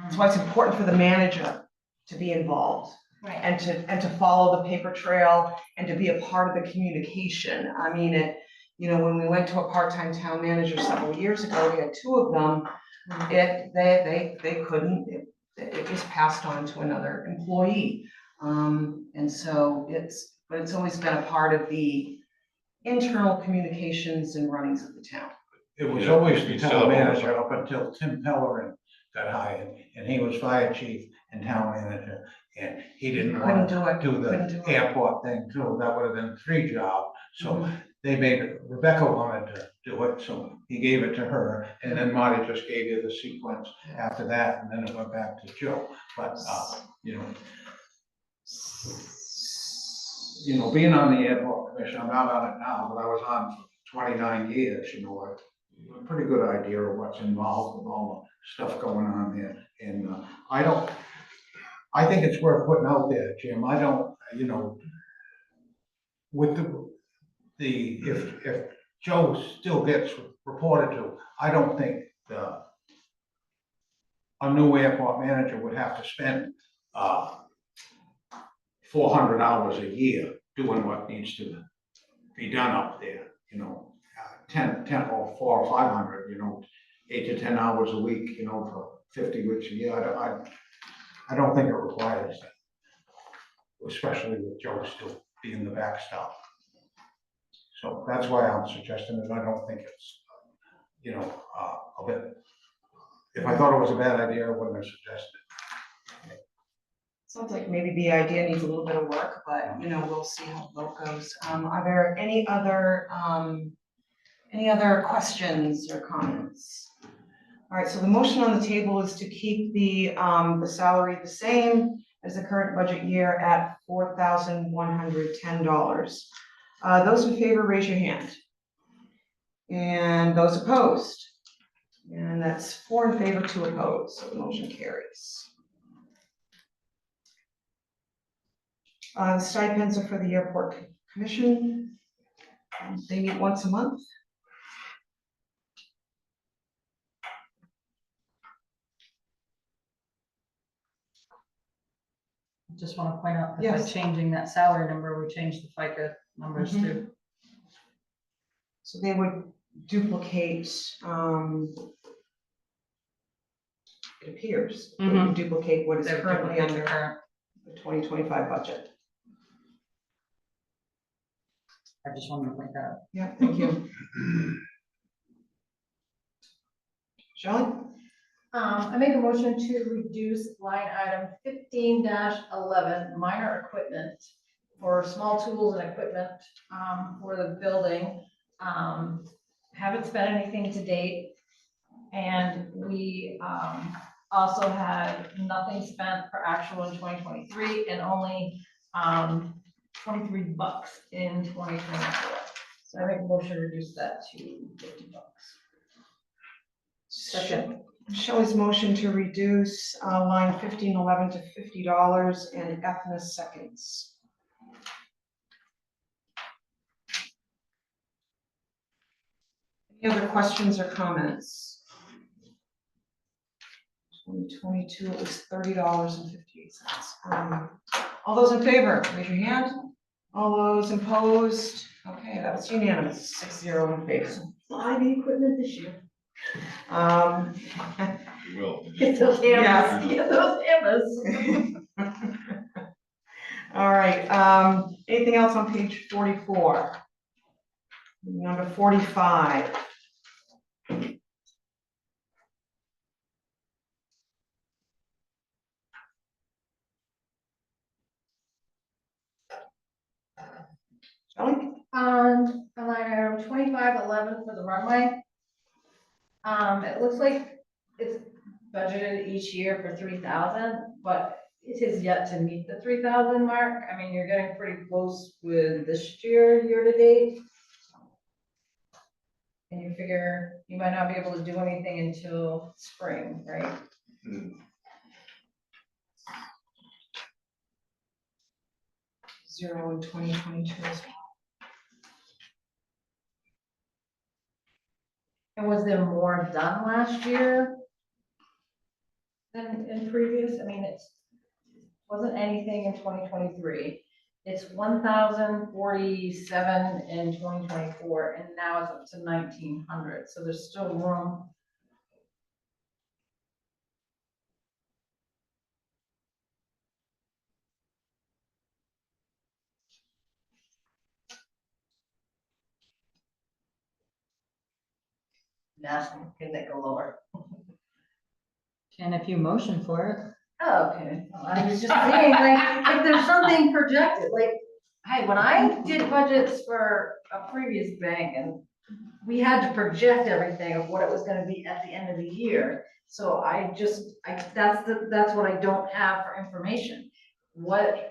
it's why it's important for the manager to be involved Right. and to follow the paper trail and to be a part of the communication. I mean, when we went to a part-time town manager several years ago, we had 2 of them. They couldn't, it was passed on to another employee. And so but it's always been a part of the internal communications and runnings of the town. It was Yeah, always the you town set up manager up until Tim Pellerin got hired, and he was fire chief and town manager, and he didn't Couldn't want to do it, do couldn't the do it. airport thing too, that would have been 3 jobs, so they Rebecca wanted to do it, so he gave it to her, and then Marty just gave you the sequence after that, and then it went back to Joe, but, being on the airport commission, I'm not on it now, but I was on for 29 years, a pretty good idea of what's involved with all the stuff going on there. And I think it's worth putting out there, Jim. I don't, with if Joe still gets reported to, I don't think a new airport manager would have to spend 400 hours a year doing what needs to be done up there, 10 or 400 or 500, 8 to 10 hours a week, for 50 weeks a year. I don't think it requires that, especially with Joe still being the backstop. So that's why I'm suggesting that I don't think it's you know, a bit. If I thought it was a bad idea, I wouldn't have suggested it. Sounds like maybe the idea needs a little bit of work, but, you know, we'll see how the vote goes. Are there any other questions or comments? All right, so the motion on the table is to keep the salary the same as the current budget year at $4,110. Those in favor, raise your hand. And those opposed? And that's 4 in favor, 2 opposed, so the motion carries. The stipends are for the airport commission. They meet once a month. Just want to point out that by Yes. changing that salary number, we changed the FICA numbers Mhm. too. So they would duplicate, it appears, they would duplicate what is They would currently duplicate the under current. the 2025 budget. I just wanted to point that out. Yeah, thank you. Shelley? I make a motion to reduce line item 15-11, minor equipment for small tools and equipment, for the building. Haven't spent anything to date. And we, also had nothing spent for actual in 2023 and only, $23 in 2024. So I make a motion to reduce that to $50. Second. Shelley's motion to reduce line 1511 to $50 and Ethna seconds. Any other questions or comments? 2022, it was $30.58. All those in favor, raise your hand. All those opposed? Okay, that was unanimous, 6-0 in favor. Buy the equipment this year. We will. Get those Yeah. cameras, get those cameras. All right, anything else on page 44? Number 45. Shelley? On line item 2511 for the runway. It looks like it's budgeted each year for 3,000, but it is yet to meet the 3,000 mark. I mean, you're getting pretty close with this year to date. And you figure you might not be able to do anything until spring, right? Zero in 2022 as well. And was there more done last year than in previous? I mean, wasn't anything in 2023. It's 1,047 in 2024, and now it's up to 1,900. So there's still room. National, can they go lower? And if you motion for it. Oh, okay. Well, I was just saying, like, if there's something projected, like, hey, when I did budgets for a previous bank and we had to project everything of what it was gonna be at the end of the year. So that's what I don't have for information.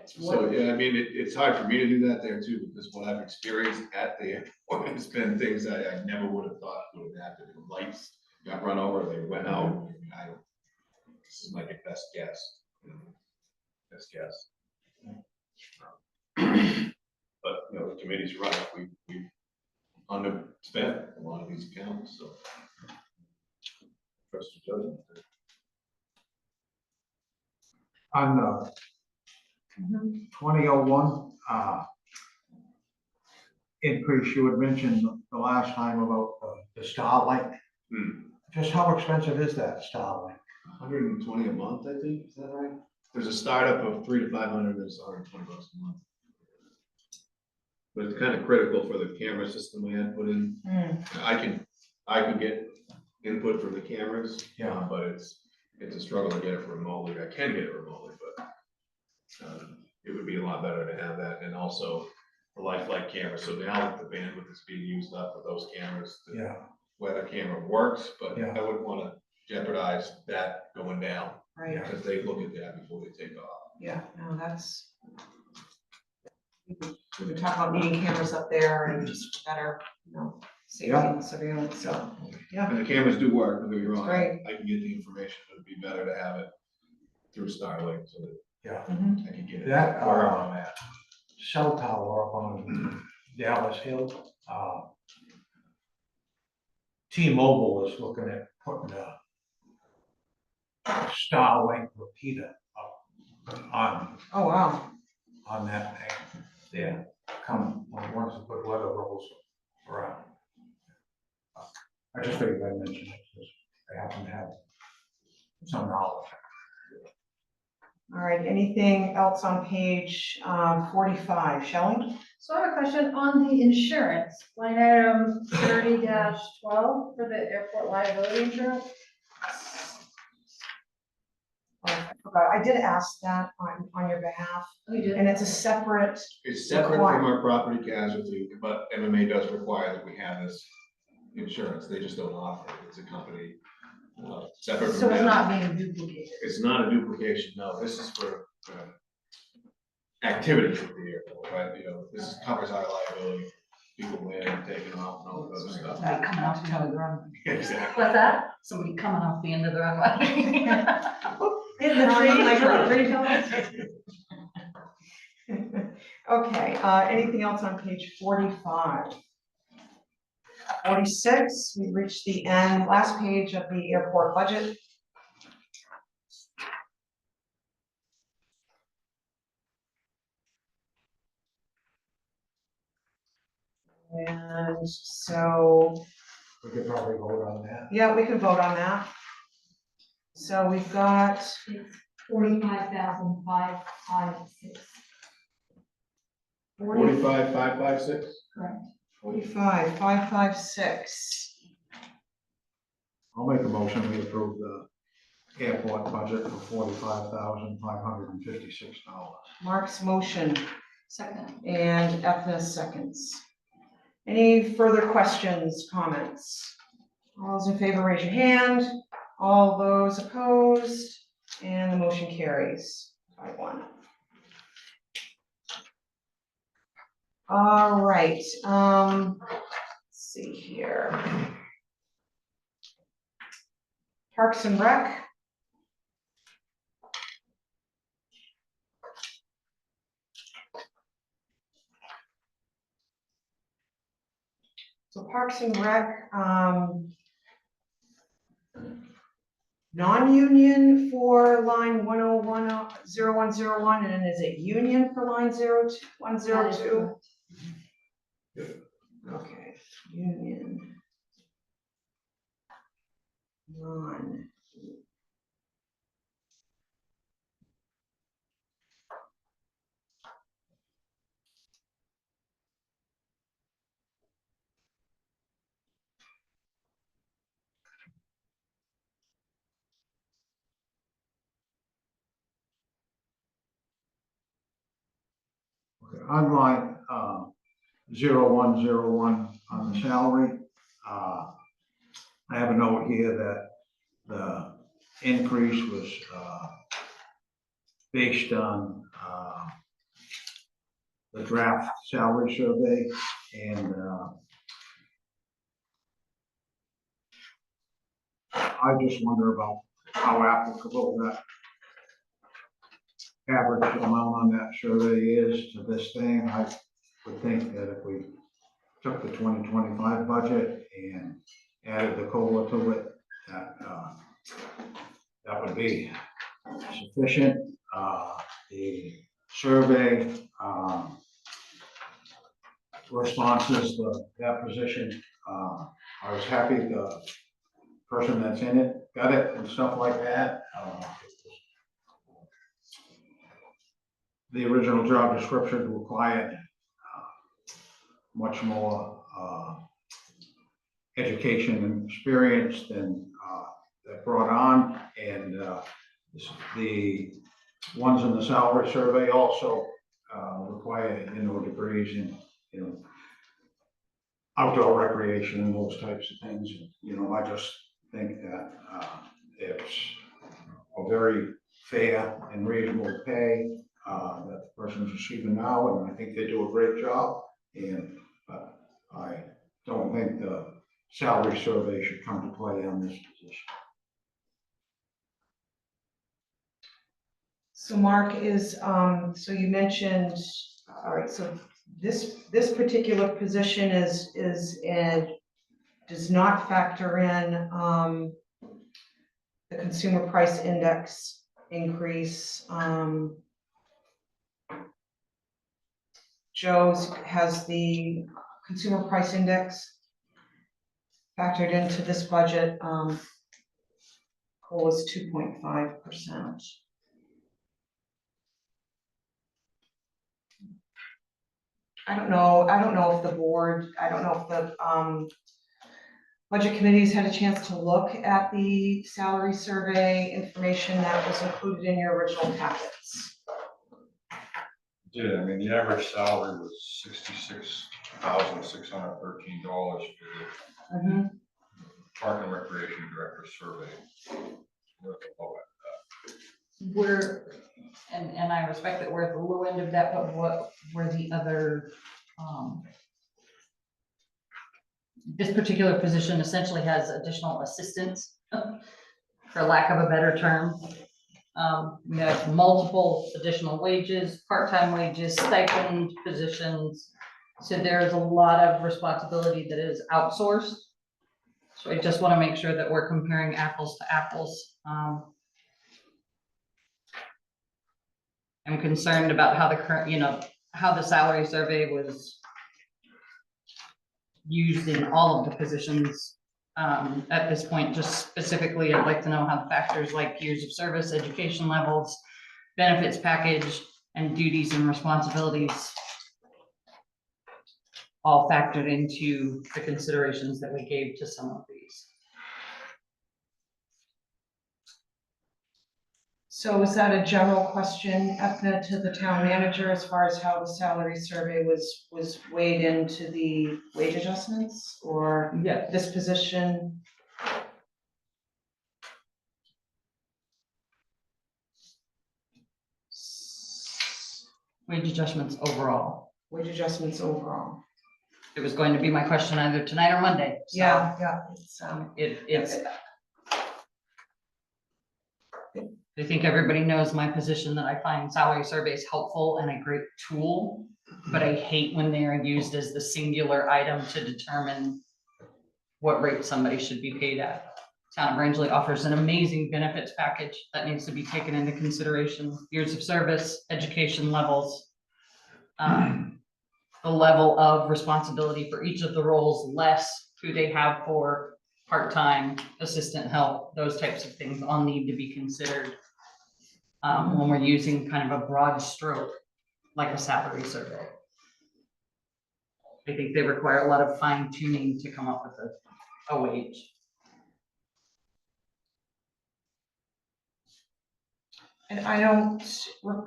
So, yeah, I mean, it's hard for me to do that there too, because what I've experienced at the airport has been things I never would have thought would have happened. The lights got run over, they went out. This is my best guess. Best guess. But, you know, the committee's right, we underspent a lot of these accounts, so. Trust your judgment. On 2001, increase, you had mentioned the last time about the Starlink. Just how expensive is that Starlink? 120 a month, I think, is that right? There's a startup of 300 to 500, there's $120 a month. But it's kind of critical for the camera system we had put in. I can get input from the cameras. Yeah. But it's a struggle to get it remotely. I can get it remotely, but it would be a lot better to have that, and also the lifelike camera. So now the bandwidth is being used up for those cameras. The Yeah, weather camera works, but Yeah. I wouldn't wanna jeopardize that going down, Right, because they look at that before they take off. yeah, no, that's. We were talking about needing cameras up there and just better, safety Yeah. and surveillance, so, yeah, And the cameras do work, don't get me wrong. Great. I can get the information, but it'd be better to have it through Starlink, so that yeah. mhm, I can get it That, wherever I'm at. Cell tower up on Dallas Hill, T-Mobile is looking at putting a Starlink repeater up oh, wow, on that thing. Yeah, come, once the good weather rolls around. I just figured I'd mention it, because I happen to have some knowledge. all right, anything else on page 45, Shelley? So I have a question on the insurance, line item 30-12 for the airport liability insurance. Oh, I forgot, I did ask that on your behalf, Oh, you did? and it's a separate, It's separate from our property casualty, but MMA does require that we have this insurance. They just don't offer it. It's a company, separate So from it's them. not being duplicated. It's not a duplication, no, this is for, activities at the airport, right, this covers our liability, people land, taking off, and all that other stuff. Somebody coming off the end of the runway. Exactly. What's that? Somebody coming off the end of the runway. in the tree. Okay, anything else on page 45? 46, we reached the end, last page of the airport budget. And so, We could probably vote on that. yeah, we can vote on that. So we've got, It's 45,556. 45,556? Correct. 45,556. I'll make a motion, we approve the airport budget for $45,556. Mark's motion Second. and Ethna seconds. Any further questions, comments? All those in favor, raise your hand. All those opposed, and the motion carries 5-1. All right, let's see here. Parks and Rec. So Parks and Rec, non-union for line 10101, and is it union for line 102? Okay, union. Non. Okay, on line 0101 on the salary, I have a note here that the increase was based on the draft salary survey, and I just wonder about how applicable that average amount on that survey is to this thing. I would think that if we took the 2025 budget and added the COLA to it, that would be sufficient. The survey responses to that position, I was happy the person that's in it got it and stuff like that. The original job description required much more education and experience than, that brought on, and, the ones in the salary survey also, require, degrees in, outdoor recreation and those types of things. I just think that, it's a very fair and reasonable pay, that the person's receiving now, and I think they do a great job. And, I don't think the salary survey should come to play on this position. So Mark is, so you mentioned, all right, so this particular position does not factor in, the consumer price index increase. Joe's has the consumer price index factored into this budget, goal is 2.5%. I don't know if the board, I don't know if the budget committees had a chance to look at the salary survey information that was included in your original packets. Yeah, I mean, the average salary was $66,613 for the Park and Recreation Director survey. We're, and I respect that we're at the low end of that, but what were the other, this particular position essentially has additional assistance, for lack of a better term. We have multiple additional wages, part-time wages, stipend positions. So there's a lot of responsibility that is outsourced. So I just want to make sure that we're comparing apples to apples. I'm concerned about how the current, how the salary survey was used in all of the positions. At this point, just specifically, I'd like to know how the factors like years of service, education levels, benefits package, and duties and responsibilities all factored into the considerations that we gave to some of these. So is that a general question, Ethna, to the town manager as far as how the salary survey was weighed into the wage adjustments, or Yeah. this position? Wage adjustments overall. Wage adjustments overall? It was going to be my question either tonight or Monday. So Yeah, it's, it's. I think everybody knows my position that I find salary surveys helpful and a great tool, but I hate when they are used as the singular item to determine what rate somebody should be paid at. Town of Rangeley offers an amazing benefits package that needs to be taken into consideration. Years of service, education levels, the level of responsibility for each of the roles, less who they have for part-time assistant help, those types of things all need to be considered when we're using kind of a broad stroke like a salary survey. I think they require a lot of fine tuning to come up with a wage. and I don't,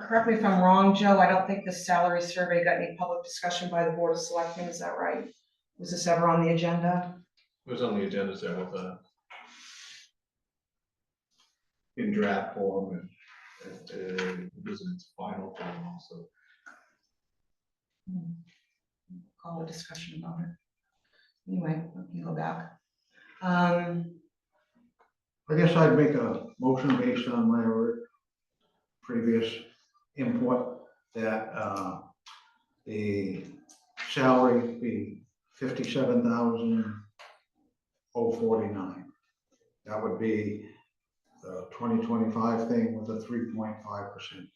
correct me if I'm wrong, Joe, I don't think the salary survey got any public discussion by the Board of Selectmen, is that right? Was this ever on the agenda? It was on the agenda, so with in draft form, and it was in its final form also. Call a discussion about it. Anyway, we can go back. I guess I'd make a motion based on my previous input that, the salary be $57,049. That would be the 2025 thing with a 3.5%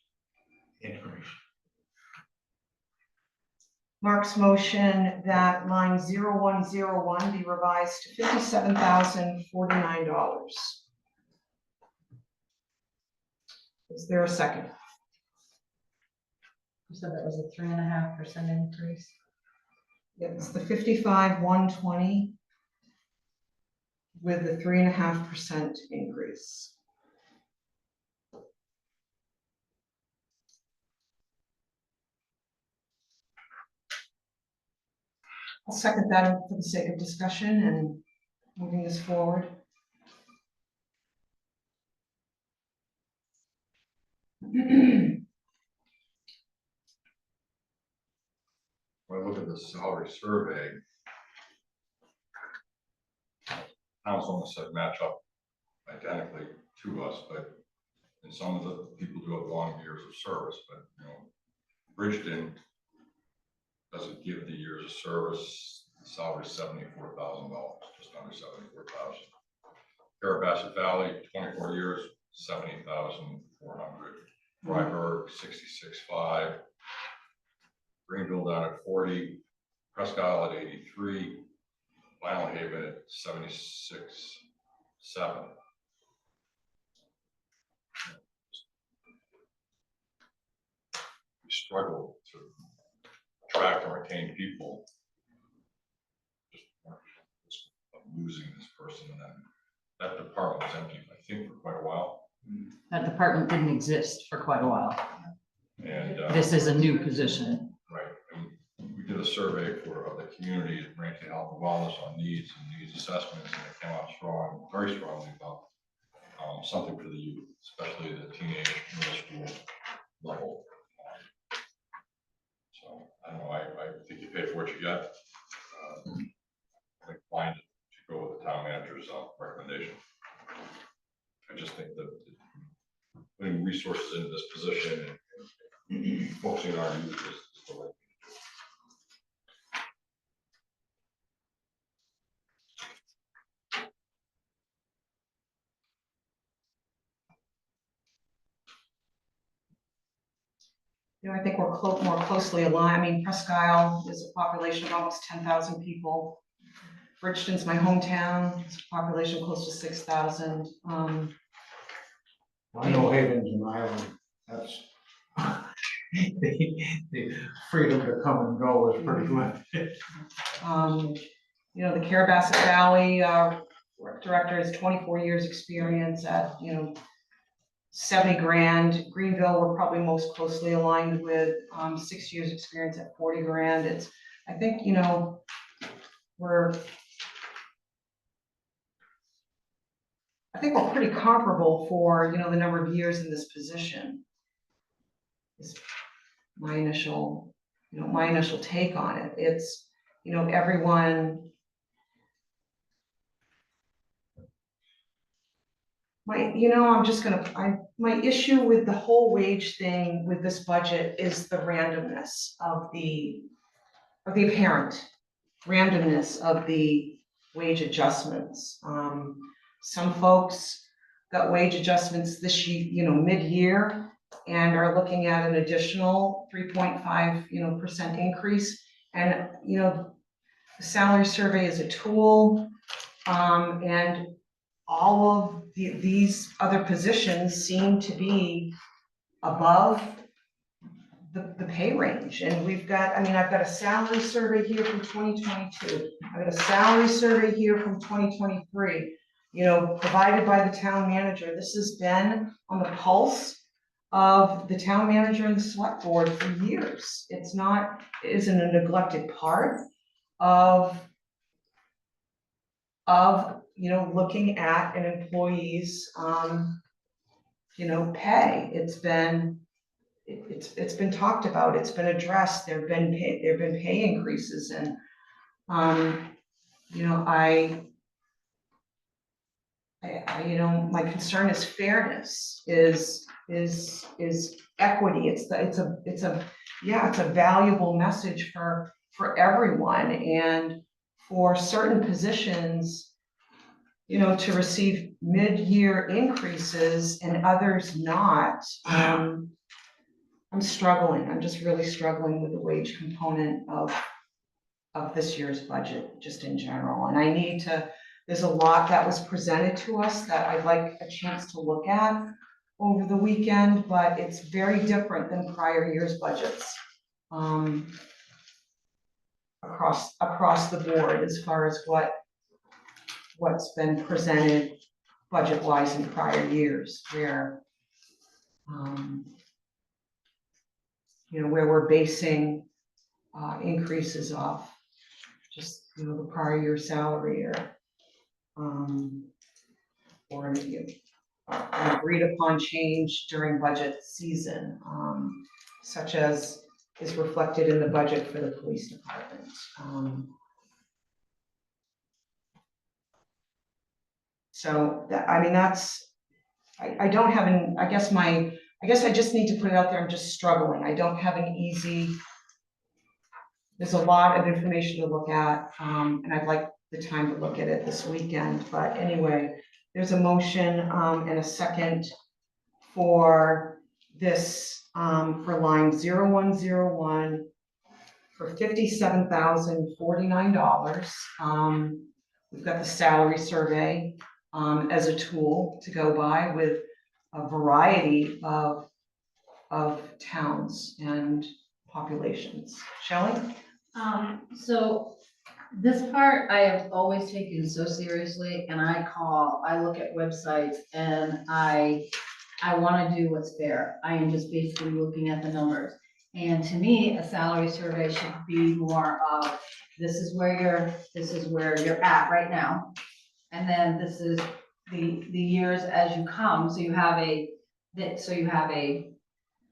increase. Mark's motion that line 0101 be revised to $57,049. Is there a second? You said that was a 3.5% increase. It's the 55,120. with a 3.5% increase. I'll second that for the sake of discussion and moving this forward. When I look at the salary survey, towns almost said match up identically to us, but and some of the people do have long years of service, but you know, Bridgeton doesn't give the years of service. The salary is $74,000, just under 74,000. Carabasset Valley, 24 years, 70,400. Freiburg, 66.5. Greenville down at 40. Presque Isle at 83. Vinyl Haven at 76.7. We struggle to attract and retain people. Just losing this person, and then that department was empty, I think, for quite a while. That department didn't exist for quite a while. And This is a new position. right, and we did a survey of the community at Brantley Health and Wellness on needs and needs assessments, and it came out strong, very strongly about something for the youth, especially the teenage middle school level. So I don't know, I think you pay for what you get. I'm inclined to go with the town manager's recommendation. I just think that putting resources into this position and focusing on our youth is the right thing You know, I think we're more closely aligned. I mean, Presque Isle is a population of almost 10,000 people. Bridgeton's my hometown, it's a population close to 6,000. I know Haven's an island, that's, the freedom to come and go is pretty limited. You know, the Carabasset Valley director has 24 years experience at, you know, 70 grand. Greenville, we're probably most closely aligned with 6 years experience at 40 grand. It's, I think, you know, I think we're pretty comparable for, you know, the number of years in this position. Is my initial take on it. It's, you know, everyone. My issue with the whole wage thing with this budget is the randomness of the apparent randomness of the wage adjustments. Some folks got wage adjustments this year, you know, mid-year, and are looking at an additional 3.5% increase. And, you know, the salary survey is a tool, and all of these other positions seem to be above the pay range. And we've got, I mean, I've got a salary survey here from 2022. I've got a salary survey here from 2023, you know, provided by the town manager. This has been on the pulse of the town manager and the select board for years. It isn't a neglected part of you know, looking at an employee's you know, pay. It's been talked about, it's been addressed, there've been pay increases, and you know, I you know, my concern is fairness, is equity. It's a valuable message for everyone, and for certain positions, you know, to receive mid-year increases and others not. I'm struggling. I'm just really struggling with the wage component of this year's budget, just in general. And there's a lot that was presented to us that I'd like a chance to look at over the weekend, but it's very different than prior year's budgets. Across the board, as far as what what's been presented budget-wise in prior years, where where we're basing increases off just, the prior year salary or an agreed upon change during budget season, such as is reflected in the budget for the police department. So that, I mean, I don't have an, I guess I just need to put it out there, I'm just struggling. I don't have an easy, there's a lot of information to look at, and I'd like the time to look at it this weekend, but anyway, there's a motion, and a second for this, for line 0101 for $57,049. We've got the salary survey, as a tool to go by with a variety of towns and populations. Shelley? So this part I have always taken so seriously, and I look at websites and I wanna do what's fair. I am just basically looking at the numbers. And to me, a salary survey should be more of, this is where you're at right now. And then this is the years as you come, so you have a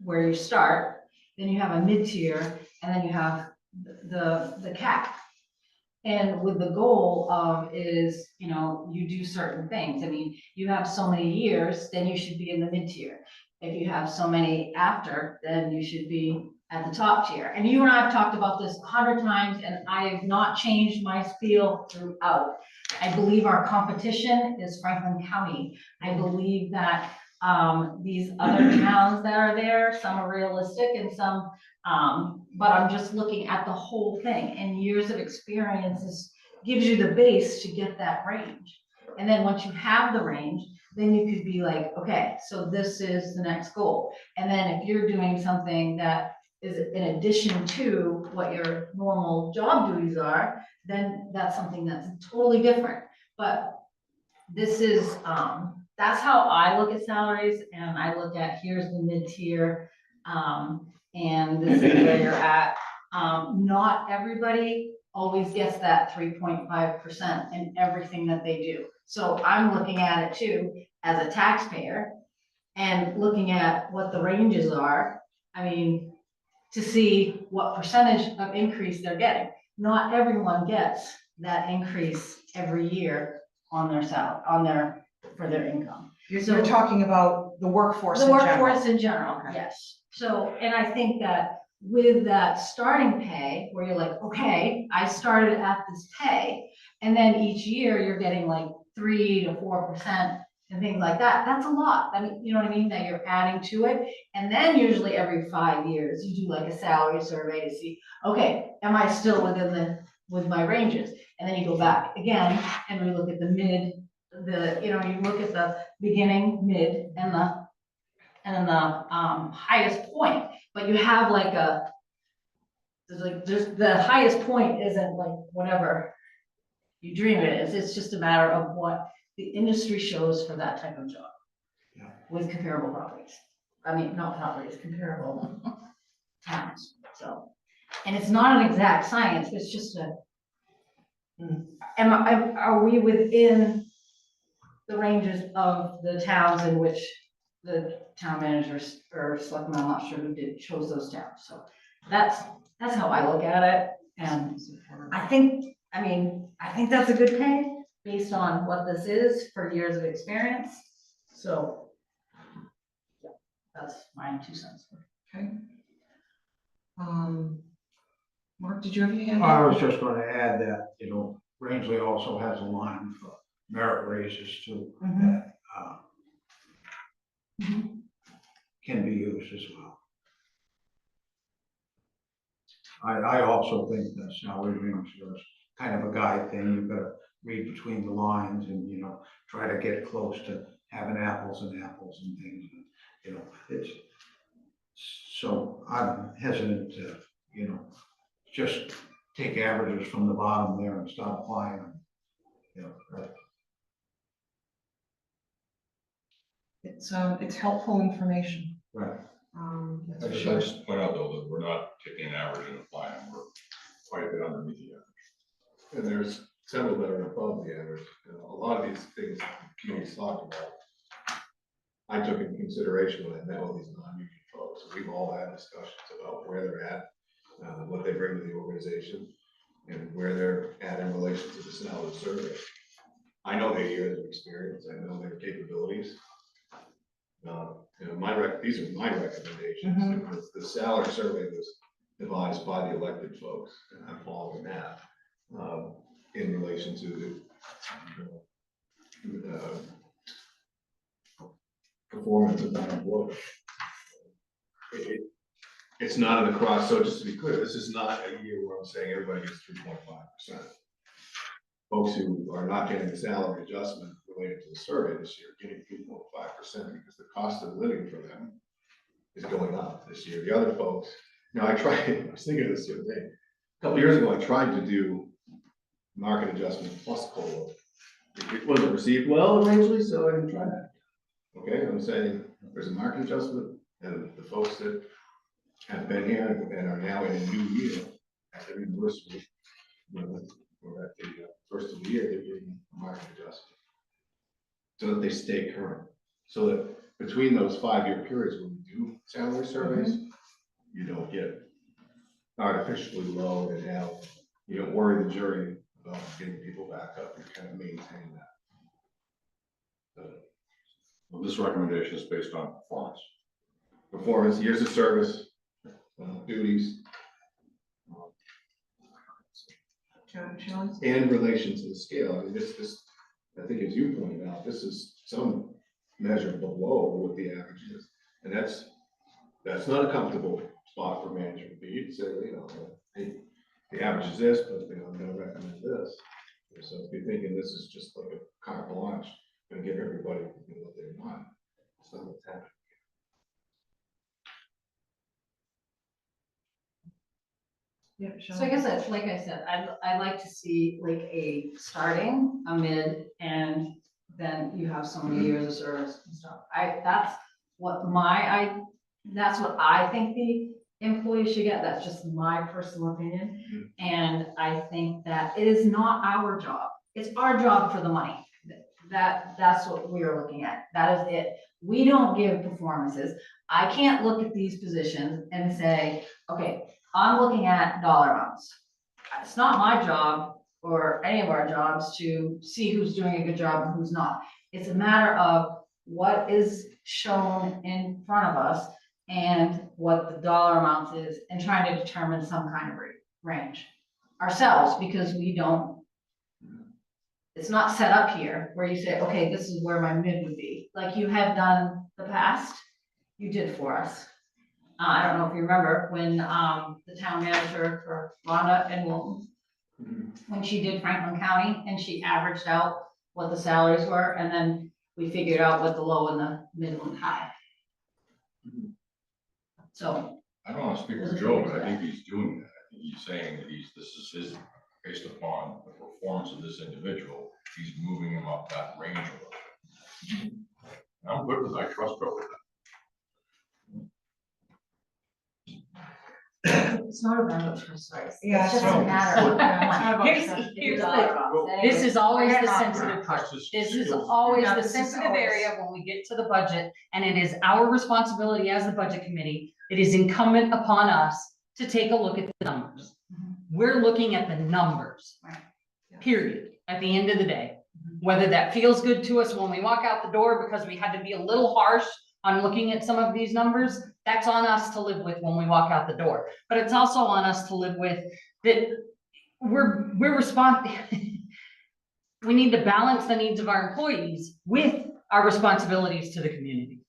where you start, then you have a mid-tier, and then you have the cap. And with the goal of is, you do certain things. I mean, you have so many years, then you should be in the mid-tier. If you have so many after, then you should be at the top tier. And you and I have talked about this 100 times, and I have not changed my spiel throughout. I believe our competition is Franklin County. I believe that these other towns that are there, some are realistic and some, but I'm just looking at the whole thing, and years of experience gives you the base to get that range. And then once you have the range, then you could be like, okay, so this is the next goal. And then if you're doing something that is in addition to what your normal job duties are, then that's something that's totally different. But this is, that's how I look at salaries, and I look at, here's the mid-tier, and this is where you're at. Not everybody always gets that 3.5% in everything that they do. So I'm looking at it too, as a taxpayer, and looking at what the ranges are. I mean, to see what percentage of increase they're getting. Not everyone gets that increase every year on their salary, for their income. You're talking about the workforce The in general. workforce in general, Okay. yes. So, and I think that with that starting pay, where you're like, okay, I started at this pay, and then each year you're getting like 3 to 4% and things like that, that's a lot. I mean, you know what I mean, that you're adding to it. And then usually every 5 years, you do like a salary survey to see, okay, am I still with my ranges? And then you go back again and we look at the mid, you look at the beginning, mid, and then the highest point. But you have like there's the highest point isn't like whatever you dream it is. It's just a matter of what the industry shows for that type of job. Yeah. With comparable properties. I mean, not properties, comparable towns, so. And it's not an exact science, it's just are we within the ranges of the towns in which the town managers or selectmen, I'm not sure who chose those towns, so. That's how I look at it, and I think that's a good pay based on what this is for years of experience, so. Yeah, that's my 2 cents. Okay. Mark, did you have any? I was just gonna add that, Rangeley also has a line for merit raises too, that, can be used as well. I also think that salary range is kind of a guide thing. You've got to read between the lines and, try to get close to having apples and things. It's, so I'm hesitant to, just take averages from the bottom there and start applying them. it's helpful information. Right. That's I for just, sure. I just point out though, that we're not taking an average and applying, we're quite a bit underneath the average. And there's several that are above the average. You know, a lot of these things the community's talking about, I took into consideration when I met with these non-union folks. We've all had discussions about where they're at, what they bring to the organization, and where they're at in relation to the salary survey. I know their years of experience, I know their capabilities. You know, these are my recommendations. Mhm. The salary survey was devised by the elected folks, and I'm following that, in relation to the, performance of that employee. It's not an across, so just to be clear, this is not a year where I'm saying everybody gets 3.5%. Folks who are not getting the salary adjustment related to the survey this year, are getting 3.5% because the cost of living for them is going up this year. The other folks, you know, I was thinking of this the other day. A couple years ago, I tried to do market adjustment plus COLA. It wasn't received well eventually, so I didn't try that. Okay, I'm saying there's a market adjustment, and the folks that have been here and are now in a new year at their university, or at the first of the year, they're getting a market adjustment. So that they stay current, so that between those 5-year periods when we do salary surveys, you don't get artificially low and have, you don't worry the jury about getting people back up, you kind of maintain that. Well, this recommendation is based on Performance, years of service, duties, and relation to the scale. I mean, this, I think as you pointed out, this is some measure below what the average is. And that's not a comfortable spot for management to be. You'd say, you know, hey, the average is this, but you know, I'm gonna recommend this. And so if you're thinking this is just like a carte blanche, gonna give everybody what they want, it's not what's happening. Yeah, So I guess that's, like I said, I'd like to see like a starting, a mid, and then you have so many years of service and stuff. That's what that's what I think the employee should get. That's just my personal opinion. And I think that it is not our job. It's our job for the money. That's what we are looking at. That is it. We don't give performances. I can't look at these positions and say, okay, I'm looking at dollar amounts. It's not my job or any of our jobs to see who's doing a good job and who's not. It's a matter of what is shown in front of us and what the dollar amount is, and trying to determine some kind of range ourselves, because we don't, it's not set up here where you say, okay, this is where my mid would be, like you have done the past, you did for us. I don't know if you remember when the town manager for Rhonda and Wilton, when she did Franklin County and she averaged out what the salaries were, and then we figured out what the low and the mid and high. So. I don't want to speak for Joe, but I think he's doing that. I think he's saying that this is his, based upon the performance of this individual, he's moving him up that range a little bit. I'm good with that. I trust Joe with that. It's not about trust, sorry. Yeah, It's just so- a matter of. Yeah, Here's this is always the sensitive part. Trust his This is skills. always Yeah, the this is sensitive always- area when we get to the budget, and it is our responsibility as the budget committee. It is incumbent upon us to take a look at the numbers. We're looking at the numbers, Right. Yeah. period, at the end of the day. Whether that feels good to us when we walk out the door because we had to be a little harsh on looking at some of these numbers, that's on us to live with when we walk out the door. But it's also on us to live with that we're we need to balance the needs of our employees with our responsibilities to the community.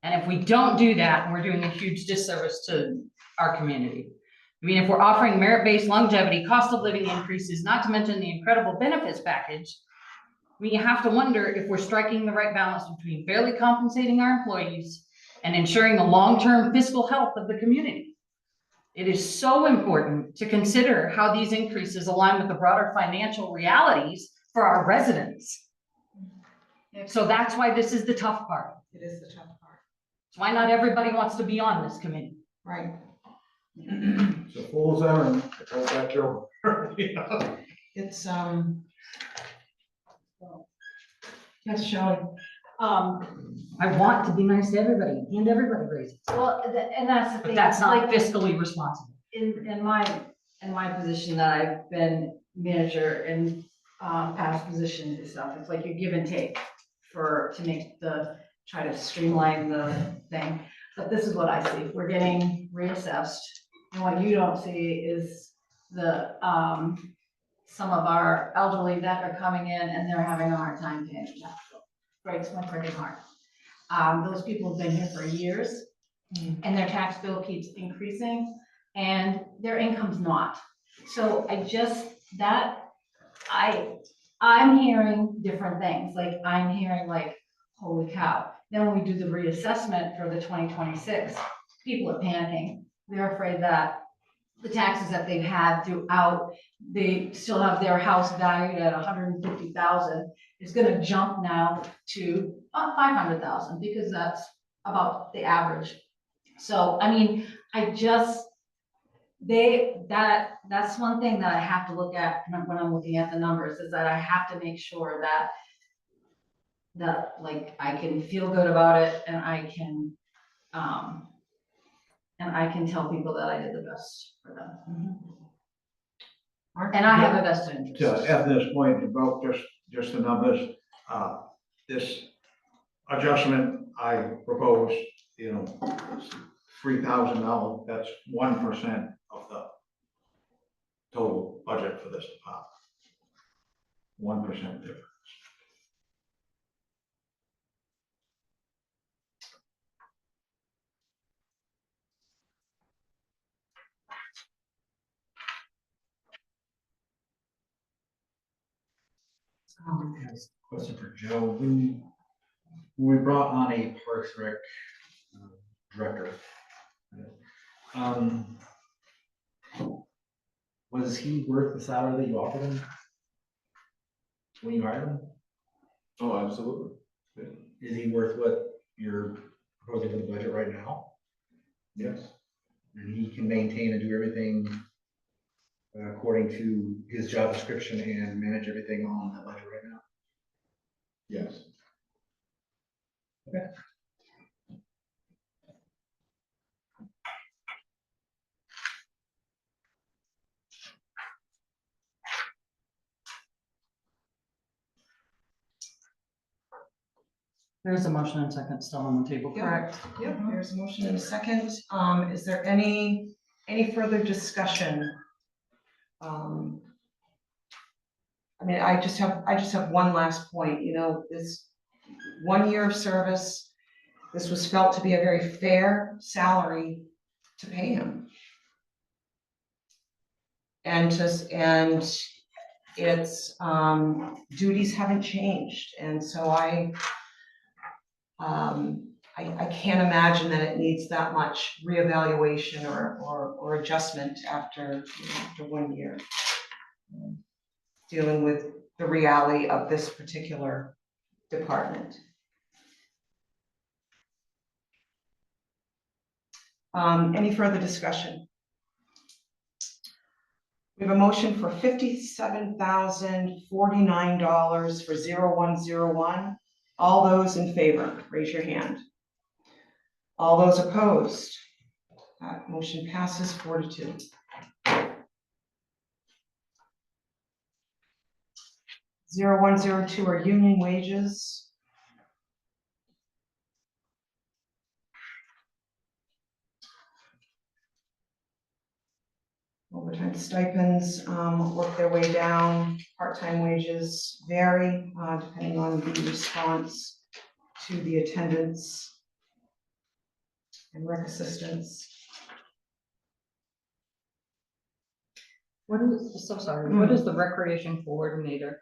And if we don't do that, we're doing a huge disservice to our community. I mean, if we're offering merit-based longevity, cost of living increases, not to mention the incredible benefits package, we have to wonder if we're striking the right balance between fairly compensating our employees and ensuring the long-term fiscal health of the community. It is so important to consider how these increases align with the broader financial realities for our residents. So that's why this is the tough part. It is the tough part, It's why not everybody wants to be on this committee. right? It's a fool's errand, I told that joke. It's, yes, Shelley. I want to be nice to everybody and everybody raises, Well, and that's the but thing. that's not like, fiscally responsible. in my position that I've been manager in past positions and stuff, it's like you give and take try to streamline the thing. But this is what I see, we're getting reassessed, and what you don't see is the, some of our elderly that are coming in and they're having a hard time paying the tax bill. Breaks my freaking heart. Those people have been here for years, and their tax bill keeps increasing, and their income's not. So I'm hearing different things, like I'm hearing like, holy cow. Then when we do the reassessment for the 2026, people are panicking. They're afraid that the taxes that they've had throughout, they still have their house valued at 150,000. It's gonna jump now to 500,000 because that's about the average. So, I mean, that's one thing that I have to look at when I'm looking at the numbers, is that I have to make sure that like I can feel good about it, and I can tell people that I did the best for them. And I have a vested interest. To Ethna's point about just the numbers, this adjustment I proposed, $3,000, that's 1% of the total budget for this department. 1% difference. Yes, question for Joe. When we brought on a Parks Rec director, was he worth the salary that you offered him when you hired him? Oh, absolutely. Yeah. Is he worth what you're proposing for the budget right now? Yes. And he can maintain and do everything according to his job description and manage everything on the budget right now? Yes. Okay. There's a motion and second still on the table, Yeah. correct? Yep, there's a motion and a second. Is there any further discussion? I mean, I just have one last point, this 1 year of service, this was felt to be a very fair salary to pay him. And its duties haven't changed, and so I can't imagine that it needs that much reevaluation or adjustment after 1 year. Dealing with the reality of this particular department. Any further discussion? We have a motion for $57,049 for 0101. All those in favor, raise your hand. All those opposed? That motion passes 4-2. 0102 are union wages. Overtime stipends work their way down. Part-time wages vary depending on the response to the attendance and rec assistance. What is the recreation coordinator?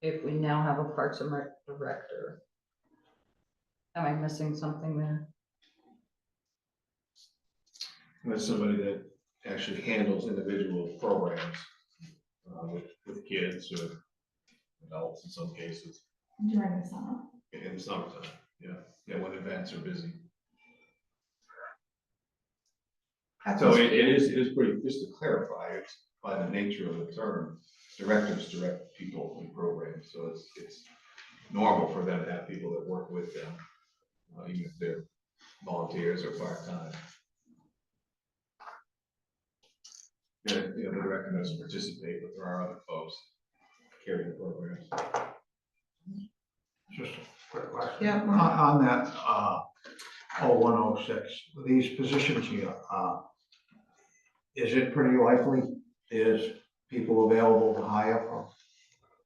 If we now have a Parks and Rec director? Am I missing something there? That's somebody that actually handles individual programs with kids or adults in some cases During the summer. in the summertime. Yeah, when events are busy. That's So what's- it is pretty, just to clarify, it's by the nature of the term, directors direct people in programs, so it's normal for them to have people that work with them, even if they're volunteers or part-time. And, the director doesn't participate, but there are other folks carrying the programs. Just a quick question. Yeah. On that, 0106, these positions here, is it pretty likely there's people available to hire for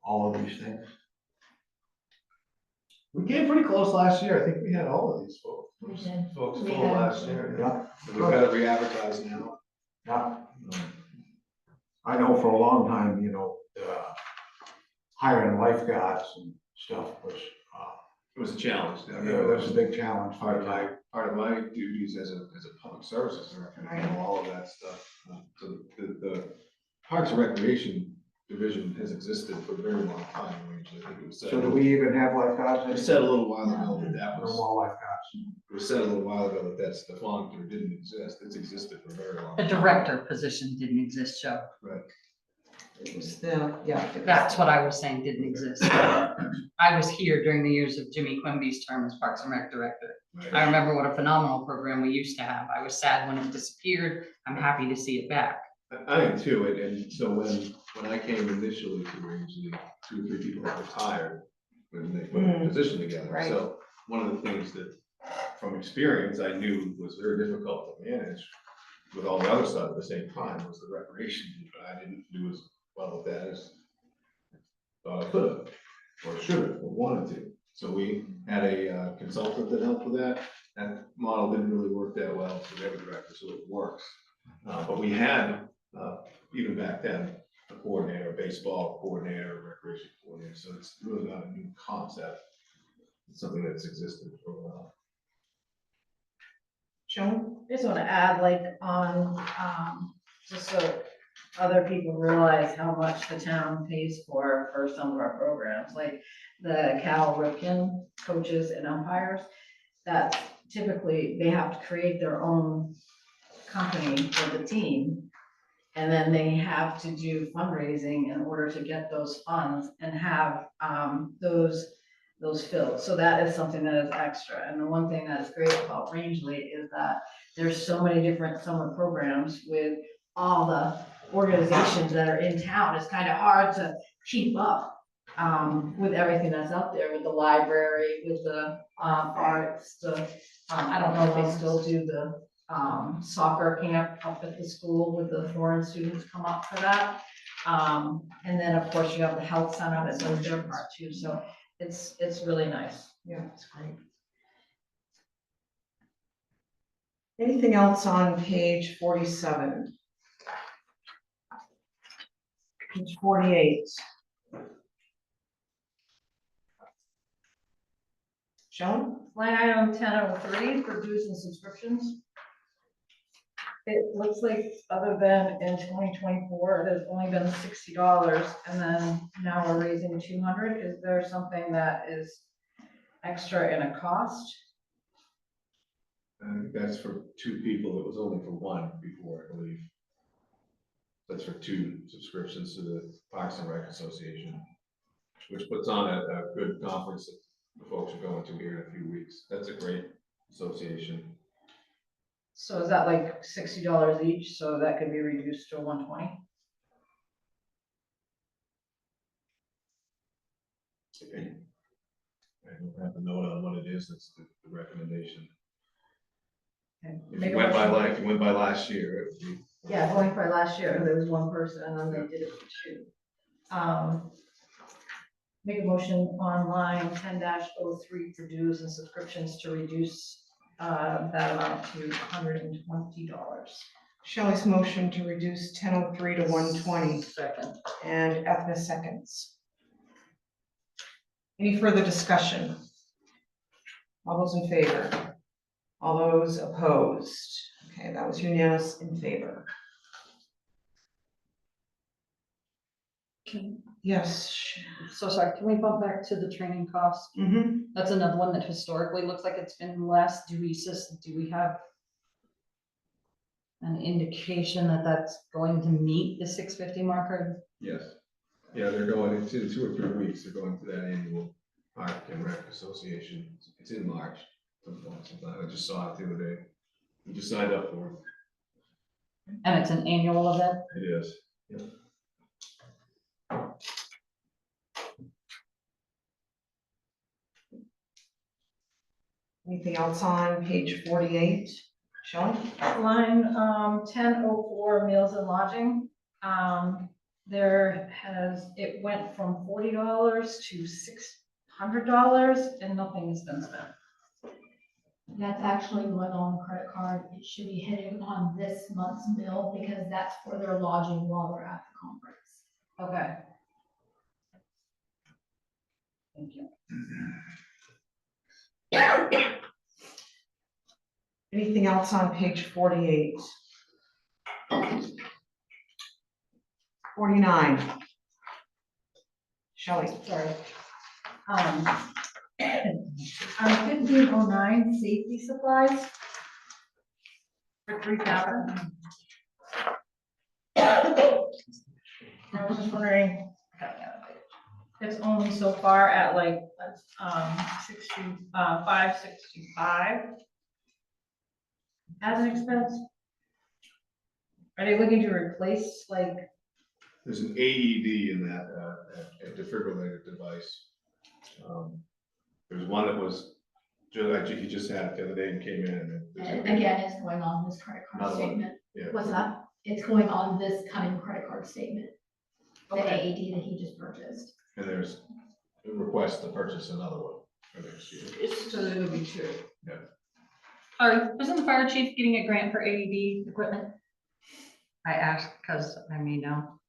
all of these things? We came pretty close last year, I think we had all of these folks. We did. Folks We full had- last year. Yeah, So we've got it re-advertised now. yeah. I know for a long time, hiring lifeguards and stuff was, It was a challenge. it was a big challenge. Part of my duties as a public services director, I know all of that stuff. So the Parks and Recreation Division has existed for a very long time, I think it was said. So do we even have lifeguards? It was said a little while ago that No was, more lifeguards. it was said a little while ago that that's defunct or didn't exist, it's existed for a very long The time. director position didn't exist, Joe. Right. It was the, yeah. it was- That's what I was saying, didn't exist. I was here during the years of Jimmy Quimby's term as Parks and Rec director. I remember what a phenomenal program we used to have. I was sad when it disappeared. I'm happy to see it back. I am too, and so when I came initially to Rangeley, 2 or 3 people had retired when they put Mm, the position together. right. So one of the things that, from experience, I knew was very difficult to manage with all the other stuff at the same time was the recreation, but I didn't do as well with that as I thought I could have, or should have, or wanted to. So we had a consultant that helped with that. That model didn't really work that well for every director, so it works. But we had, even back then, a coordinator, a baseball coordinator, a recreation coordinator, so it's really not a new concept. It's something that's existed for a while. Joan? I just want to add, like, just so other people realize how much the town pays for some of our programs, like the Cal Ripken coaches and umpires, that typically they have to create their own company for the team. And then they have to do fundraising in order to get those funds and have, those filled. So that is something that is extra. And the one thing that is great about Rangeley is that there's so many different summer programs with all the organizations that are in town. It's kind of hard to keep up with everything that's out there, with the library, with the arts, I don't know if they still do the soccer camp up at the school with the foreign students come up for that. And then, of course, you have the health center that does their part too. So it's really nice. Yeah, that's great. Anything else on page 47? Page 48. Joan? Line item 1003 for dues and subscriptions. It looks like other than in 2024, it has only been $60, and then now we're raising 200. Is there something that is extra in a cost? I think that's for 2 people. It was only for 1 before, I believe. That's for 2 subscriptions to the Parks and Rec Association, which puts on a good conference that the folks are going to here in a few weeks. That's a great association. So is that like $60 each? So that could be reduced to $120? Okay. I don't have a note on what it is. That's the recommendation. Okay. If Make you a went by motion. if you went by last year, it would be. Yeah, going for last year, there was 1 person and then they did it for 2. Make a motion on line 10-03 for dues and subscriptions to reduce that amount to $120. Shelley's motion to reduce 1003 to 120 Second. and Ethna seconds. Any further discussion? All those in favor? All those opposed? Okay, that was unanimous in favor. Yes. So sorry, can we bump back to the training cost? Mm-hmm. That's another one that historically looks like it's been less. Do we have an indication that that's going to meet the 650 marker? Yes. Yeah, they're going into 2 or 3 weeks, they're going to that annual Park and Rec Association. It's in March. Sometime. I just saw it the other day. We just signed up for it. And it's an annual event? It is. Yep. Anything else on page 48? Shelley? Line, 1004, meals and lodging. It went from $40 to $600 and nothing has been spent. That's actually going on the credit card. It should be hitting on this month's bill because that's for their lodging while they're at the conference. Okay. Thank you. Anything else on page 48? 49. Shelley? Sorry. On 1509, safety supplies for 3,000. I was just wondering, it's only so far at like, 565 as an expense. Are they looking to replace like, There's an AED in that, a defibrillator device. There's one that was, he just had it the other day and came in and. And again, it's going on this credit card Another one. statement. Yeah. What's that? It's going on this coming credit card statement. The Okay. AED that he just purchased. And there's a request to purchase another one for next year. so there would be two? Wasn't the fire chief getting a grant for AED equipment? I asked because I may know,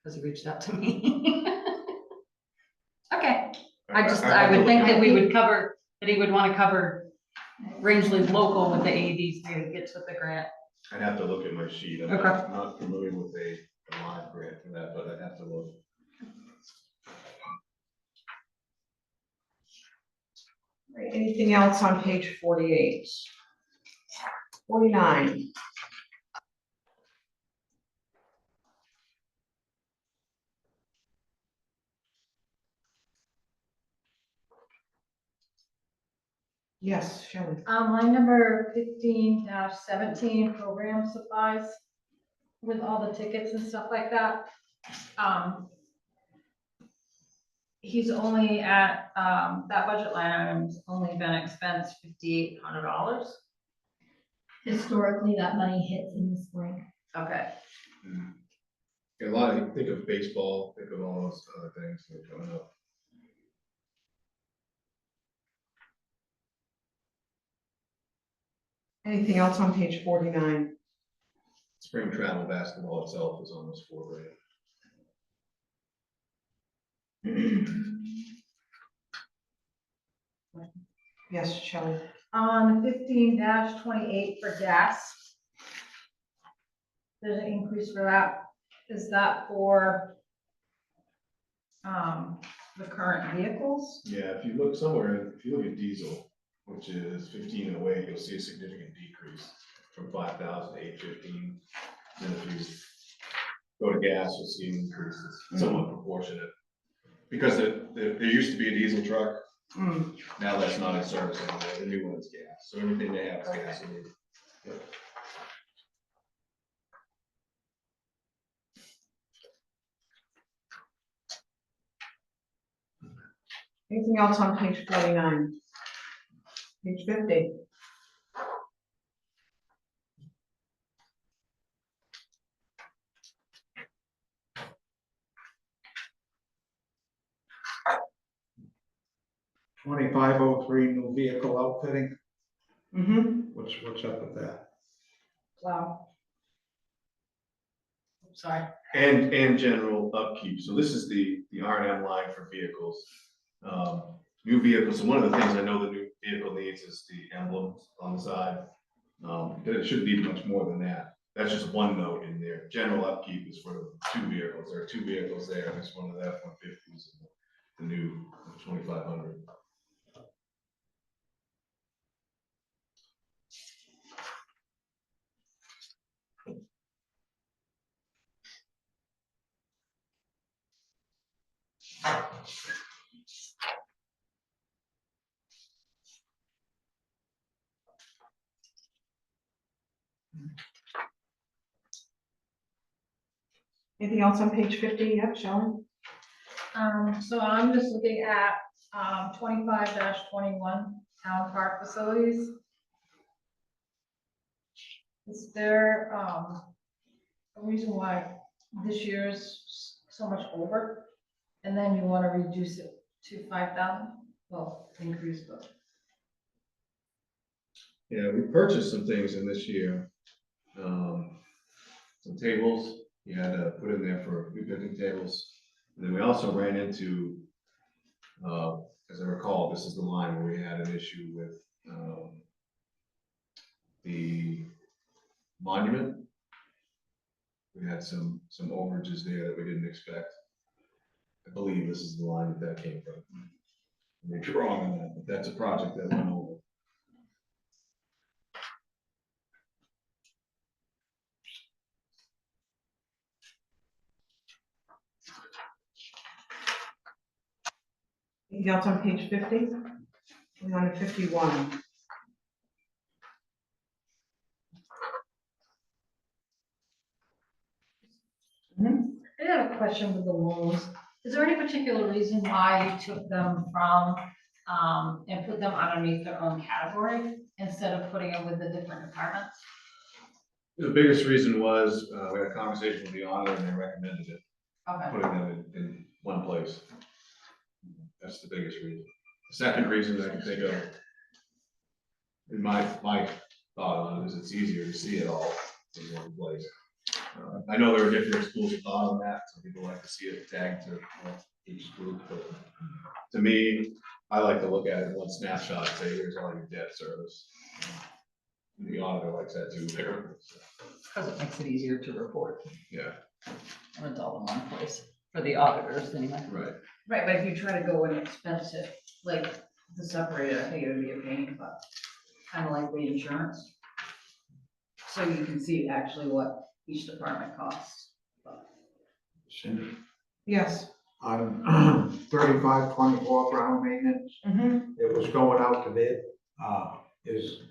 because he reached out to me. Okay, I would think that we would cover, that he would want to cover Rangeley local with the AEDs to get to the grant. I'd have to look at my sheet. I'm Okay. not familiar with a live grant for that, but I'd have to look. Right, anything else on page 48? 49. Yes, Shelley. Line number 15-17, program supplies, with all the tickets and stuff like that. He's only at, that budget line item's only been expensed $5,800. Historically, that money hits in the spring. Okay. A lot of, think of baseball, think of all those other things that are coming up. Anything else on page 49? Spring travel basketball itself is almost $4 grand. Yes, Shelley. On 15-28 for gas. There's an increase for that. Is that for the current vehicles? Yeah, if you look somewhere, if you look at diesel, which is 1508, you'll see a significant decrease from 5,000 to 815. And if you go to gas, you'll see an increase. It's somewhat proportionate. Because there used to be a diesel truck. Now that's not in service anymore. The new one is gas. So everything they have is gas. Yep. Anything else on page 49? Page 50. $2503 new vehicle outfitting. Mm-hmm. What's up with that? Wow. Sorry. And general upkeep. So this is the R&M line for vehicles. New vehicles, so one of the things I know the new vehicle needs is the emblem on the side. But it shouldn't need much more than that. That's just one note in there. General upkeep is for the 2 vehicles. There are 2 vehicles there, and it's one of the F-150s and the new 2500. Anything else on page 50 yet, Shelley? So I'm just looking at, 25-21, town park facilities. Is there, a reason why this year's so much over? And then you wanna reduce it to 5,000? Well, increase the. Yeah, we purchased some things in this year. Some tables, you had to put in there for new picnic tables. And then we also ran into, as I recall, this is the line where we had an issue with, the monument. We had some overages there that we didn't expect. I believe this is the line that came from. I may be wrong on that, but that's a project that went over. Anything else on page 50? We're on to 51. I got a question with the loans. Is there any particular reason why you took them from, and put them underneath their own category instead of putting them with the different departments? The biggest reason was, we had a conversation with the auditor and they recommended it, Okay. putting them in one place. That's the biggest reason. The second reason I can think of, in my thought on it, is it's easier to see it all in one place. I know there are different schools of thought on that. Some people like to see it tagged to each group, but to me, I like to look at it in one snapshot and say, here's all your debt service. And the auditor likes that too there. Because it makes it easier to report Yeah, when it's all in one place, for the auditors anyway. right. Right, but if you try to go in expensive, like the separator, I think it would be a pain, but kind of like reinsurance. So you can see actually what each department costs. Cindy, Yes. on 3524 ground maintenance, Mm-hmm. it was going out to bid. Is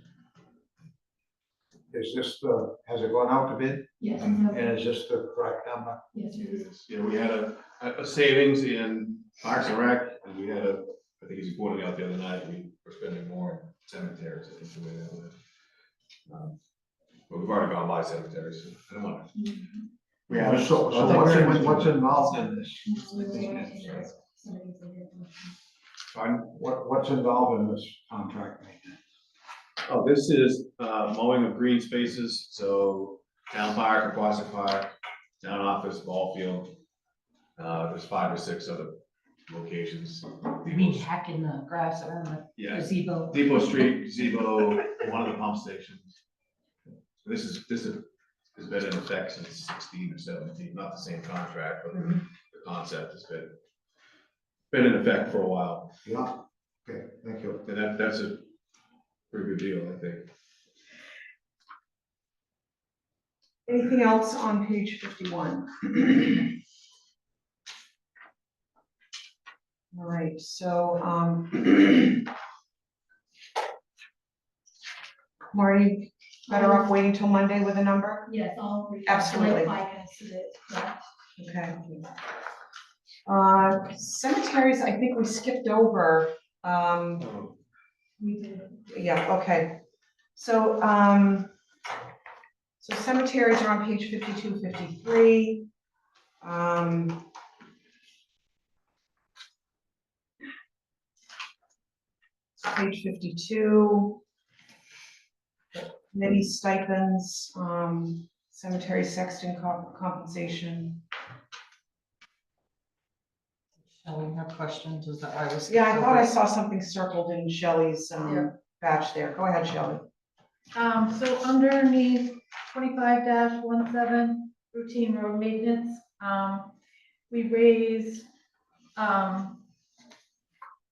this has it gone out to bid? Yes, And is this the correct number? yes, It is. Yeah, we had a savings in Parks and Rec, and we had I think he's pointing out the other night, we were spending more in cemeteries, I think the way that went. But we've already gone by cemeteries, so I don't want to. Yeah. So what's involved in this? Pardon? What's involved in this contract maintenance? Oh, this is mowing of green spaces, so town park, Aquatic Park, town office, ball field. There's 5 or 6 other locations. You mean hacking the grass around the Yeah, gazebo? Depot Street, gazebo, one of the pump stations. So this has been in effect since 16 or 17, not the same contract, but the concept has been in effect for a while. Yeah, okay, thank you. And that's a pretty good deal, I think. Anything else on page 51? All right, so, Marty, better off waiting till Monday with a number? yes, I'll. Absolutely. Like 5 minutes to the, correct. Okay. Cemeteries, I think we skipped over, We did. yeah, okay. So, so cemeteries are on page 52, 53. So page 52. Committee stipends, cemetery sexton compensation. Shall we have questions? Is that why I was? Yeah, I thought I saw something circled in Shelley's, Yeah. batch there. Go ahead, Shelley. So underneath 25 17 routine road maintenance. We raise,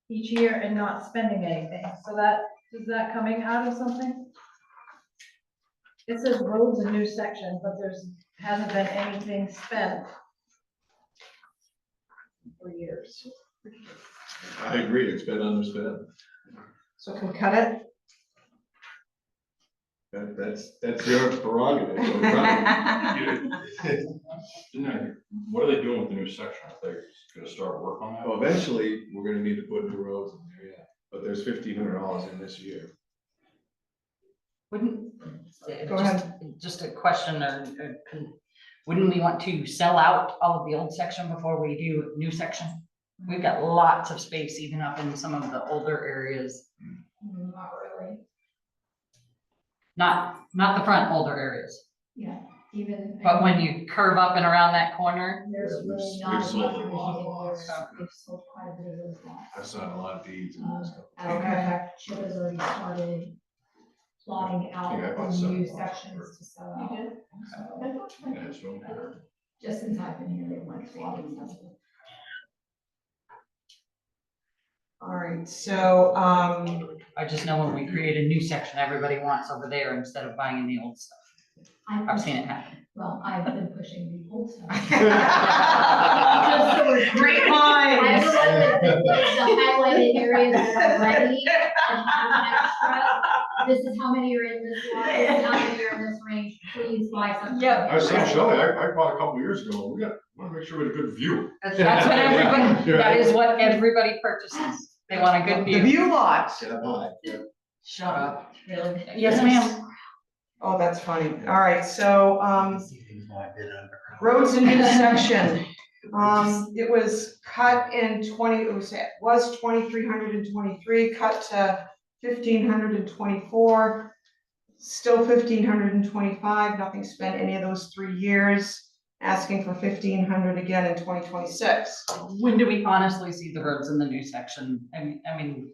each year and not spending anything. So that, is that coming out of something? It says roads a new section, but hasn't been anything spent for years. I agree, it's been underspent. So can we cut it? That's your prerogative. So What are they doing with the new section? Are they gonna start work on that? Well, eventually, we're gonna need to put new roads in there, yeah, but there's $1,500 in this year. Wouldn't, Go ahead. just a question wouldn't we want to sell out all of the old section before we do new section? We've got lots of space even up in some of the older areas, Not really, not the front older areas, yeah, even. but when you curve up and around that corner. There's Yeah, really we've not as sold much a of lot of anything lots. there. They've sold quite a bit of those lots. I've signed a lot of deeds in this. As a matter of fact, Chip has already started plotting out Yeah, I bought the new 7 lots. sections to sell out. Yeah, so, Just since I've been here, they've went plotting stuff. All right, so, I just know when we create a new section, everybody wants over there instead of buying the old stuff. I've seen it happen. Well, I've been pushing the old stuff. Great I minds. have the highlighted areas that are ready and have extra. This is how many are in this lot, this is how many are in this range, please buy something. Yep. I was telling Shelley, I bought a couple years ago, wanna make sure we had a good view. That's what everybody, that is what everybody purchases. They want a good The view. view lot. Shut up. Really? Yes, ma'am. Oh, that's funny. All right, so, roads and new section. It was cut in it was 2,323, cut to 1,524. Still 1,525, nothing spent any of those 3 years. Asking for 1,500 again in 2026. When do we honestly see the roads in the new section? I mean,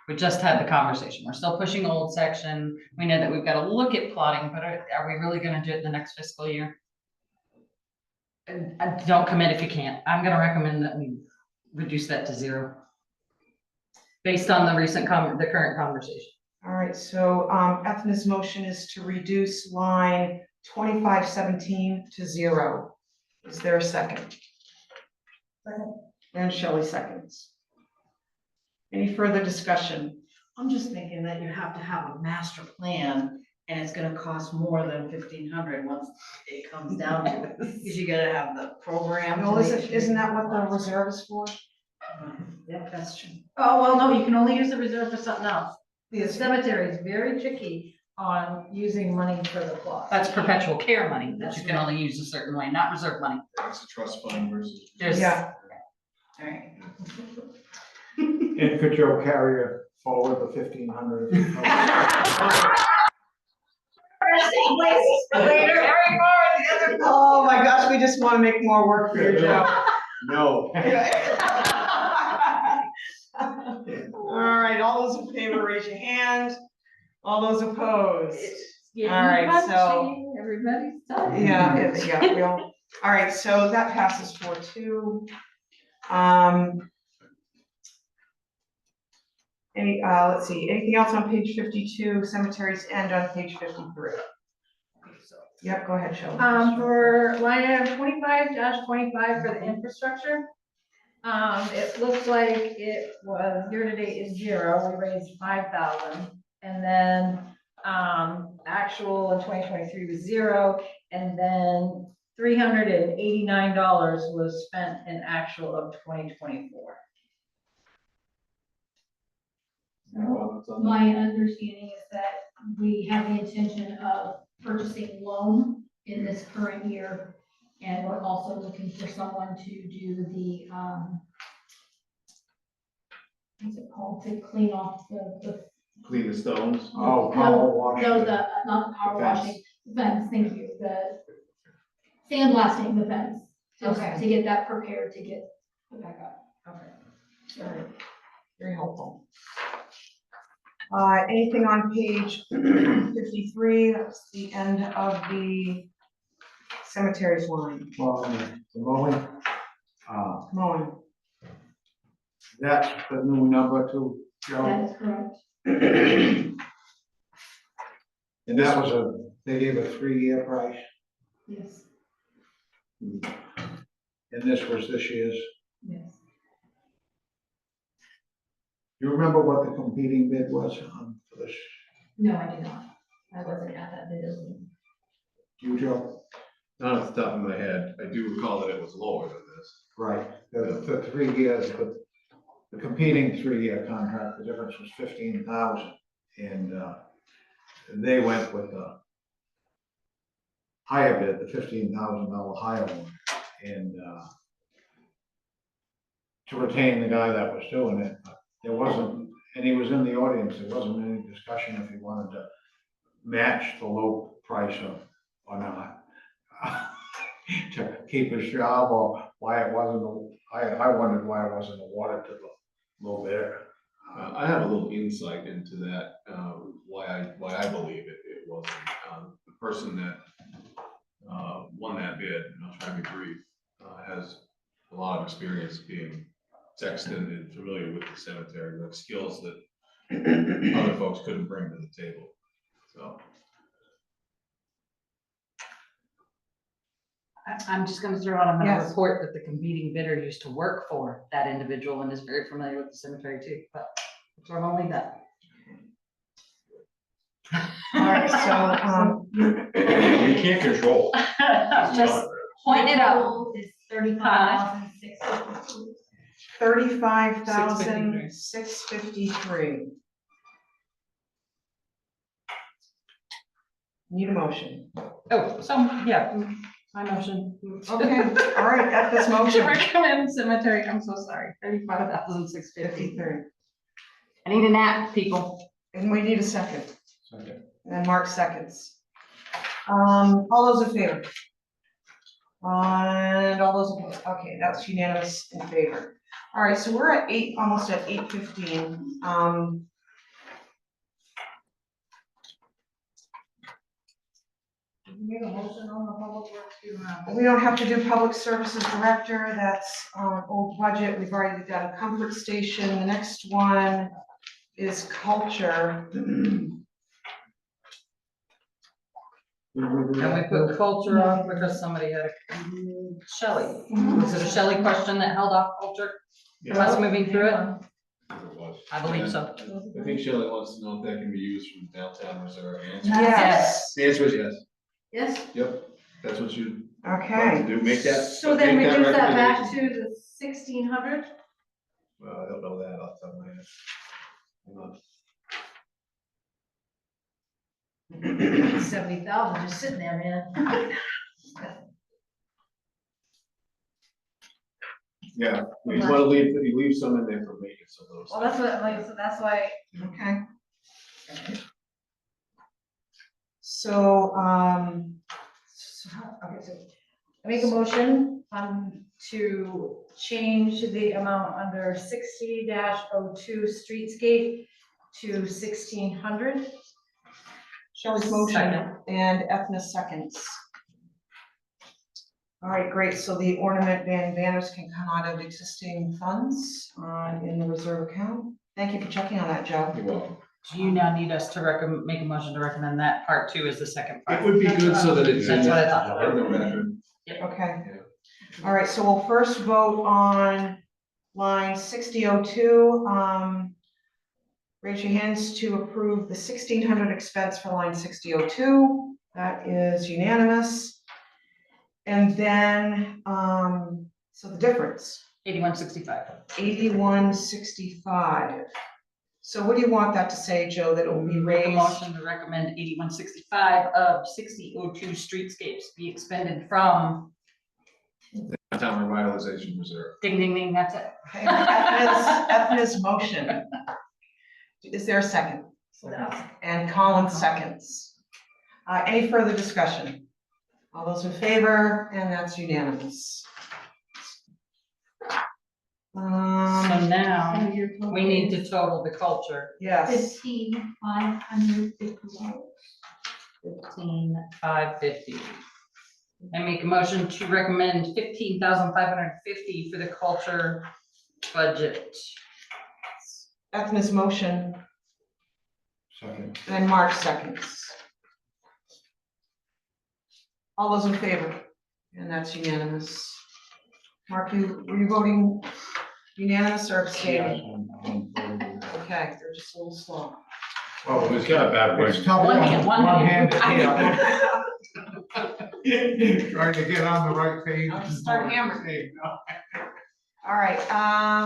we just had the conversation. We're still pushing old section. We know that we've got to look at plotting, but are we really gonna do it the next fiscal year? And don't commit if you can't. I'm gonna recommend that we reduce that to 0. Based on the recent the current conversation. All right, so Ethna's motion is to reduce line 2517 to 0. Is there a second? Second. And Shelley seconds. Any further discussion? I'm just thinking that you have to have a master plan and it's gonna cost more than 1,500 once it comes down to it. Cause you gotta have the program. Well, isn't that what the reserve is for? Yep, that's true. Oh, well, no, you can only use the reserve for something else. The cemetery is very tricky on using money for the plot. That's perpetual care money that you can only use a certain way, not reserve money. It's a trust fund versus. There's- Yeah. Alright. And could Joe carry forward the 1,500? Oh my gosh, we just want to make more work for you, Joe. No. All right, all those in favor, raise your hand. All those opposed? Getting All right, so- punchy, everybody's done. Yeah, we all right, so that passes 4-2. Let's see, anything else on page 52, cemeteries end on page 53? Yep, go ahead, Shelley. For line item 25-25 for the infrastructure. It looks like it was year-to-date is 0, we raised 5,000. And then, actual in 2023 was 0, and then $389 was spent in actual of 2024. My understanding is that we have the intention of purchasing loan in this current year. And we're also looking for someone to do the, what's it called, to clean off the. Clean the stones. Oh, power wash. No, not the power The fence. washing, the fence, thank you, the sandblasting the fence. Just Okay. to get that prepared to get put back up. Okay. All right, very helpful. Anything on page 53, that's the end of the cemeteries line, Well, the mowing, mowing. that's the new number too, Joe. That is correct. And that was they gave a 3-year price, Yes, and this was this year's. yes. Do you remember what the competing bid was for this? No, I do not. I wasn't at that video. You, Joe? Not off the top of my head, I do recall that it was lower than this. Right, the 3 years, the competing 3-year contract, the difference was 15,000, and they went with the higher bid, the $15,000 higher one, and to retain the guy that was doing it, but there wasn't, and he was in the audience, there wasn't any discussion if he wanted to match the low price or not. To keep his job, or why it wasn't, I wondered why it wasn't awarded to the low bidder. I have a little insight into that, why I believe it wasn't. The person that won that bid, and I'll try to be brief, has a lot of experience being sexton and familiar with the cemetery, with skills that other folks couldn't bring to the table, so. I'm just gonna throw out, I'm gonna Yes. report that the competing bidder used to work for that individual and is very familiar with the cemetery too, but that's where I'm gonna leave that. All right, so, We can't control. Just point it out. Total is 35,652. 35,653. Need a motion. Oh, so, yeah, my motion. Okay, all right, at this To motion. recommend cemetery, I'm so sorry, 35,653. 53. I need a nap, people. And we need a second. Second. And Mark seconds. All those in favor? And all those opposed, okay, that's unanimous in favor. All right, so we're at almost at 8:15. We made a motion on the public works to, We don't have to do public services director, that's old budget, we've already got a comfort station, the next one is culture. And we put culture on because somebody had a, Shelley, was it a Shelley question that held off culture from us moving through it? It was. I believe so. I think Shelley wants to know if that can be used from downtown reserve. The answer- Yes, The answer is yes. Yes, Yep, that's what you want okay, to do, make that. so then make reduce that back recommendation. to the 1,600? Well, I don't know that off the top of my head. Hang on. 70,000 just sitting there, man. Yeah, you want to leave some in there for maintenance of those. Well, that's what, like, so that's why, okay. So, okay, so I make a motion, to change the amount under 60-02 streetscape to 1,600. Shelley's motion Second. and Ethna seconds. All right, great, so the ornament banners can come out of existing funds in the reserve account. Thank you for checking on that, Joe. You're welcome. Do you now need us to make a motion to recommend that part two as the second part? It would be good so that it's in That's what I thought. the record. Okay. All right, so we'll first vote on line 6002. Raise your hands to approve the 1,600 expense for line 6002. That is unanimous. And then, so the difference, 8165. 8165. So what do you want that to say, Joe, that it will be Make a raised? motion to recommend 8165 of 6002 streetscapes be expended from, Town revitalization reserve. ding, ding, ding, that's it. Okay, Ethna's motion. Is there a second? And Colin seconds. Any further discussion? All those in favor, and that's unanimous. So Um, now, your total we need to is total the culture, yes, $15,550. 15,550. I make a motion to recommend 15,550 for the culture budget. Ethna's motion, Second. and Mark seconds. All those in favor? And that's unanimous. Mark, were you voting unanimous or abstaining? Okay, they're just a little slow. Well, It's got a bad it's way. tough. One hand, one hand. Yeah. Trying to get on the right page. I'll just start hammering. All right,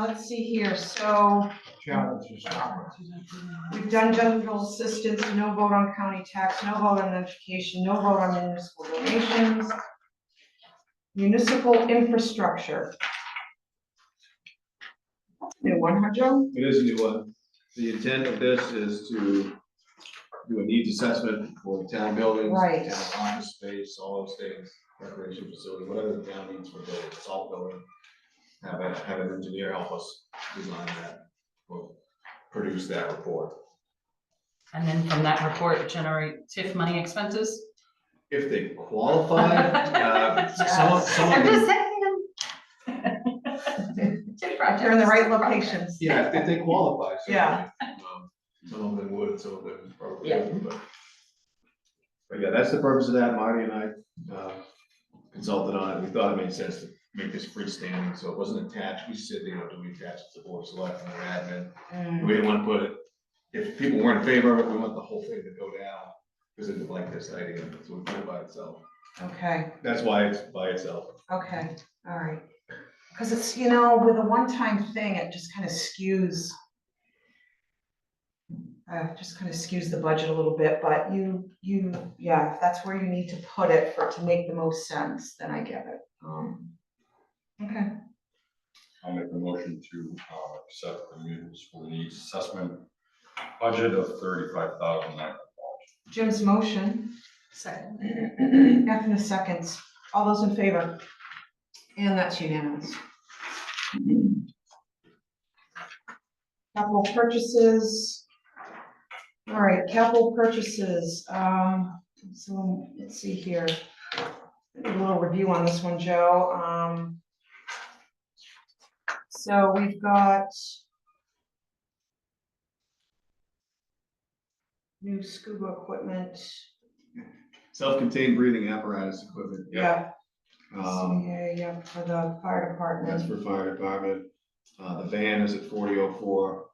let's see here, so Challenge is tough. we've done general assistance, no vote on county tax, no vote on education, no vote on municipal donations. Municipal infrastructure. New one, huh, Joe? It is a new one. The intent of this is to do a needs assessment for the town buildings. Right. Town office space, all those things, recreation facility, whatever the town needs for building, salt building. Have an engineer help us design that, or produce that report. And then from that report, generate TIF money expenses. If they qualify, some of I'm just them, saying. They're in the right locations. yeah, if they qualify, Yeah. certainly. Some of them would, some of them probably Yeah. wouldn't, but yeah, that's the purpose of that. Marty and I, consulted on it. We thought it made sense to make this freestanding, so it wasn't attached. We said, do we attach it to the board of selectmen or admin? Mm, We didn't want to put it, if people weren't in favor of it, we want the whole thing to go down, because it's like this idea, so we put it by itself. Okay, That's why it's by itself. okay, all right. Because it's, you know, with a one-time thing, it just kind of skews. Just kind of skews the budget a little bit, but yeah, if that's where you need to put it for it to make the most sense, then I get it. Okay, I'll make a motion to accept the municipal needs assessment budget of $35,900. Jim's motion. Second. Ethna seconds. All those in favor? And that's unanimous. Capital purchases. All right, capital purchases. So let's see here. A little review on this one, Joe. So we've got new scuba equipment. Self-contained breathing apparatus equipment. Yeah. Um, Yeah, for the fire department. That's for fire department. The van is at 4004.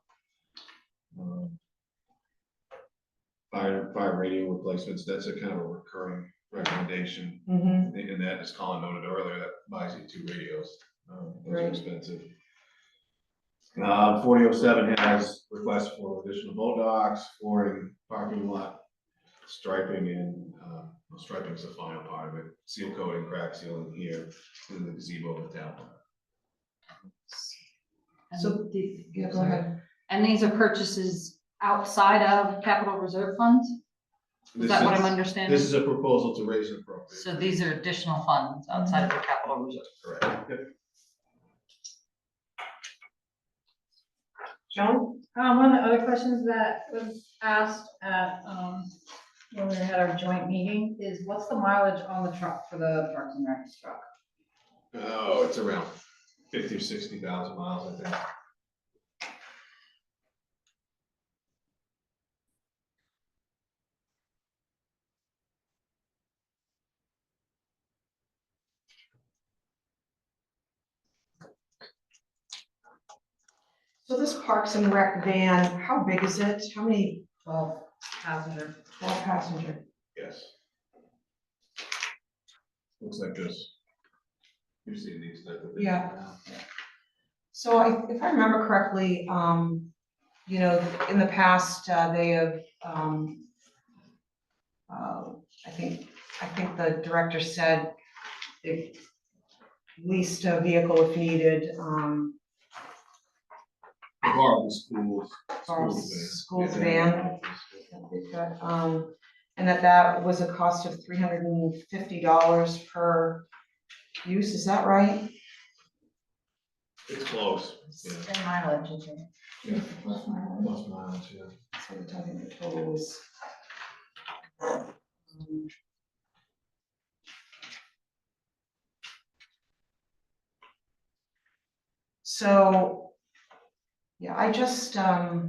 Fire radio replacements, that's a kind of a recurring recommendation. Mm-hmm. And that, as Colin noted earlier, that buys you 2 radios. Those are Right. expensive. 4007 has requests for additional boat docks, flooring, parking lot, striping, and striping is the final part of it. Seal coating, crack sealing here in the gazebo of the town. So, yeah, go ahead. And these are purchases outside of capital reserve funds? Is that what I'm understanding? This is a proposal to raise and appropriate. So these are additional funds outside of the capital reserve. Correct. Yep. Joan? One of the other questions that was asked at, when we had our joint meeting is what's the mileage on the truck for the Parks and Rec truck? Oh, it's around 50 or 60,000 miles, I think. So this Parks and Rec van, how big is it? How many? 12 passenger. 12 passenger. Yes. Looks like this. You've seen these type of things. Yeah. So if I remember correctly, you know, in the past, they have, I think the director said they leased a vehicle if needed, Borrow the schools. Or schools school's van. They've got, and that was a cost of $350 per use, is that right? It's close. And mileage, I think. Yeah. Plus mileage. Plus mileage, yeah. So we're talking the total was. So, yeah, I just, yeah,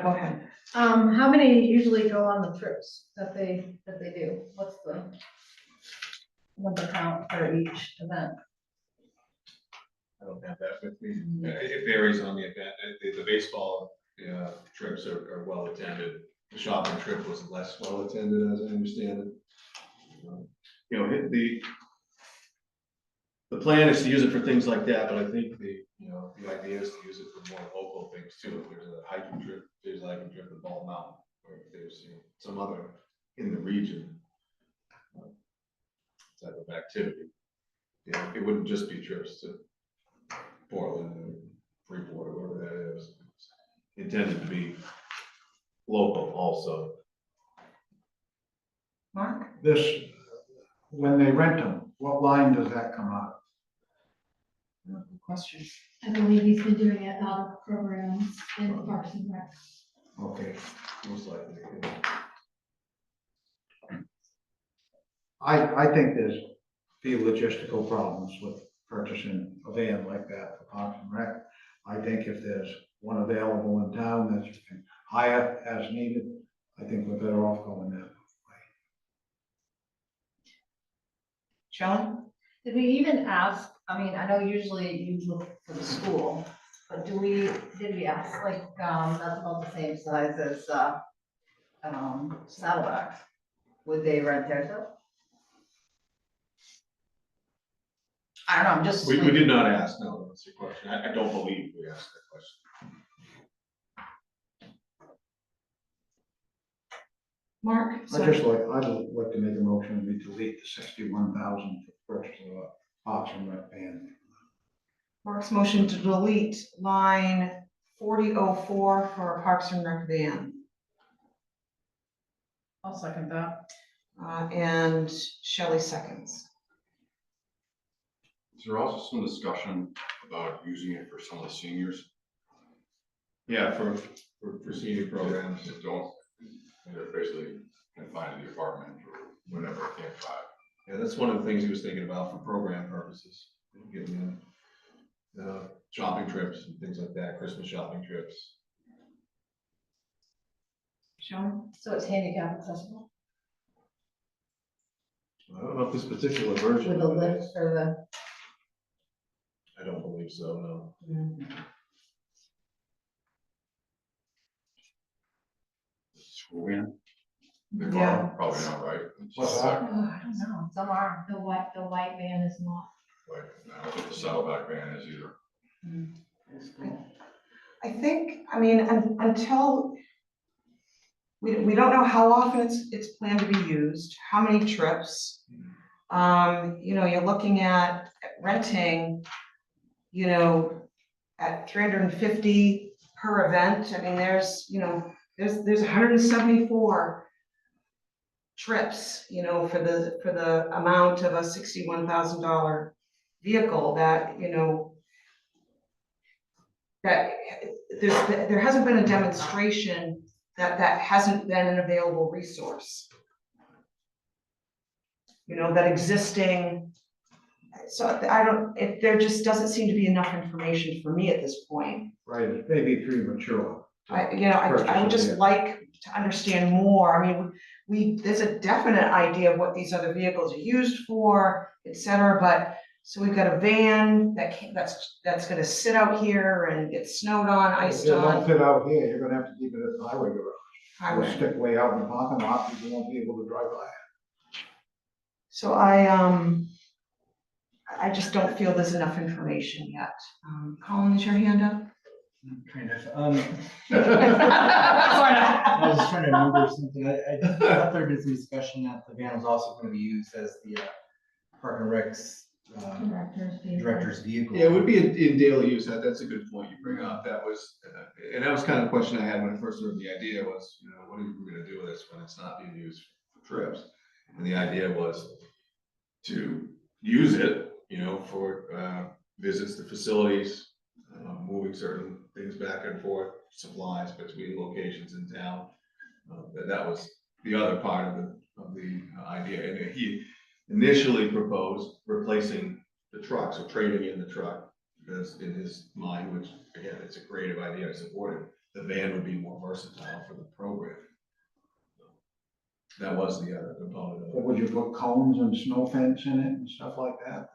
go ahead. How many usually go on the trips that they do? What's the number count for each event? I don't have that with me. It varies on the event. The baseball trips are well attended. The shopping trip was less well attended, as I understand it. You know, the plan is to use it for things like that, but I think the idea is to use it for more local things too. If there's a hiking trip, to Bald Mountain, or if there's some other in the region type of activity. It wouldn't just be trips to Portland or Freeport or wherever that is. It's intended to be local also. Mark? This, when they rent them, what line does that come out? Good question. I believe he's been doing it out of programs in Parks and Rec. Okay, Most likely. I think there's few logistical problems with purchasing a van like that for Parks and Rec. I think if there's one available in town that you can hire as needed, I think we're better off going that way. Shelley? Did we even ask, I mean, I know usually you look for the school, but did we ask, like, that's about the same size as, Saddleback? Would they rent theirs out? I don't know, I'm just. We did not ask, no, that's your question. I don't believe we asked that question. Mark? I'd like to make a motion, we delete the 61,000 for purchase of a Parks and Rec van. Mark's motion to delete line 4004 for a Parks and Rec van. I'll second that. And Shelley seconds. Is there also some discussion about using it for some of the seniors Yeah, for senior programs. that don't, they're basically confined to the apartment or whatever, can't buy? Yeah, that's one of the things he was thinking about for program purposes, getting in shopping trips and things like that, Christmas shopping trips. Shelley? So it's handicap accessible I don't know if this particular version. with a lift for the. I don't believe so, no. School van? They Yeah. are probably not right. It's What's just that? like, I don't know, some are. The white van is not. I don't think the Saddleback van is either. I think, I mean, until, we don't know how often it's planned to be used, how many trips. You're looking at renting, at 350 per event. I mean, there's 174 trips, for the amount of a $61,000 vehicle that, that there hasn't been a demonstration that hasn't been an available resource. That existing, so there just doesn't seem to be enough information for me at this point. Right, it may be premature. I would just like to understand more. I mean, there's a definite idea of what these other vehicles are used for, et cetera, but, so we've got a van that's gonna sit out here and get snowed on, iced If it won't on. fit out here, you're gonna have to keep it at the highway garage. It'll Highway. stick way out in the parking lot, people won't be able to drive by it. So I just don't feel there's enough information yet. Colin, is your hand up? Kind of, I was just trying to remember something, I thought there was some discussion that the van was also gonna be used as the Park and Rec's director's vehicle. Yeah, it would be in daily use. That's a good point you bring up. That was, and that was kind of the question I had when I first heard the idea was, what are we gonna do with this when it's not being used for trips? And the idea was to use it, for visits to facilities, moving certain things back and forth, supplies between locations in town. That was the other part of the idea, and he initially proposed replacing the truck, so trading in the truck, because in his mind, which again, it's a creative idea, I support it, the van would be more versatile for the program. That was the other component of But it. would you put cones and snow fence in it and stuff like that?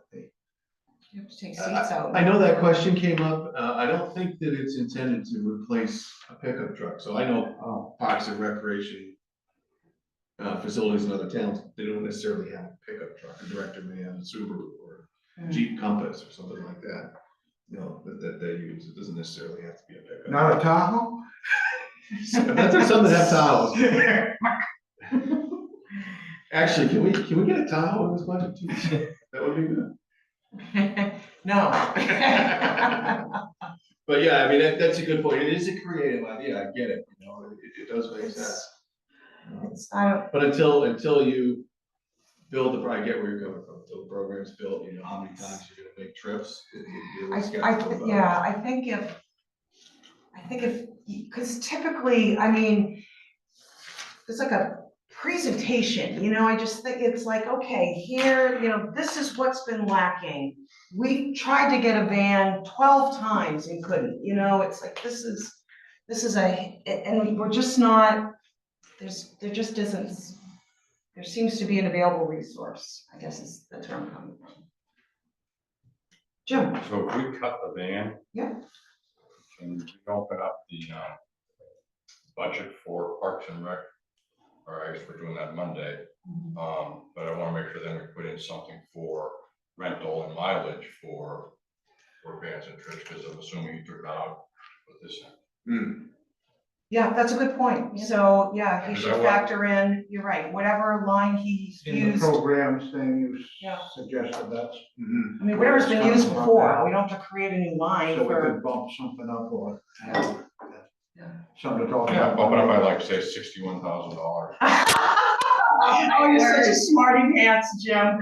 You have to take seats out. I know that question came up. I don't think that it's intended to replace a pickup truck. So I know Oh, Parks and Recreation facilities in other towns, they don't necessarily have a pickup truck. A director may have a Subaru or Jeep Compass or something like that. You know, that they use. It doesn't necessarily have to be a pickup. not a Tahoe? I bet there's some that have Tahoes. Actually, can we get a Tahoe in this budget too? That would be good. No. But yeah, I mean, that's a good point. It is a creative idea. I get it, you know, it does make sense. But until you build the, I get where you're coming from. Until the program's built, you know how many times you're gonna make trips. You're skeptical about it. Yeah, I think if, because typically, I mean, it's like a presentation, you know, I just think it's like, okay, here, you know, this is what's been lacking. We tried to get a van 12 times and couldn't, you know, it's like, this is and we're just not, there just isn't, there seems to be an available resource, I guess is the term coming from. Jim? So if we cut the van. Yeah. Can we open up the, budget for Parks and Rec? Or I guess we're doing that Monday. But I wanna make sure then we put in something for rental and mileage for vans and trips, because I'm assuming you took that out with this in. Yeah, that's a good point. So, yeah, he Because should I want- factor in, you're right, whatever line he's In the used. programs thing you Yeah. suggested, that's, Mhm. I mean, whatever's been used before, we don't have to create a new line so we for, could bump something up or Yeah. something to talk Yeah, about. bump it up by like, say, $61,000. oh, you're such a smarty pants, Jim.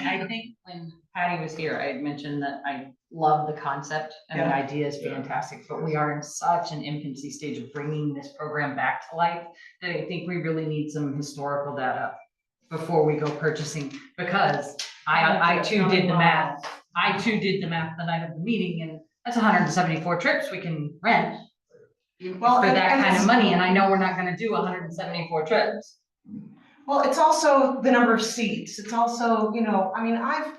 I think when Patty was here, I had mentioned that I love the concept and the Yeah. idea is fantastic, but we are in such an infancy stage of bringing this program back to life that I think we really need some historical data before we go purchasing, because I too did the math. I too did the math the night of the meeting, and that's 174 trips we can rent Well, for and- that and kind it's- of money, and I know we're not gonna do 174 trips. Well, it's also the number of seats. It's also, you know, I mean, I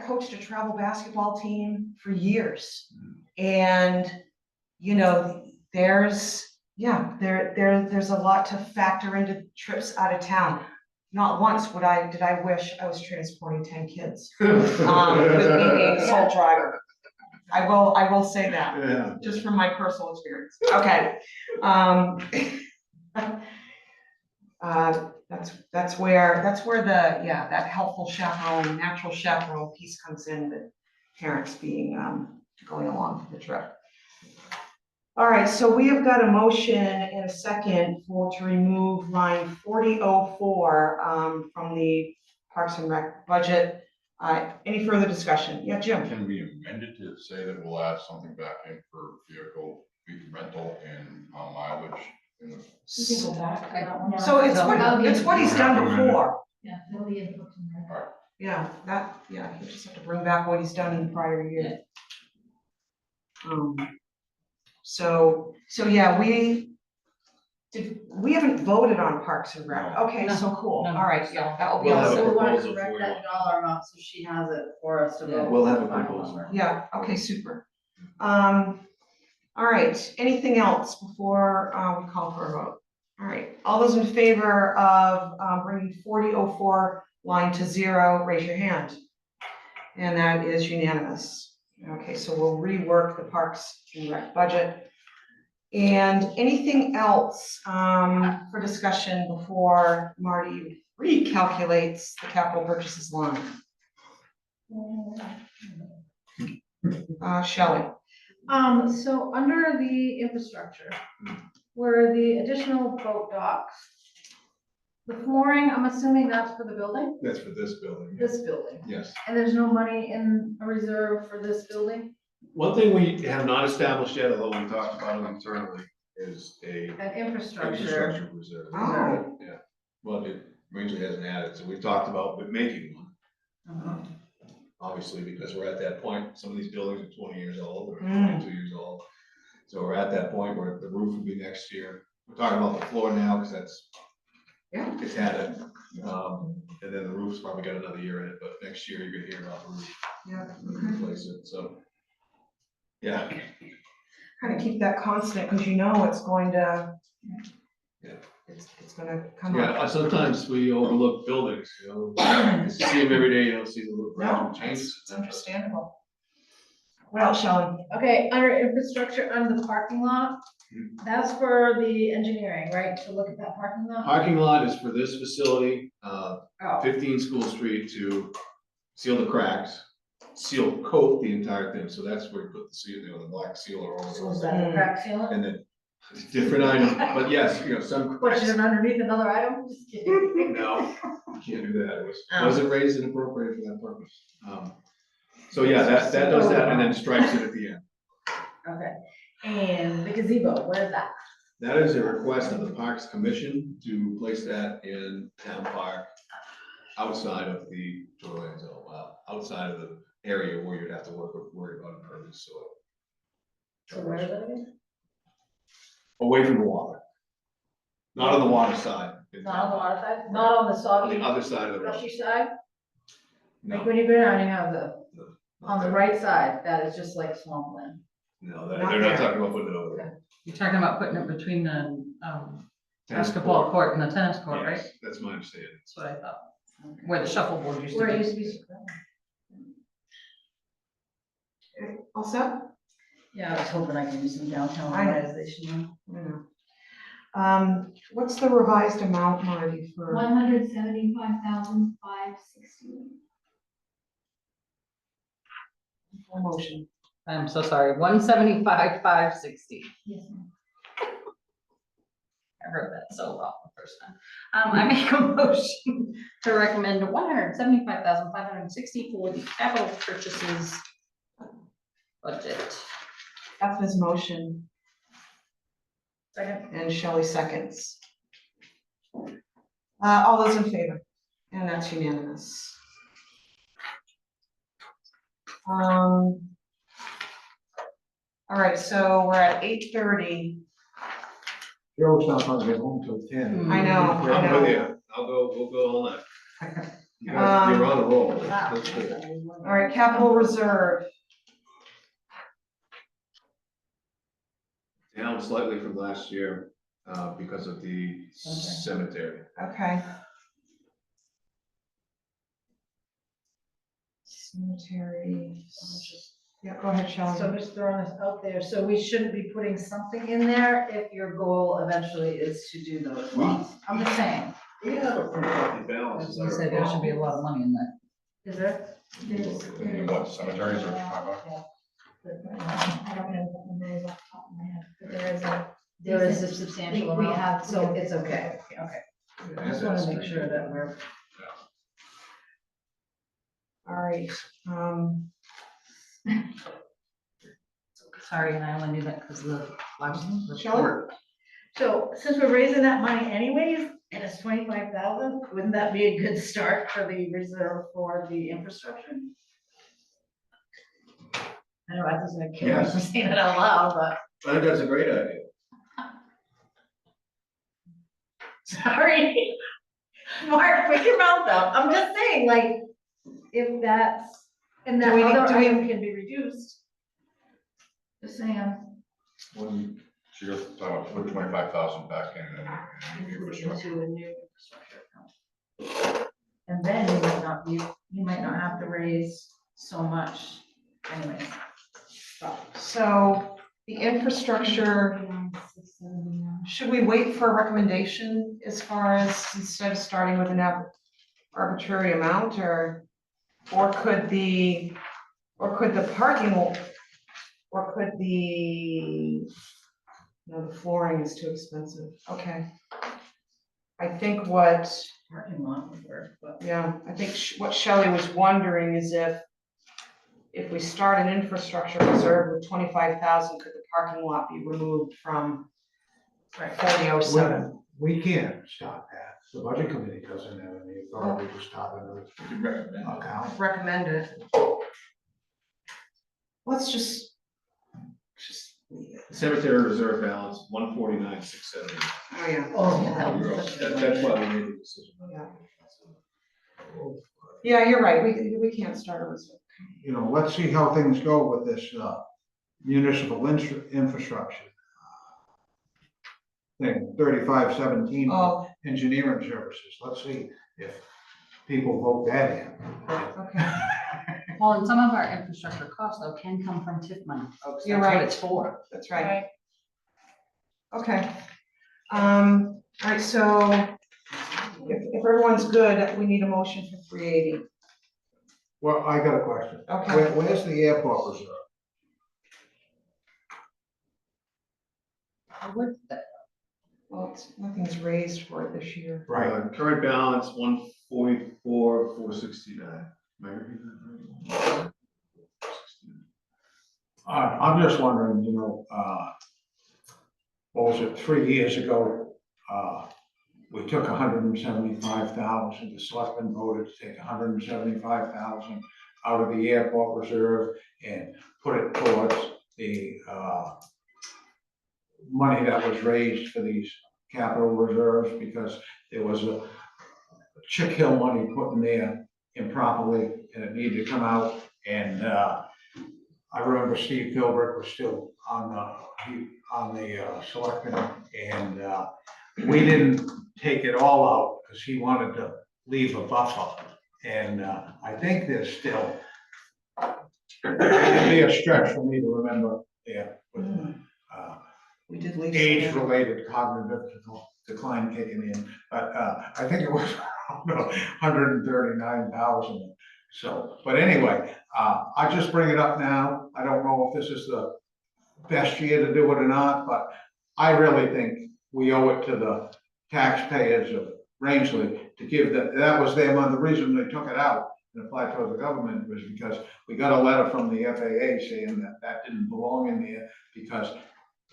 coached a travel basketball team for years. And, you know, there's a lot to factor into trips out of town. Not once did I wish I was transporting 10 kids, with me being the sole driver. I will say that. Yeah. Just from my personal experience. Okay. That's where that helpful chaperone, natural chaperone piece comes in, with parents being, going along for the trip. All right, so we have got a motion and a second to remove line 4004, from the Parks and Rec budget. Any further discussion? Yeah, Jim? Can we amend it to say that we'll add something back in for vehicle rental and mileage? We can go back to that one. So it's That'll be- what he's done before. Yeah, it'll be in the books and records. Yeah, you just have to bring back what he's done in the prior year. So yeah, we haven't voted on Parks and Rec. No. Okay, so cool. No, All right, no. yeah, that will be We'll have awesome. a So we wanna proposal correct for that you. dollar amount, so she has it for us to vote. We'll have a the final proposal. number. Yeah, okay, super. All right, anything else before we call for a vote? All right, all those in favor of bringing 4004 line to 0, raise your hand. And that is unanimous. Okay, so we'll rework the Parks and Rec budget. And anything else for discussion before Marty recalculates the capital purchases line? Shelley? So under the infrastructure, where the additional boat docks, The flooring, I'm assuming that's for the building, That's for this building. this building, Yes. and there's no money in a reserve for this building, One thing we have not established yet, although we talked about it internally, is a an infrastructure. infrastructure reserve. Oh. Yeah, well, it Rangeley hasn't added, so we talked about making one. Uh-huh. Obviously, because we're at that point, some of these buildings are 20 years old or Mm. 22 years old. So we're at that point where the roof will be next year. We're talking about the floor now, because that's, Yeah. it's had it. And then the roof's probably got another year in it, but next year you're gonna hear about the roof, Yeah, replace it, so. Yeah, kind of keep that constant, because you know it's going to. Yeah. It's gonna come yeah, up. sometimes we overlook buildings, you know, because you see them every day, you don't see the little gradual No, changes. it's understandable. What else, Shelley? Okay, under infrastructure, under the parking lot, that's for the engineering, right, to look at that parking lot? Parking lot is for this facility, Oh, 15 School Street to seal the cracks, seal coat the entire thing, so that's where you put the seal, you know, the black sealer so over is it. that a crack sealant? And then, it's a different item, but yes, you know, some Which cracks. is underneath another item? Just kidding. No, you can't do that, it Oh. wasn't raised and appropriated for that purpose. So yeah, that does that, and then stripes it at the end. Okay, and the gazebo, where's that? That is a request of the Parks Commission to place that in Town Park outside of the shoreline zone, outside of the area where you'd have to worry about impervious soil. So where is it again? Away from the water. Not on the water side. in Not on the Town Park. water side, not on the On soggy, the other side of the road. brushy side? Like No, when you go down, you have the, not on the there. right side, that is just like swampland. No, Not they're not there. talking about putting it over there. You're talking about putting it between the, Tennis basketball court and the tennis court, right? Yes, that's my understanding. That's what I thought, where the shuffleboard used to Where it be. used to be. All set? Yeah, I was hoping I could do some downtown I know. organization. What's the revised amount, Marty, for? 175,560. Motion. I'm so sorry, 175,560. Yes, ma'am. I wrote that so well the first time. I make a motion to recommend 175,560 for the capital purchases budget. Beth's motion Second. and Shelley seconds. All those in favor? And that's unanimous. All right, so we're at 8:30. Joe's not gonna get home till 10. I know, I'm with you. We'll go all night. You're on a roll. That's good. All right, capital reserve. Down slightly from last year, because of the cemetery. Okay. Cemetery. Yeah, go ahead, So Shelley. just throwing this out there, so we shouldn't be putting something in there if your goal eventually is to do those lots. I'm just saying, We have a pretty healthy balance. I said there should be a lot of money in there. is there? What, cemeteries or about? I don't know what the number is off the top of my head, but there is a. There is a substantial We amount, have- so it's okay, okay. I just wanna make sure that we're. All right, Sorry, and I only knew that because of the last Shelley? report. So since we're raising that money anyways, and it's 25,000, wouldn't that be a good start for the reserve for the infrastructure? I know, I just like kill me Yes. for saying it out loud, but I think that's a great idea. sorry. Mark, put your mouth up. I'm just saying, like, if that's, and that Do we need- other do we- item can be reduced. Just saying. When, so you're talking about put 25,000 back in infrastructure. Into a new infrastructure account. And then you might not have to raise so much anyways. so the infrastructure, should we wait for a recommendation as far as, instead of starting with an arbitrary amount, or could the parking, or could the, no, the flooring is too expensive, okay. I think what, Parking lot would work, but. yeah, I think what Shelley was wondering is if we start an infrastructure reserve with 25,000, could the parking lot be removed from 4007? We can't stop that. The budget committee doesn't have any authority to stop it. We could recommend. Account. Recommend it. Let's just leave it. Cemetery reserve balance, 149,670. Oh, yeah. Oh, yeah, that That- was such a good That's idea. why we made the decision. Yeah. Yeah, you're right. We can't start a reserve. You know, let's see how things go with this municipal infrastructure thing, 3517 Oh, engineering services. Let's see if people vote that in. okay. Well, and some of our infrastructure costs though can come from TIF money, folks. You're That's what right. it's for. That's right. Okay. All right, so if everyone's good, we need a motion for 380. Well, I got a question. Okay. Where's the airport reserve? Well, nothing's raised for it this year. Current balance, 144,469. Am I reading that right? I'm just wondering, you know, what was it, 3 years ago? We took 175,000, the selectmen voted to take 175,000 out of the airport reserve and put it towards the, money that was raised for these capital reserves, because there was a Chick Hill money put in there improperly, and it needed to come out, and, I remember Steve Gilbert was still on the selectmen, and, we didn't take it all out, because he wanted to leave a buffer, and, I think there's still, it'd be a stretch for me to remember, with, We did leave. some in. age-related cognitive decline kicking in, but, I think it was around 139,000. So, but anyway, I just bring it up now. I don't know if this is the best year to do it or not, but I really think we owe it to the taxpayers of Rangeley to give that was their money. The reason they took it out and applied towards the government was because we got a letter from the FAA saying that didn't belong in there, because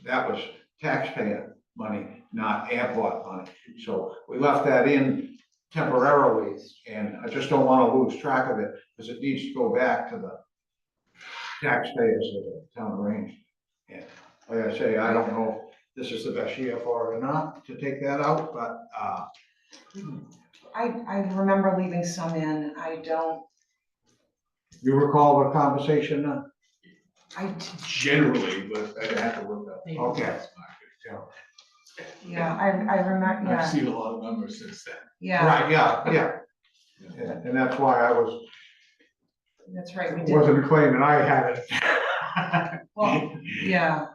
that was taxpayer money, not airport money. So we left that in temporarily, and I just don't want to lose track of it, because it needs to go back to the taxpayers of the town of Range. And like I say, I don't know if this is the best year for it or not to take that out, but, I remember leaving some in. I don't, you recall the conversation? Generally, but I have to look up. Okay. yeah, I remember, I've yeah, seen a lot of numbers since then. yeah, Right, yeah. And that's why I that's right, we did. wasn't claiming I had it. Well, yeah.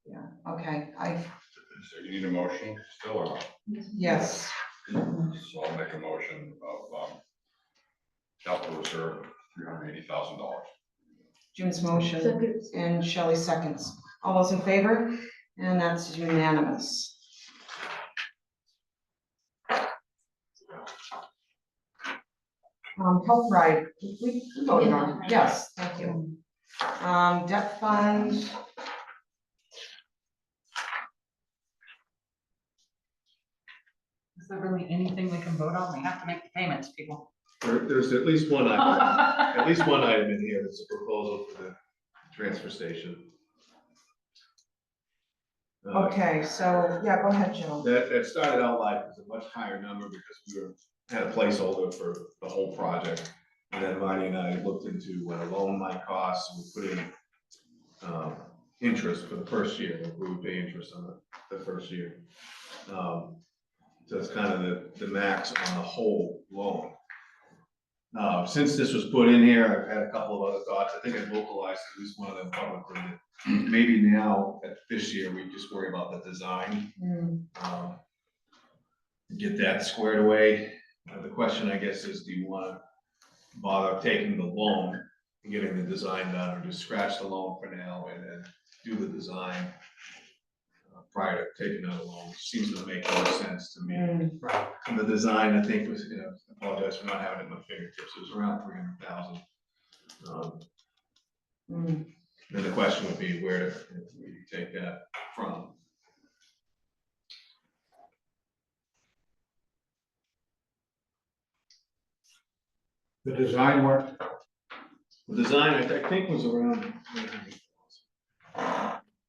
Yeah, okay, So you need a motion still or not? yes, So I'll make a motion of, capital reserve, $380,000. Jim's motion and Shelley seconds. All those in favor? And that's unanimous. Health ride, we voted on, it. Yes, thank you. Debt fund, Is there really anything we can vote on? We have to make the payments, people. There's at least one item, at least one item in here that's a proposal for the transfer station. okay, so, yeah, go ahead, Joe. That started out like as a much higher number because had a placeholder for the whole project. And then Marty and I looked into what a loan might cost, and we put in interest for the first year, like we would pay interest on the first year. So it's kind of the max on the whole loan. Since this was put in here, I've had a couple of other thoughts. I think I vocalized at least one of them publicly. That maybe now, at this year, we just worry about the design. Get that squared away. The question, I guess, is do you want to bother taking the loan and getting the design done, or just scratch the loan for now and then do the design? prior to taking out a loan, seems to make more sense to me. Mm, And the design, I think, was, I apologize for not having it in my fingertips, it was around 300,000. mm. Then the question would be where do you take that from? The design work, The design, I think, was around.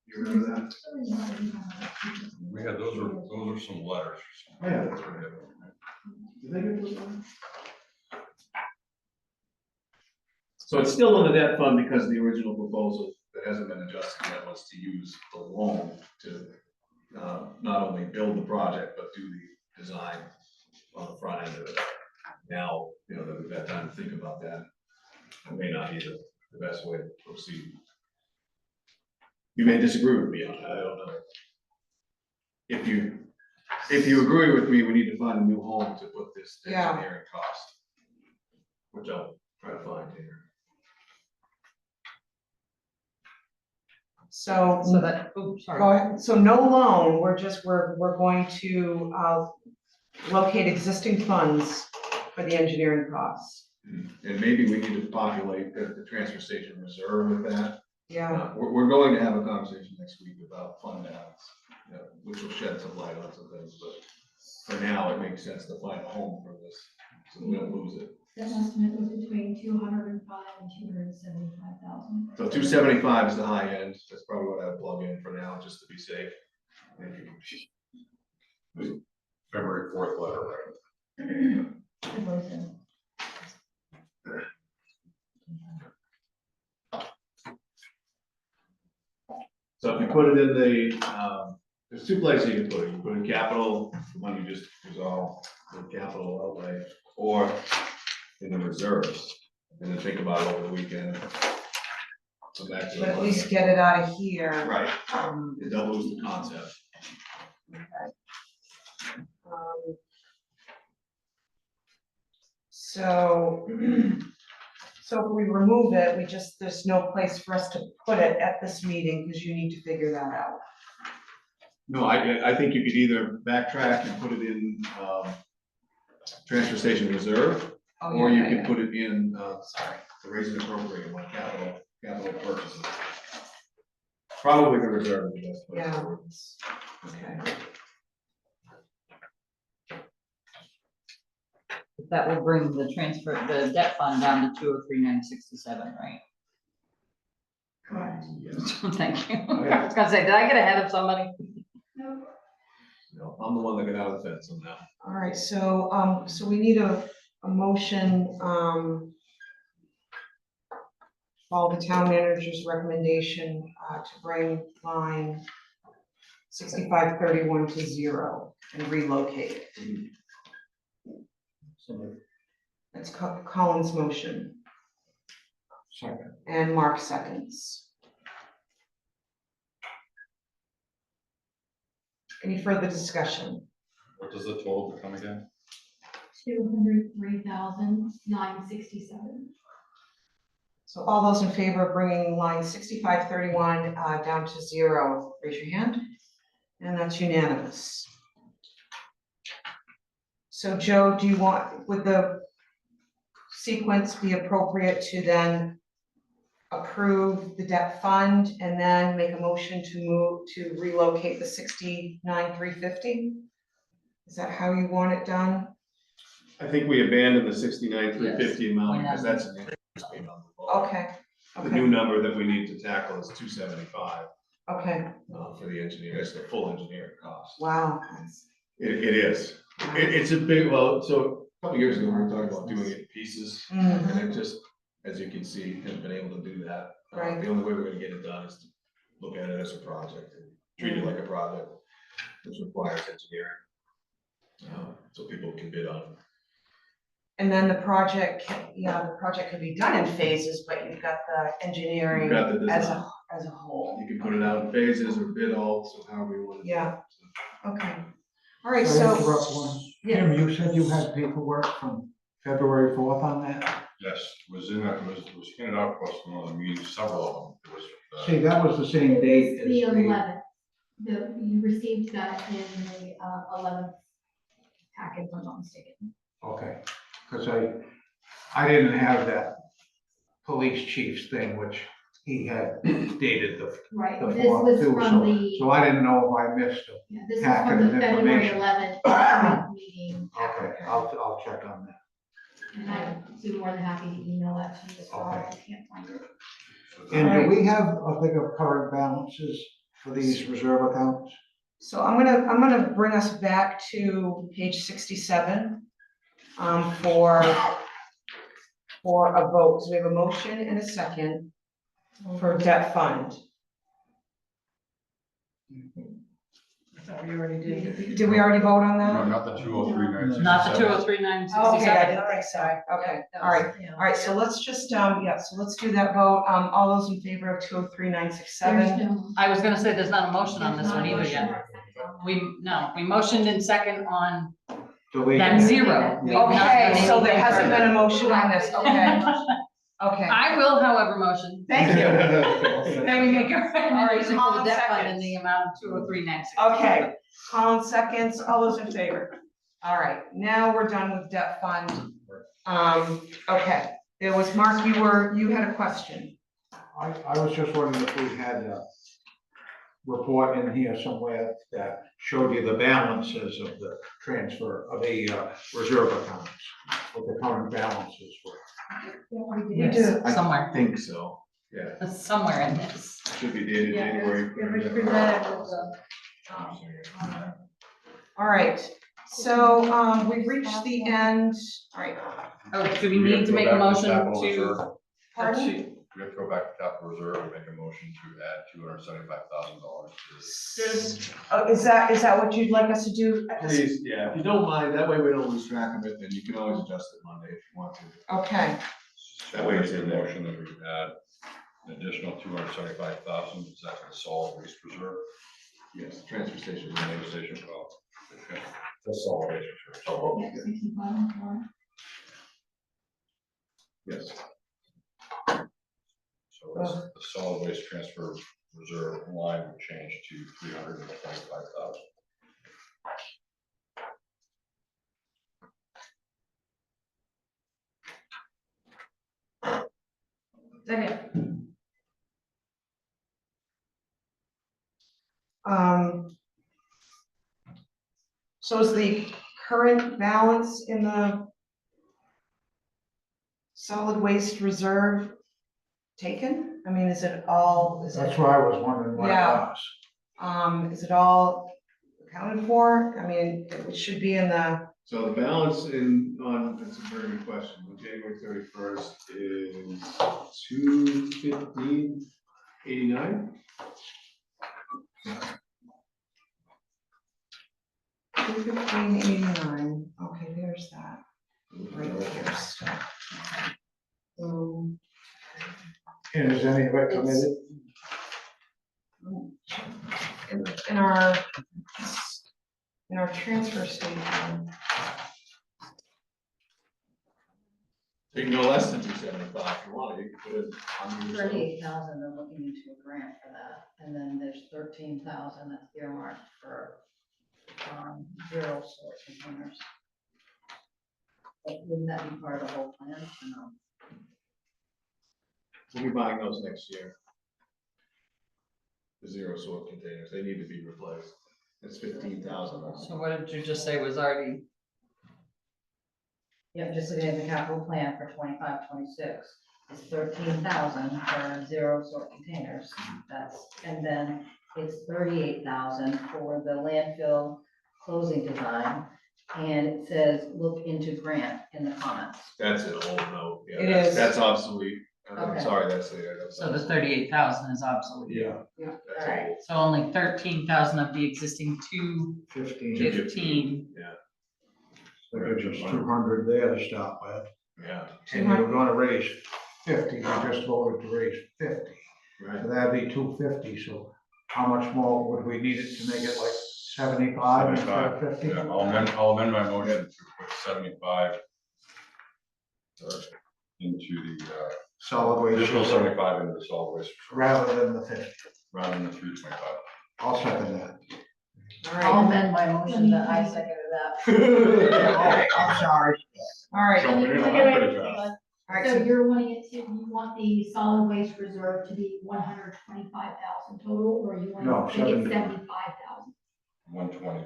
You remember that? We had, those are some letters. Yeah, that's right. Did they get those letters? So it's still in the debt fund because the original proposal that hasn't been adjusted yet was to use the loan to not only build the project, but do the design on the front end of it. Now, that we've had time to think about that, it may not be the best way to proceed. You may disagree with me on that, I don't know. If you agree with me, we need to find a new home to put this Yeah. engineering cost, which I'll try to find here. So. So that, oops, sorry. Go ahead. So no loan, we're going to, locate existing funds for the engineering costs. And maybe we need to populate the transfer station reserve with that. Yeah, We're going to have a conversation next week about fund balance, which will shed some light on some things, but for now, it makes sense to find a home for this, so we don't lose it. The estimate was between 205 and 275,000. So 275 is the high end, that's probably what I would plug in for now, just to be safe. February 4th letter, right? Invoices. So if you put it in there's two places you can put it. You can put in capital, the one you just resolved, the capital outlay, or in the reserves. And then think about it over the weekend. Come back to but it at least Monday. get it out of here. Right, Um, you don't lose the concept. So, so if we remove it, there's no place for us to put it at this meeting, because you need to figure that out. No, I think you could either backtrack and put it in, transfer station reserve, Oh, or yeah, you yeah, could yeah. put it in, Sorry. the raise and appropriate one, capital purchases. Probably the reserve is the best place Yeah. for it. Okay. That will bring the debt fund down to 203,967, right? Correct. Yes. Thank you. Oh, yeah. I was gonna say, did I get ahead of somebody? No, I'm the one that got out of the fence on that. All right, so, so we need a motion, follow the town manager's recommendation, to bring line 6531 to 0 and relocate it. So That's Colin's motion, second, and Mark seconds. Any further discussion? What does the total become again? 203,967. So all those in favor of bringing line 6531 down to 0, raise your hand. And that's unanimous. So Joe, do you want, would the sequence be appropriate to then approve the debt fund and then make a motion to relocate the 69,350? Is that how you want it done? I think we abandoned the 69,350 amount Yes. because that's an interest payment on the bond. Okay, The new number that we need to tackle is 275 okay, for the engineer, that's the full engineering cost. wow. It is. It's a big, well, so a couple years ago, we were talking about doing it in pieces. Mhm. And it just, as you can see, hasn't been able to do that. Right. The only way we're gonna get it done is to look at it as a project and treat it like a project, which requires engineering. So people can bid on it. And then the project can be done in phases, but you've got the engineering You've got the as design. as a whole. You can put it out in phases or bid all, so however you want to. Yeah. Okay. All right, Can I so, interrupt one? Jim, you said you had paperwork from February 4th on that? Yes, it was handed out to us in one of the meetings, several of them. It was, See, that was the same date as The 11th. You received that in the 11th packet, if I'm not mistaken. Okay, because I didn't have that police chief's thing, which he had dated the Right, the this form was too, from so the, I didn't know if I missed it. yeah, this is packet from of the February information. 11th meeting. Okay, I'll check on that. And I'd be more than happy to email that to you as well, if you can't find it. And do we have a thing of current balances for these reserve accounts? So I'm gonna bring us back to page 67, for a vote. So we have a motion and a second for debt fund. I thought we already did. Did we already vote on No, that? not the 203,967. Not the 203,967. Okay, I didn't think so. Okay, all right. All right, so let's just, yeah, so let's do that vote. All those in favor of 203,967? There's no. I was gonna say, there's not a motion on this There's one not a either motion yet. or a second on that. We motioned in second on Deleting that it. zero. We've not done Okay, so there anything hasn't been a further. motion on this, okay, okay. I will, however, motion. Thank you. Then we make a recommendation for Colin the debt fund in seconds. the amount of 203,967. Okay, Colin seconds, all those in favor? All right, now we're done with debt fund. Okay, there was, Mark, you had a question. I was just wondering if we had a report in here somewhere that showed you the balances of the transfer of the reserve accounts, what the current balances were. We do. Somewhere, I think so, yeah, it's somewhere in this. should be dated Yeah, January. it was presented with the, All right, so, we've reached the end, all right. Oh, do we need to make a motion Capital to? reserve. Pardon? We have to go back to capital reserve and make a motion to add $275,000 to. Is that what you'd like us to do? Please, yeah, if you don't mind, that way we don't lose track of it, then you can always adjust it Monday if you want to. Okay, That way it's Make a in there. motion that we add an additional 275,000, is that the solid waste reserve? Yes, transfer station. Transfer station, well, okay, the solid waste reserve. Oh, Yeah, 65. yes. So the solid waste transfer reserve line would change to 325,000. second, so is the current balance in the solid waste reserve taken? I mean, is it all, That's why I was wondering what it Yeah. was. Is it all accounted for? I mean, it should be in the, So the balance that's a very good question, on January 31st is 215,89. 215,89, okay, there's that, right there, stuff. And is any of it committed? In our transfer station, You can go less than 275 if you want, you can put it on your. 38,000, they're looking into a grant for that, and then there's 13,000 that's earmarked for, zero sort containers. But wouldn't that be part of the whole plan, or no? We'll be buying those next year. The zero sort containers, they need to be replaced. It's 15,000. So what did you just say was already? Yep, just looking at the capital plan for 25-26, it's 13,000 for zero sort containers, and then it's 38,000 for the landfill closing design. And it says, look into grant in the comments. That's an old note, yeah, It that's, is. that's obsolete. I'm Okay. sorry, that's the. So the 38,000 is obsolete. Yeah, That's Alright. old. So only 13,000 of the existing 15. 215. Yeah, So there's just 200 there to start with. yeah, And you were gonna raise 50, you just voted to raise 50. right. So that'd be 250, so how much more would we need it to make it like 75 instead of 50? Yeah, I'll amend my motion to put 75 into the, Solid waste. additional 75 into the solid waste reserve, Rather than the 50. rather than the 325. I'll second that. All I'll right, amend my motion that I seconded that. I'm sorry. All right, all Jumping in on Wait, that wait, pretty wait, fast. right, So so you're wanting it to, you want the solid waste reserve to be 125,000 total, or you No, want to make it 75. 75,000? 120.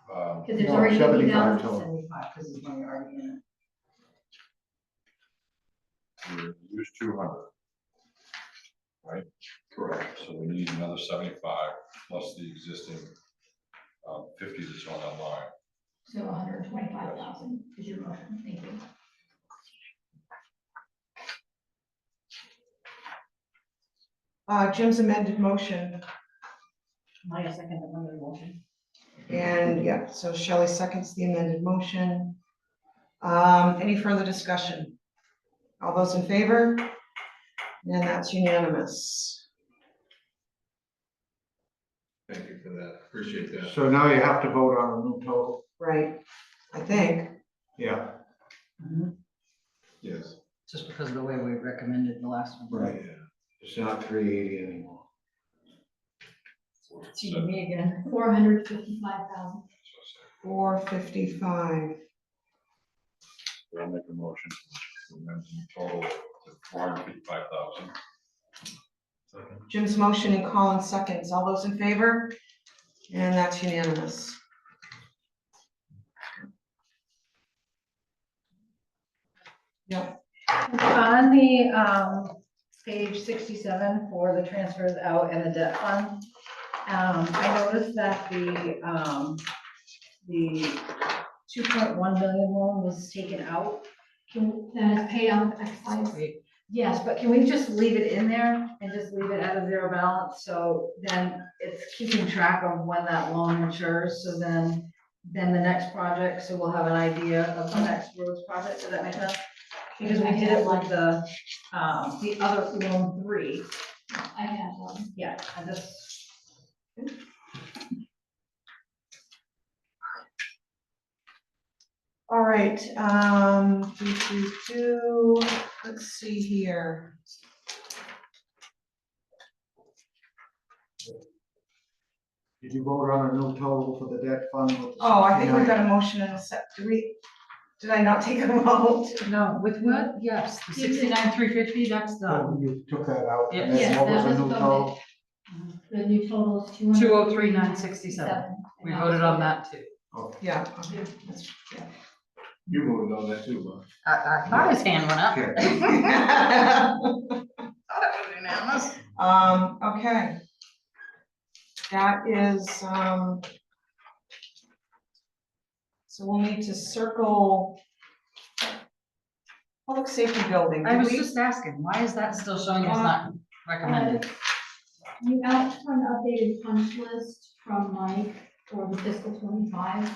Because there's No, already 75 50,000. total. 75, because it's money already in it. We use 200. Right? Correct. So we need another 75 plus the existing 50 that's on that line. So 125,000 is your motion, thank you. Jim's amended motion, My second amended motion. and yeah, so Shelley seconds the amended motion. Any further discussion? All those in favor? And that's unanimous. Thank you for that, appreciate that. So now you have to vote on a new total? Right, I think. Yeah, Yes. Just because of the way we recommended the last one. right. It's not 380 anymore. See me again. 455,000. 455. I'll make a motion to amend the total to 455,000. Jim's motion and Colin seconds. All those in favor? And that's unanimous. Yep, On the, page 67 for the transfers out and the debt fund, I noticed that the 2.1 million loan was taken out. That is paid out of excise. Yes, but can we just leave it in there and just leave it at a zero balance, so then it's keeping track of when that loan matures, so then the next project, so we'll have an idea of the next roads project, does that make sense? Because we did it with the other loan 3, I have one. yeah, I just. all right, let's see here. Did you vote on a new total for the debt fund? with the Oh, I think we've 69? got a motion and a sec, did I not take a vote? No, with what? Yes, the 69,350, that's Oh, you took that out, and Yes. then what was Yes, the that new was total? The new total is 200. 203,967. We voted on that too. Okay. Yeah, okay, that's, yeah. You voted on that too, Bob. I thought his hand went up. Okay. Thought it was unanimous. Okay. That is, so we'll need to circle public safety building. I Did was we- just asking, why is that still showing as not recommended? You asked for an updated punch list from Mike for the fiscal 25.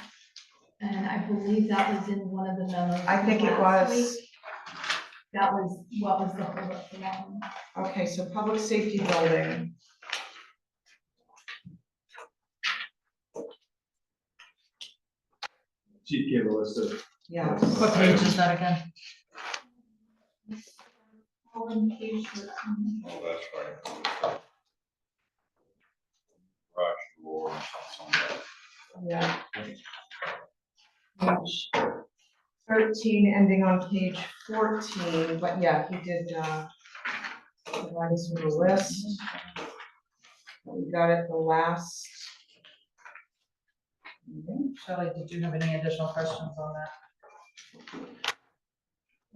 And I believe that was in one of the memos. I think it last was, week. That was, what was the holdup for that one? okay, so public safety building. Chief gave a list of. Yeah, What page is that again? On page 13. Oh, that's right. Rush, or something. yeah. Page 13, ending on page 14, but yeah, he did, provide us with a list. We got it the last. meeting. Shelley, did you have any additional questions on that?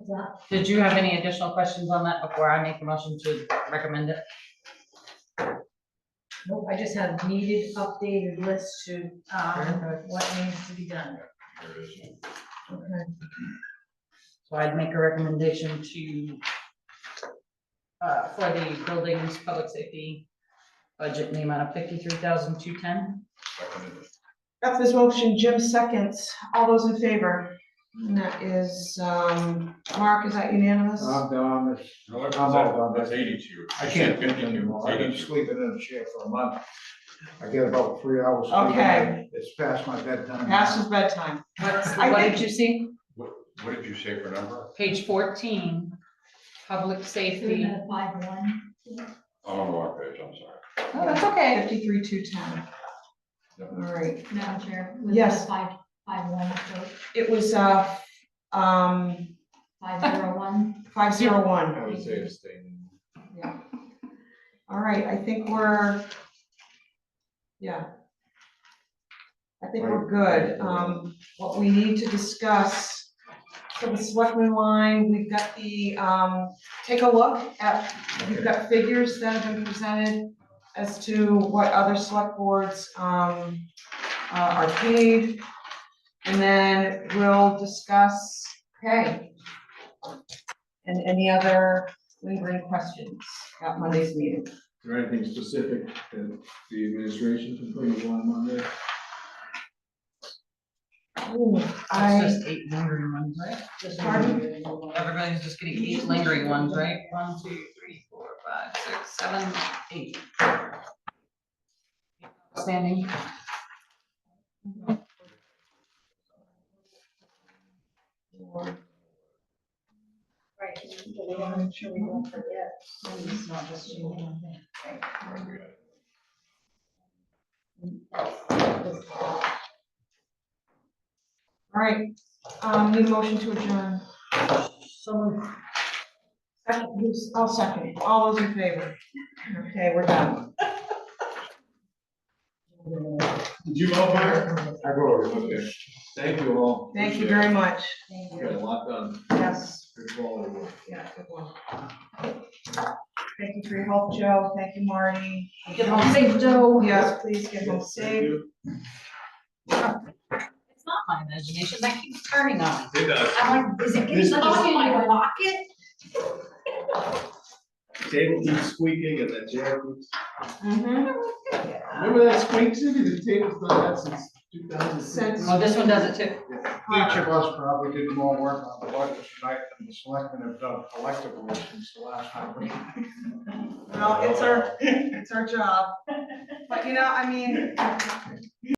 Is that Did you have any additional questions on that before I make a motion to recommend it? Nope, I just have needed updated list to, what needs to be done. There it is. Okay. So I'd make a recommendation to, for the buildings, public safety budget in the amount of 53,210. Seconded. Got this motion, Jim seconds, all those in favor? And that is, Mark, is that unanimous? I'm done, No, that's I'm all done. that's 82. I can't think anymore, I've been 82. sleeping in a chair for a month. I get about 3 hours. sleep a Okay. night. It's past my bedtime. Past his bedtime. What's, I what think- did you see? What did you say for number? Page 14, public doing safety. a 5-1? I'm on the wrong page, I'm sorry. Oh, that's okay. 53,210. All right, Madam Chair. was Yes. it 551, so it was, 501. 501. I would say abstain. Yeah. All right, I think we're, yeah. I think we're good. What we need to discuss, so the selectmen line, we've got the, take a look at, we've got figures that have been presented as to what other select boards, are paid. And then we'll discuss pay. And any other lingering questions at Monday's meeting. Is there anything specific that the administration can put you on Monday? Ooh, It's just 8 lingering ones, right? Pardon? Everybody's just getting 8 lingering ones, right? 1, 2, 3, 4, 5, 6, 7, 8. Standing. Right, so we want to make sure we don't forget. It's not just you. All right, need a motion to adjourn. So Second, I'll second it. All those in favor? Okay, we're done. Did you vote, Mark? I voted, okay. Thank you all. Thank you very much. You got a lot done. Yes, Good quality work. yeah, good one. Thank you for your help, Joe. Thank you, Marty. get home safe, Joe. Yes, please get home Thank safe. you. It's not my imagination, that keeps turning on. It does. I'm like, is it getting stuck in my pocket? Table keeps squeaking and that chair keeps. Mm-hmm. Remember that squeak, Cindy? The table's done that since 2006. Since- Oh, this one does it too. Each of us probably did more work on the budget tonight than the selectmen have done collectively since the last time we. Well, it's our job. But you know, I mean,